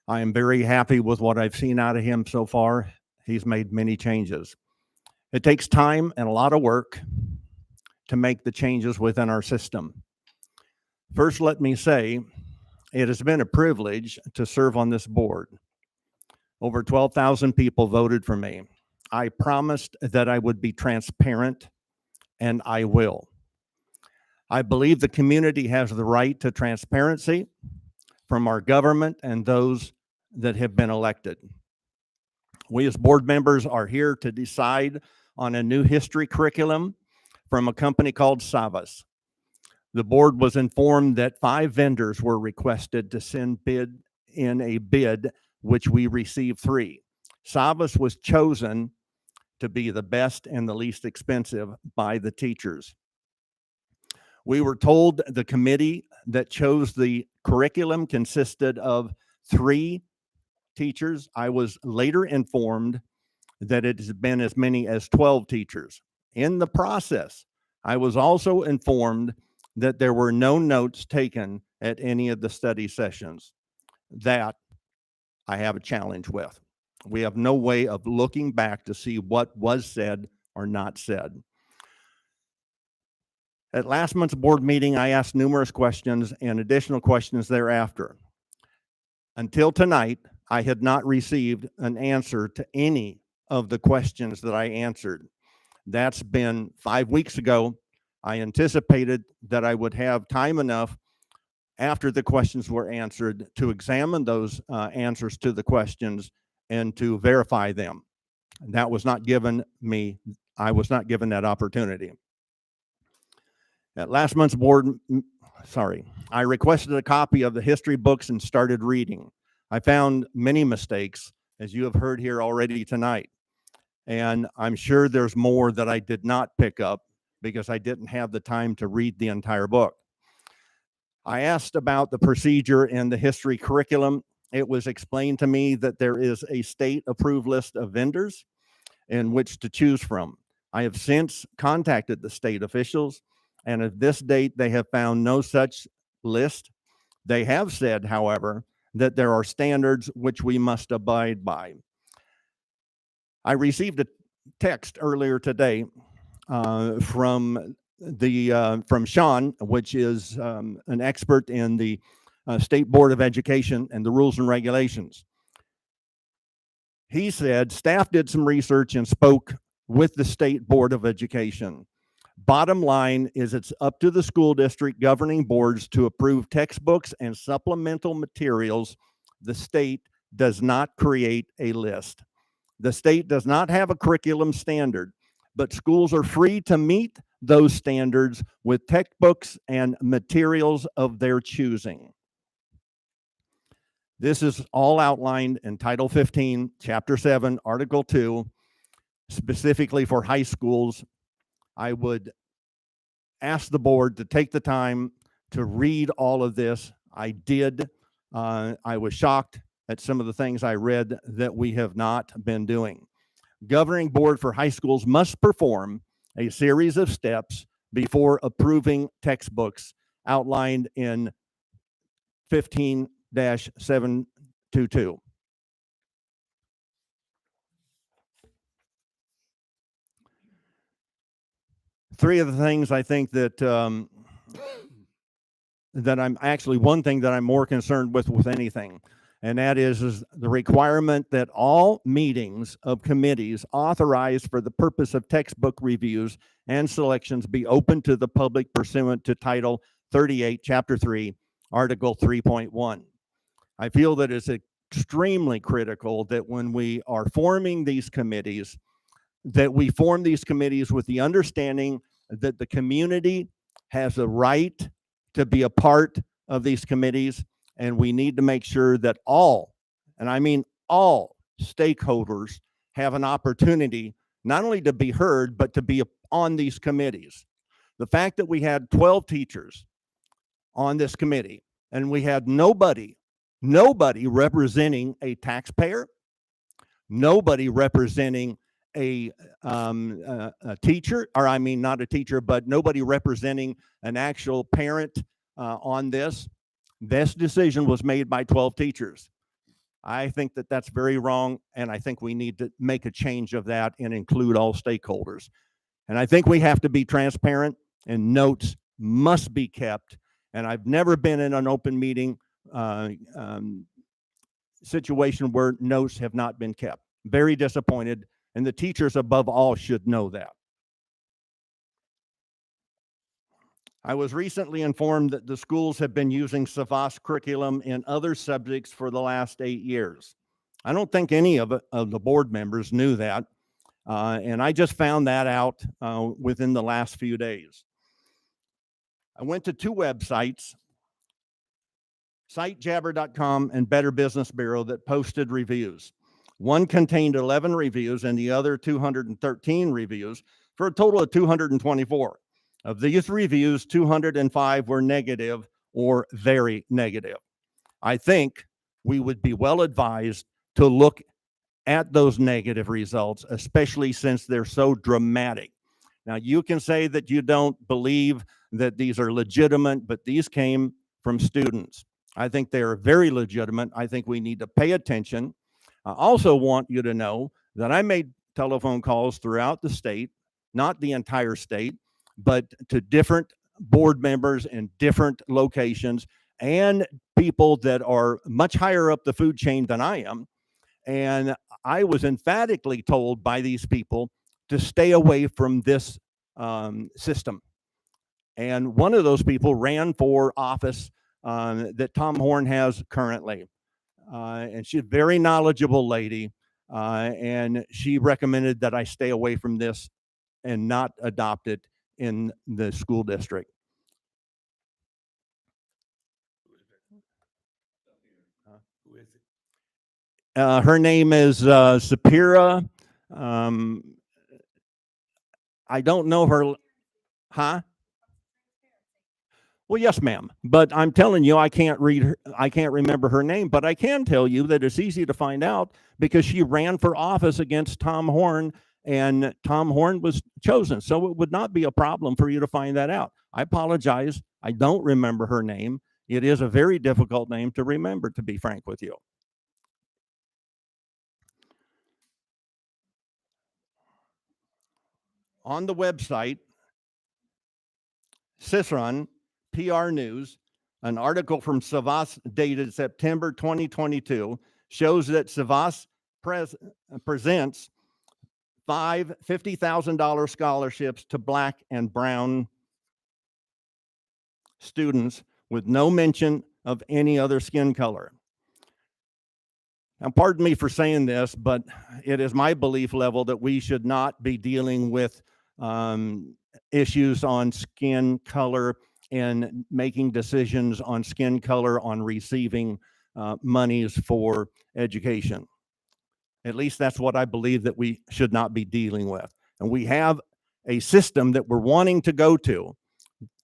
I am very happy with what I've seen out of him so far. He's made many changes. It takes time and a lot of work to make the changes within our system. First, let me say, it has been a privilege to serve on this board. Over 12,000 people voted for me. I promised that I would be transparent, and I will. I believe the community has the right to transparency from our government and those that have been elected. We as board members are here to decide on a new history curriculum from a company called Savas. The board was informed that 5 vendors were requested to send in a bid, which we received 3. Savas was chosen to be the best and the least expensive by the teachers. We were told the committee that chose the curriculum consisted of 3 teachers. I was later informed that it has been as many as 12 teachers. In the process, I was also informed that there were no notes taken at any of the study sessions. That I have a challenge with. We have no way of looking back to see what was said or not said. At last month's board meeting, I asked numerous questions and additional questions thereafter. Until tonight, I had not received an answer to any of the questions that I answered. That's been 5 weeks ago. I anticipated that I would have time enough after the questions were answered to examine those answers to the questions and to verify them. That was not given me. I was not given that opportunity. At last month's board, I requested a copy of the history books and started reading. I found many mistakes, as you have heard here already tonight. And I'm sure there's more that I did not pick up because I didn't have the time to read the entire book. I asked about the procedure in the history curriculum. It was explained to me that there is a state-approved list of vendors in which to choose from. I have since contacted the state officials, and at this date, they have found no such list. They have said, however, that there are standards which we must abide by. I received a text earlier today from Sean, which is an expert in the State Board of Education and the rules and regulations. He said staff did some research and spoke with the State Board of Education. Bottom line is it's up to the school district governing boards to approve textbooks and supplemental materials. The state does not create a list. The state does not have a curriculum standard, but schools are free to meet those standards with textbooks and materials of their choosing. This is all outlined in Title 15, Chapter 7, Article 2, specifically for high schools. I would ask the board to take the time to read all of this. I did. I was shocked at some of the things I read that we have not been doing. Governing board for high schools must perform a series of steps before approving textbooks outlined in 15-722. Three of the things I think that one thing that I'm more concerned with anything, and that is the requirement that all meetings of committees authorized for the purpose of textbook reviews and selections be open to the public pursuant to Title 38, Chapter 3, Article 3.1. I feel that it's extremely critical that when we are forming these committees, that we form these committees with the understanding that the community has a right to be a part of these committees, and we need to make sure that all, and I mean all, stakeholders have an opportunity not only to be heard, but to be on these committees. The fact that we had 12 teachers on this committee, and we had nobody representing a taxpayer, nobody representing a teacher, or I mean not a teacher, but nobody representing an actual parent on this. This decision was made by 12 teachers. I think that that's very wrong, and I think we need to make a change of that and include all stakeholders. And I think we have to be transparent, and notes must be kept. And I've never been in an open meeting situation where notes have not been kept. Very disappointed, and the teachers above all should know that. I was recently informed that the schools have been using Savas curriculum in other subjects for the last 8 years. I don't think any of the board members knew that, and I just found that out within the last few days. I went to two websites, sitejabber.com and Better Business Bureau, that posted reviews. One contained 11 reviews and the other 213 reviews, for a total of 224. Of these reviews, 205 were negative or very negative. I think we would be well advised to look at those negative results, especially since they're so dramatic. Now, you can say that you don't believe that these are legitimate, but these came from students. I think they are very legitimate. I think we need to pay attention. I also want you to know that I made telephone calls throughout the state, not the entire state, but to different board members in different locations and people that are much higher up the food chain than I am. And I was emphatically told by these people to stay away from this system. And one of those people ran for office that Tom Horn has currently. And she's a very knowledgeable lady. And she recommended that I stay away from this and not adopt it in the school district. Who is it? Her name is Sapira. I don't know her. Huh? Well, yes, ma'am. But I'm telling you, I can't read her, I can't remember her name, but I can tell you that it's easy to find out because she ran for office against Tom Horn and Tom Horn was chosen. So it would not be a problem for you to find that out. I apologize. I don't remember her name. It is a very difficult name to remember, to be frank with you. On the website, Cicerone, PR News, an article from Savas dated September 2022 shows that Savas presents 5 $50,000 scholarships to Black and Brown students with no mention of any other skin color. Now, pardon me for saying this, but it is my belief level that we should not be dealing with issues on skin color and making decisions on skin color on receiving monies for education. At least that's what I believe that we should not be dealing with. And we have a system that we're wanting to go to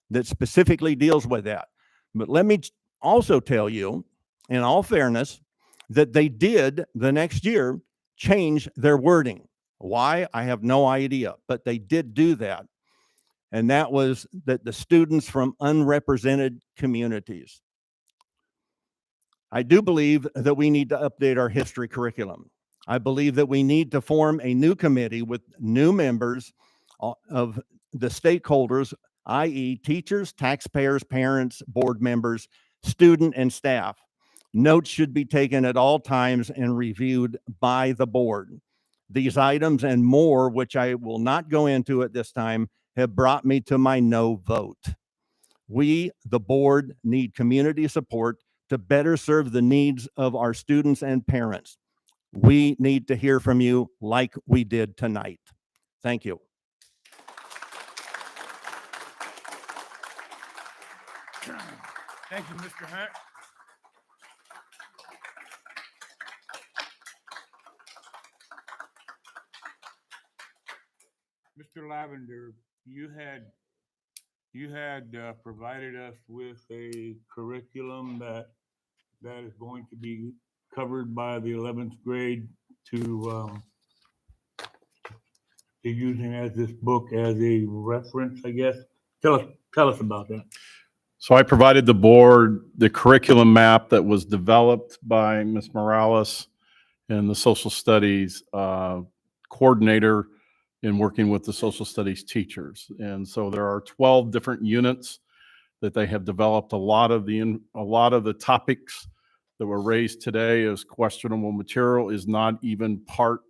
that specifically deals with that. But let me also tell you, in all fairness, that they did the next year change their wording. Why? I have no idea, but they did do that. And that was that the students from unrepresented communities. I do believe that we need to update our history curriculum. I believe that we need to form a new committee with new members of the stakeholders, i.e. teachers, taxpayers, parents, board members, student, and staff. Notes should be taken at all times and reviewed by the board. These items and more, which I will not go into at this time, have brought me to my no vote. We, the board, need community support to better serve the needs of our students and parents. We need to hear from you like we did tonight. Thank you. Thank you, Mr. Hunt. Mr. Lavender, you had provided us with a curriculum that is going to be covered by the 11th grade to using as this book as a reference, I guess. Tell us about that. So I provided the board the curriculum map that was developed by Ms. Morales and the social studies coordinator in working with the social studies teachers. And so there are 12 different units that they have developed. A lot of the topics that were raised today as questionable material is not even part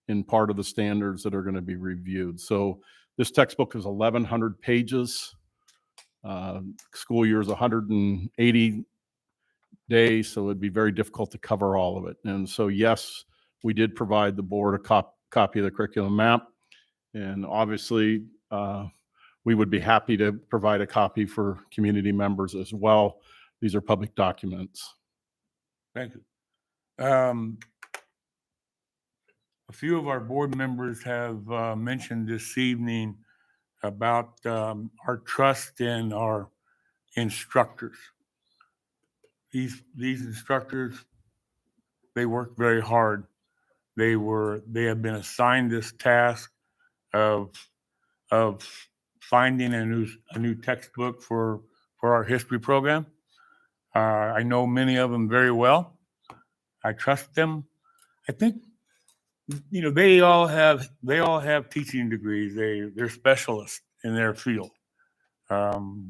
of the standards that are going to be reviewed. So this textbook is 1,100 pages. School year is 180 days, so it'd be very difficult to cover all of it. And so, yes, we did provide the board a copy of the curriculum map. And obviously, we would be happy to provide a copy for community members as well. These are public documents. Thank you. A few of our board members have mentioned this evening about our trust in our instructors. These instructors, they work very hard. They have been assigned this task of finding a new textbook for our history program. I know many of them very well. I trust them. I think, they all have teaching degrees. They're specialists in their field.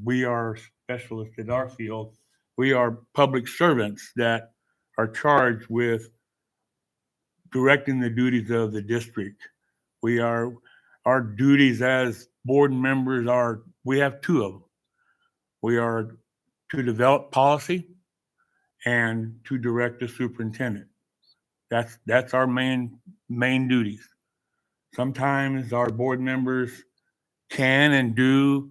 We are specialists in our field. We are public servants that are charged with directing the duties of the district. Our duties as board members we have two of them. We are to develop policy and to direct the superintendent. That's our main duties. Sometimes our board members can and do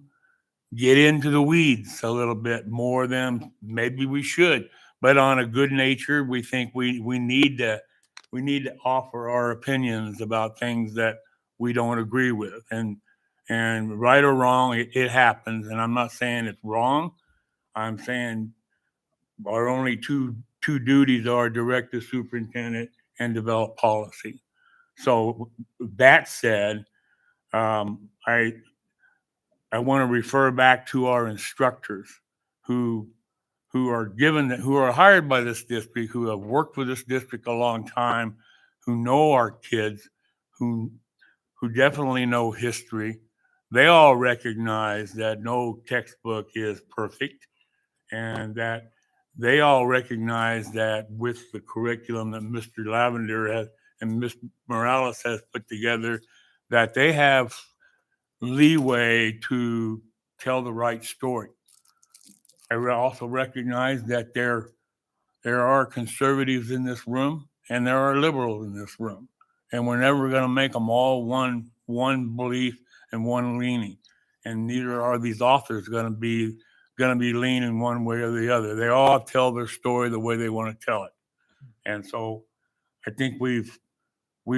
get into the weeds a little bit more than maybe we should, but on a good nature, we think we need to offer our opinions about things that we don't agree with, and right or wrong, it happens. And I'm not saying it's wrong. I'm saying our only two duties are direct the superintendent and develop policy. So that said, I want to refer back to our instructors who are hired by this district, who have worked with this district a long time, who know our kids, who definitely know history. They all recognize that no textbook is perfect, and that they all recognize that with the curriculum that Mr. Lavender has and Ms. Morales has put together, that they have leeway to tell the right story. I also recognize that there are conservatives in this room and there are liberals in this room, and we're never going to make them all one belief and one leaning. And neither are these authors going to be leaning one way or the other. They all tell their story the way they want to tell it. And so I think we've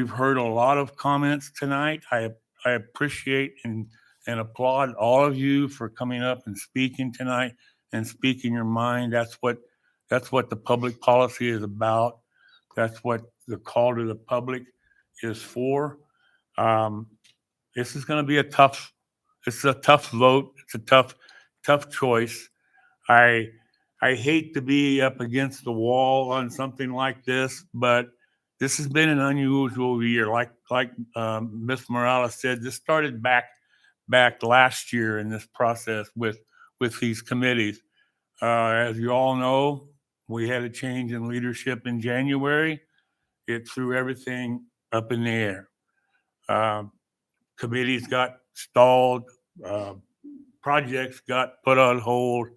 heard a lot of comments tonight. I appreciate and applaud all of you for coming up and speaking tonight and speaking your mind. That's what the public policy is about. That's what the call to the public is for. This is going to be a tough vote. It's a tough choice. I hate to be up against the wall on something like this, but this has been an unusual year. Like Ms. Morales said, this started back last year in this process with these committees. As you all know, we had a change in leadership in January. It threw everything up in the air. Committees got stalled, projects got put on hold,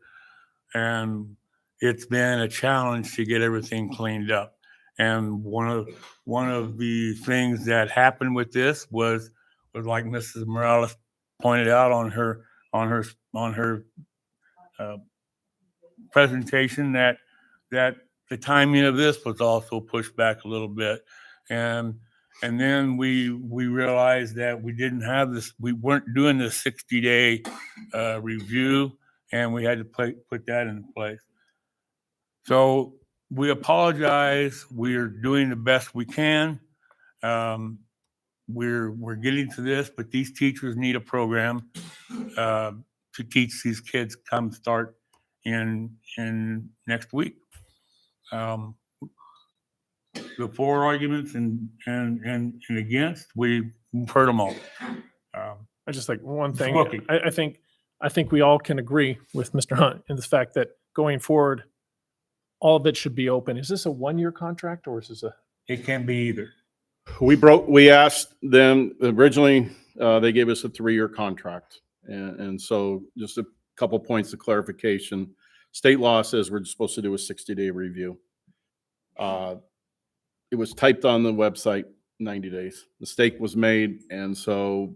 and it's been a challenge to get everything cleaned up. And one of the things that happened with this was like Mrs. Morales pointed out on her presentation, that the timing of this was also pushed back a little bit, and then we realized that we didn't have this. We weren't doing this 60-day review, and we had to put that in place. So we apologize. We're doing the best we can. We're getting to this, but these teachers need a program to teach these kids come start in next week. The for arguments and against, we've heard them all. I just like one thing. Smoking. I think we all can agree with Mr. Hunt in the fact that going forward, all of it should be open. Is this a 1-year contract or is this It can be either. We asked them originally, they gave us a 3-year contract. And so just a couple points of clarification. State law says we're supposed to do a 60-day review. It was typed on the website 90 days. Mistake was made. And so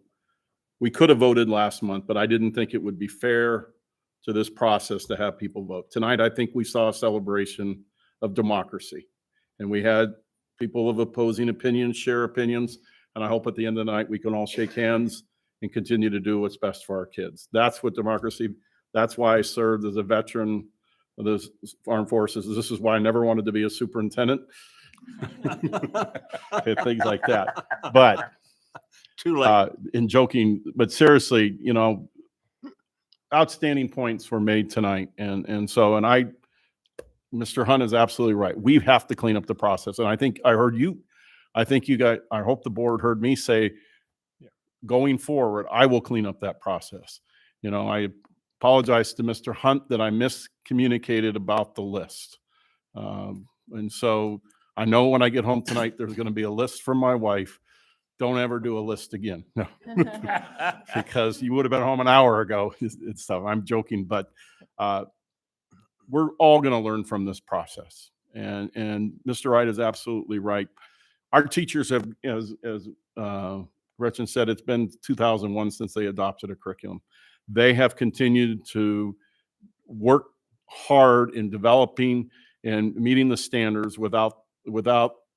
we could have voted last month, but I didn't think it would be fair to this process to have people vote. Tonight, I think we saw a celebration of democracy. And we had people of opposing opinions share opinions. And I hope at the end of the night, we can all shake hands and continue to do what's best for our kids. That's what democracy, that's why I served as a veteran of the armed forces. This is why I never wanted to be a superintendent. Things like that. But too late. In joking, but seriously, you know, outstanding points were made tonight. And Mr. Hunt is absolutely right. We have to clean up the process. And I think I heard you, I hope the board heard me say, going forward, I will clean up that process. You know, I apologize to Mr. Hunt that I miscommunicated about the list. And so I know when I get home tonight, there's going to be a list from my wife. Don't ever do a list again. No. Because you would have been home an hour ago. It's stuff. I'm joking, but we're all going to learn from this process. And Mr. Wright is absolutely right. Our teachers have, as Gretchen said, it's been 2001 since they adopted a curriculum. They have continued to work hard in developing and meeting the standards without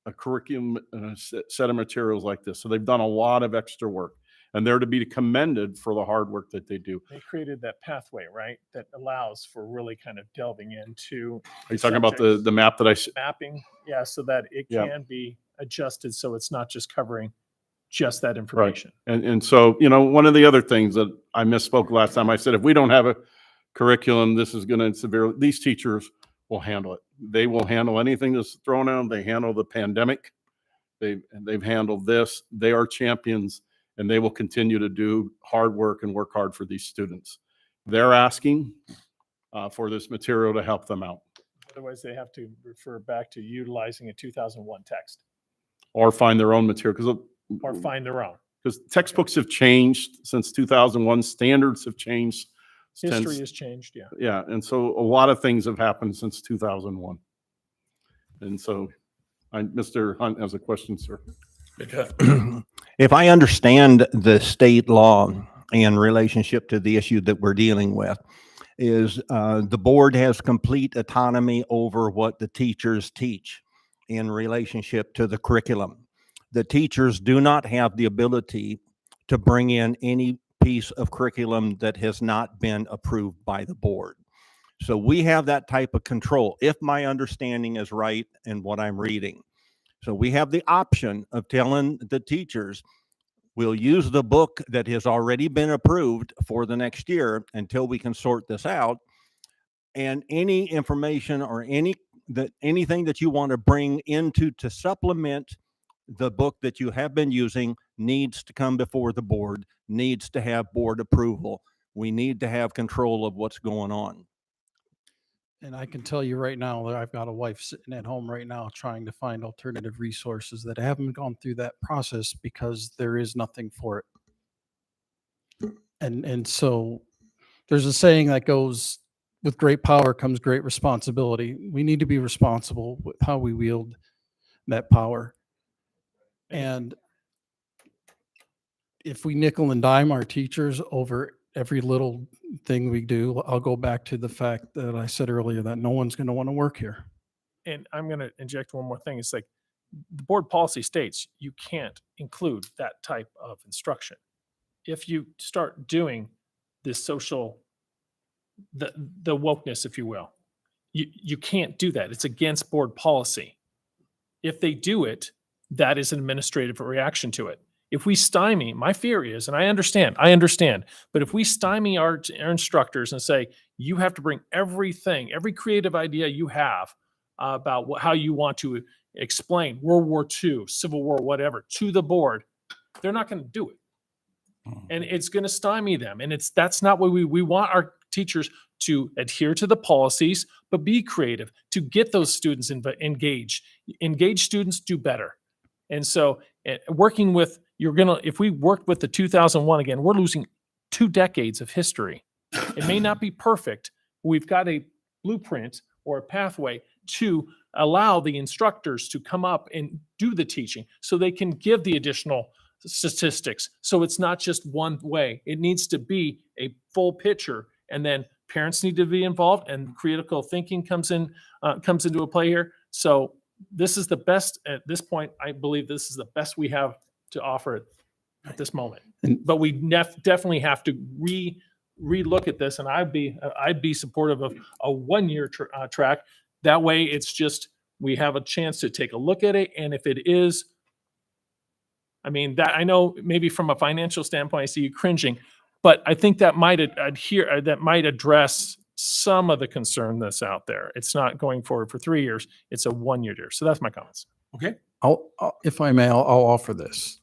a curriculum set of materials like this. So they've done a lot of extra work, and they're to be commended for the hard work that they do. They created that pathway, right, that allows for really kind of delving into. Are you talking about the map that I mapping? Yeah, so that it Yeah. can be adjusted so it's not just covering just that Right. information. And so, you know, one of the other things that I misspoke last time, I said, if we don't have a curriculum, this is going to severely, these teachers will handle it. They will handle anything that's thrown at them. They handle the pandemic. They've handled this. They are champions, and they will continue to do hard work and work hard for these students. They're asking for this material to help them out. Otherwise, they have to refer back to utilizing a 2001 text Or find their own material, or find their own. because textbooks have changed since 2001. Standards have changed. History has changed, yeah. Yeah, and so a lot of things have happened since 2001. And so, Mr. Hunt has a question, sir. If I understand the state law in relationship to the issue that we're dealing with, is the board has complete autonomy over what the teachers teach in relationship to the curriculum. The teachers do not have the ability to bring in any piece of curriculum that has not been approved by the board. So we have that type of control, if my understanding is right in what I'm reading. So we have the option of telling the teachers, we'll use the book that has already been approved for the next year until we can sort this out. And any information or anything that you want to bring into to supplement the book that you have been using needs to come before the board, needs to have board approval. We need to have control of what's going on. And I can tell you right now that I've got a wife sitting at home right now trying to find alternative resources that haven't gone through that process because there is nothing for it. And so there's a saying that goes, with great power comes great responsibility. We need to be responsible with how we wield that power. And if we nickel and dime our teachers over every little thing we do, I'll go back to the fact that I said earlier that no one's going to want to work here. And I'm going to inject one more thing. It's like the board policy states you can't include that type of instruction. If you start doing this social, the wokeness, if you will, you can't do that. It's against board policy. If they do it, that is an administrative reaction to it. If we stymie, my fear is, and I understand, but if we stymie our instructors and say, you have to bring everything, every creative idea you have about how you want to explain World War II, Civil War, whatever, to the board, they're not going to do it. And it's going to stymie them. And that's not what we want our teachers to adhere to the policies, but be creative, to get those students engaged. Engaged students do better. And so working with, if we worked with the 2001 again, we're losing 2 decades of history. It may not be perfect. We've got a blueprint or a pathway to allow the instructors to come up and do the teaching so they can give the additional statistics. So it's not just one way. It needs to be a full picture, and then parents need to be involved, and critical thinking comes into a play here. So this is the best at this point. I believe this is the best we have to offer at this moment. But we definitely have to re-look at this, and I'd be supportive of a 1-year track. That way, it's just we have a chance to take a look at it, and if it is, I mean, that I know maybe from a financial standpoint, I see you cringing, but I think that might address some of the concern that's out there. It's not going forward for 3 years; it's a 1-year deal. So that's my comments. Okay. If I may, I'll offer this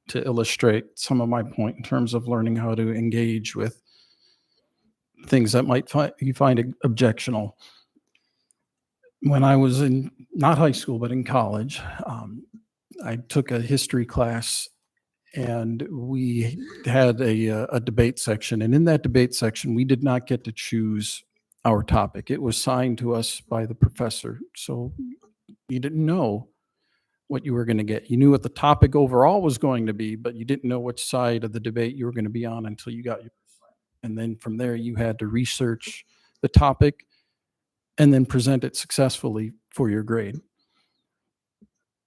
to illustrate some of my point in terms of learning how to engage with things that you find objectionable. When I was in not high school, but in college, I took a history class, and we had a debate section. And in that debate section, we did not get to choose our topic. It was signed to us by the professor. So you didn't know what you were going to get. You knew what the topic overall was going to be, but you didn't know which side of the debate you were going to be on until you got your. And then from there, you had to research the topic and then present it successfully for your grade.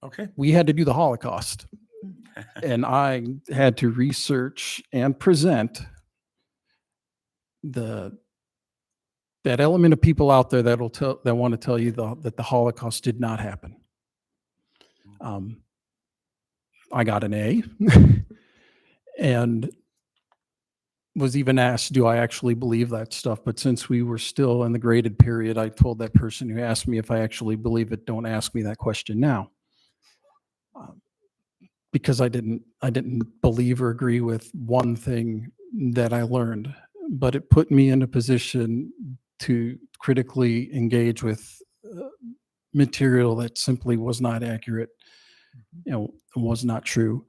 Okay. We had to do the Holocaust. And I had to research and present that element of people out there that want to tell you that the Holocaust did not happen. I got an A and was even asked, do I actually believe that stuff? But since we were still in the graded period, I told that person who asked me if I actually believe it, don't ask me that question now. Because I didn't believe or agree with one thing that I learned, but it put me in a position to critically engage with material that simply was not accurate, was not true.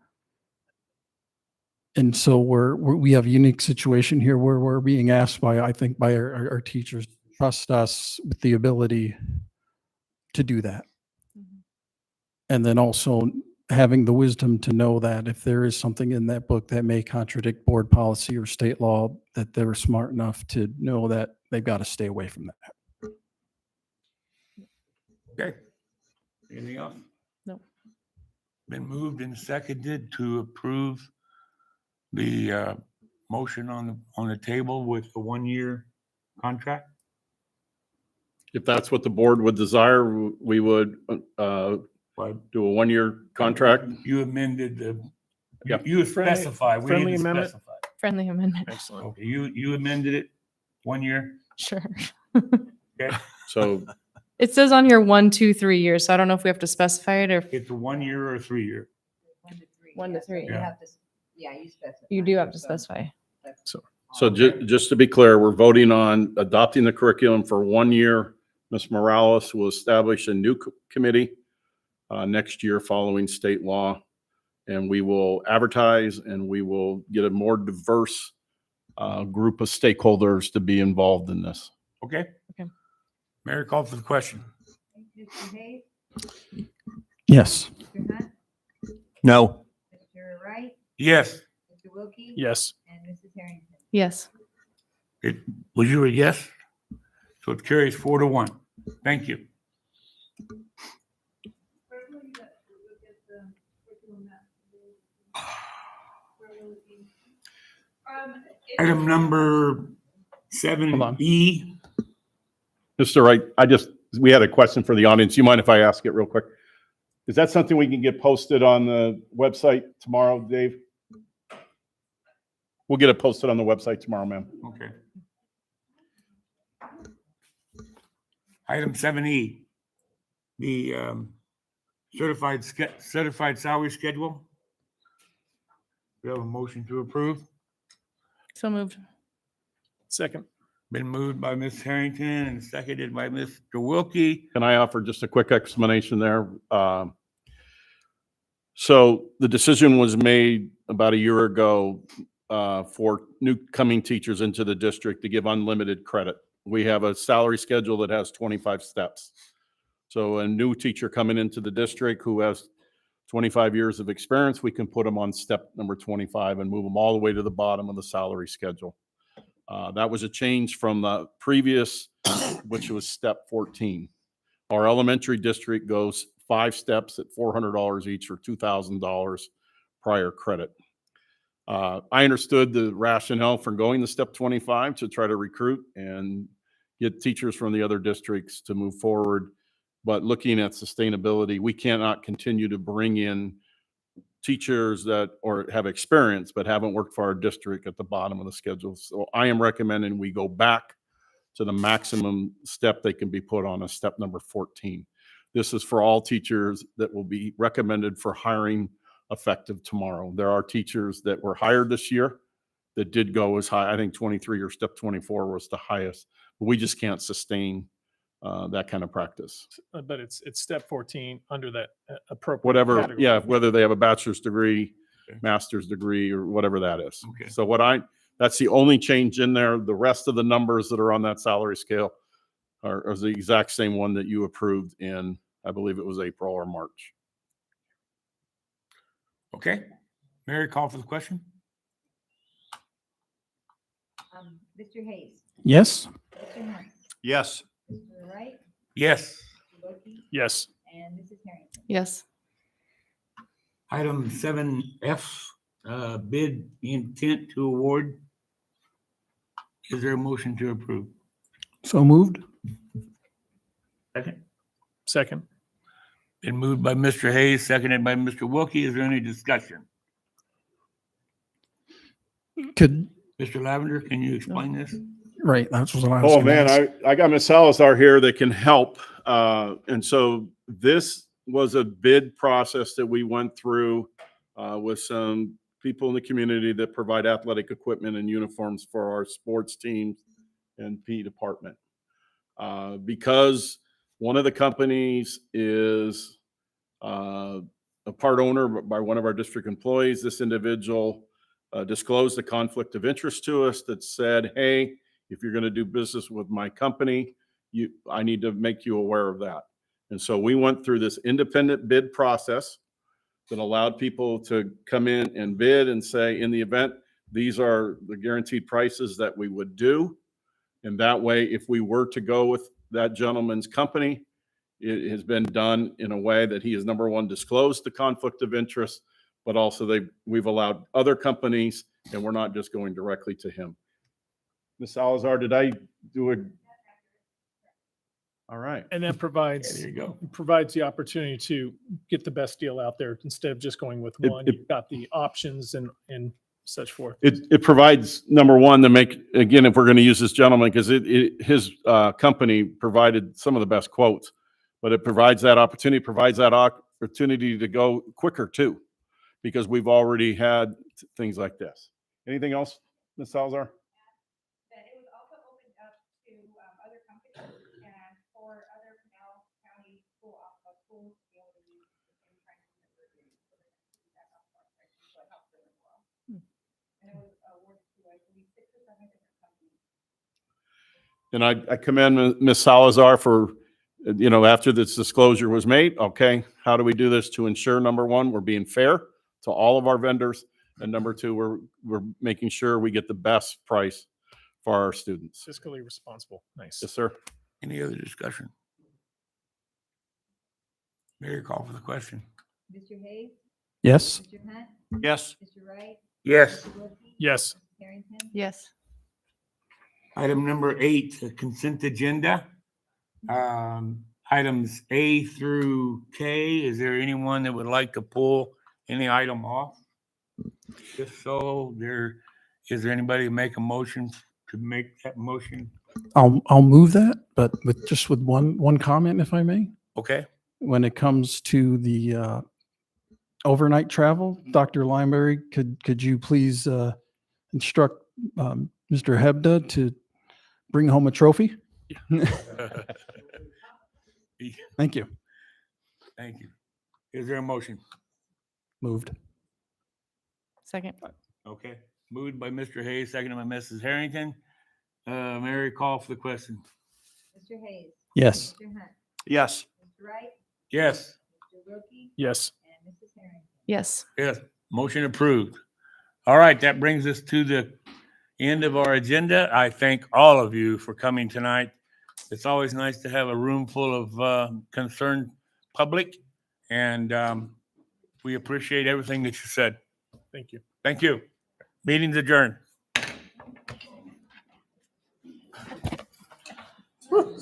And so we have a unique situation here where we're being asked by our teachers to trust us with the ability to do that. And then also having the wisdom to know that if there is something in that book that may contradict board policy or state law, that they're smart enough to know that they've got to stay away from that. Okay. Anything else? No. Been moved and seconded to approve the motion on the table with the 1-year contract. If that's what the board would desire, we would do a 1-year contract. You amended the, Yep. you specified. We friendly didn't amendment? specify. Friendly amendment. Excellent. Okay, you amended it 1 year. Sure. Okay. So It says on here 1, 2, 3 years. So I don't know if we have to specify it or It's a 1 year or a 3 year. 1 to 3. You have to, yeah, you specify. You do have to specify. So just to be clear, we're voting on adopting the curriculum for 1 year. Ms. Morales will establish a new committee next year following state law. And we will advertise and we will get a more diverse group of stakeholders to be involved in this. Okay. Okay. Mary, call for the question. Mr. Hayes, Yes. Mr. Hunt, No. Mr. Wright, Yes. Mr. Wilkie. Yes. And Mrs. Harrington. Yes. Was you a yes? So it carries 4-1. Thank you. Item number Hold 7E. Mr. Wright, we had a question for the audience. You mind if I ask it real quick? Is that something we can get posted on the website tomorrow, Dave? We'll get it posted on the website tomorrow, ma'am. Okay. Item 7E, the certified salary schedule. We have a motion to approve. So moved. Second. Been moved by Ms. Harrington and seconded by Mr. Wilkie. Can I offer just a quick explanation there? So the decision was made about a year ago for new coming teachers into the district to give unlimited credit. We have a salary schedule that has 25 steps. So a new teacher coming into the district who has 25 years of experience, we can put them on step number 25 and move them all the way to the bottom of the salary schedule. That was a change from the previous, which was step 14. Our elementary district goes 5 steps at $400 each or $2,000 prior credit. I understood the rationale for going to step 25 to try to recruit and get teachers from the other districts to move forward. But looking at sustainability, we cannot continue to bring in teachers that or have experience but haven't worked for our district at the bottom of the schedule. So I am recommending we go back to the maximum step they can be put on, a step number 14. This is for all teachers that will be recommended for hiring effective tomorrow. There are teachers that were hired this year that did go as high. I think 23 or step 24 was the highest. But we just can't sustain that kind of practice. But it's step 14 under that appropriate Whatever, category. yeah, whether they have a bachelor's degree, master's degree, or whatever that is. Okay. So what That's the only change in there. The rest of the numbers that are on that salary scale are the exact same one that you approved in, I believe it was April or March. Okay. Mary, call for the question. Mr. Hayes. Yes. Mr. Hunt. Yes. Mr. Wright. Yes. Mr. Wilkie. Yes. And Mrs. Harrington. Yes. Item 7F, bid intent to award. Is there a motion to approve? So moved. Second. Second. Been moved by Mr. Hayes, seconded by Mr. Wilkie. Is there any discussion? Could, Mr. Lavender, can you explain this? right, that's what I was Oh, gonna man, ask. I got Ms. Salazar here that can help. And so this was a bid process that we went through with some people in the community that provide athletic equipment and uniforms for our sports teams and P department. Because one of the companies is a part owner by one of our district employees, this individual disclosed a conflict of interest to us that said, hey, if you're going to do business with my company, I need to make you aware of that. And so we went through this independent bid process that allowed people to come in and bid and say, in the event, these are the guaranteed prices that we would do. And that way, if we were to go with that gentleman's company, it has been done in a way that he has, number one, disclosed the conflict of interest, but also we've allowed other companies, and we're not just going directly to him. Ms. Salazar, did I do it? All right. And that provides, There you go. provides the opportunity to get the best deal out there instead of just going with one. You've got the options and such forth. It provides, number one, to make, again, if we're going to use this gentleman, because his company provided some of the best quotes, but it provides that opportunity, to go quicker too, because we've already had things like this. Anything else, Ms. Salazar? That it was also opened up to other companies and for other Pinal County schools to be able to use the same training that we're doing. So they're going to see that up front, right? So it helps them as well. And it was awarded to, I believe, 6 or 7 different companies. And I commend Ms. Salazar for, after this disclosure was made, okay, how do we do this to ensure, number one, we're being fair to all of our vendors, and number two, we're making sure we get the best price for our students. Fiscally responsible. Nice. Yes, sir. Any other discussion? Mary, call for the question. Mr. Hayes. Yes. Mr. Hunt. Yes. Mr. Wright. Yes. Mr. Wilkie. Yes. Mrs. Harrington. Yes. Item number 8, the consent agenda. Items A through K. Is there anyone that would like to pull any item off? If so, is there anybody to make a motion to make that motion? I'll move that, but with one comment, if I may. Okay. When it comes to the overnight travel, Dr. Limeberry, could you please instruct Mr. Hebda to bring home a trophy? Thank you. Thank you. Is there a motion? Moved. Second. Okay. Moved by Mr. Hayes, seconded by Mrs. Harrington. Mary, call for the question. Mr. Hayes. Yes. Mr. Hunt. Yes. Mr. Wright. Yes. Mr. Wilkie. Yes. And Mrs. Harrington. Yes. Yes. Motion approved. All right. That brings us to the end of our agenda. I thank all of you for coming tonight. It's always nice to have a room full of concerned public, and we appreciate everything that you said. Thank you. Thank you. Meeting's adjourned. Whew.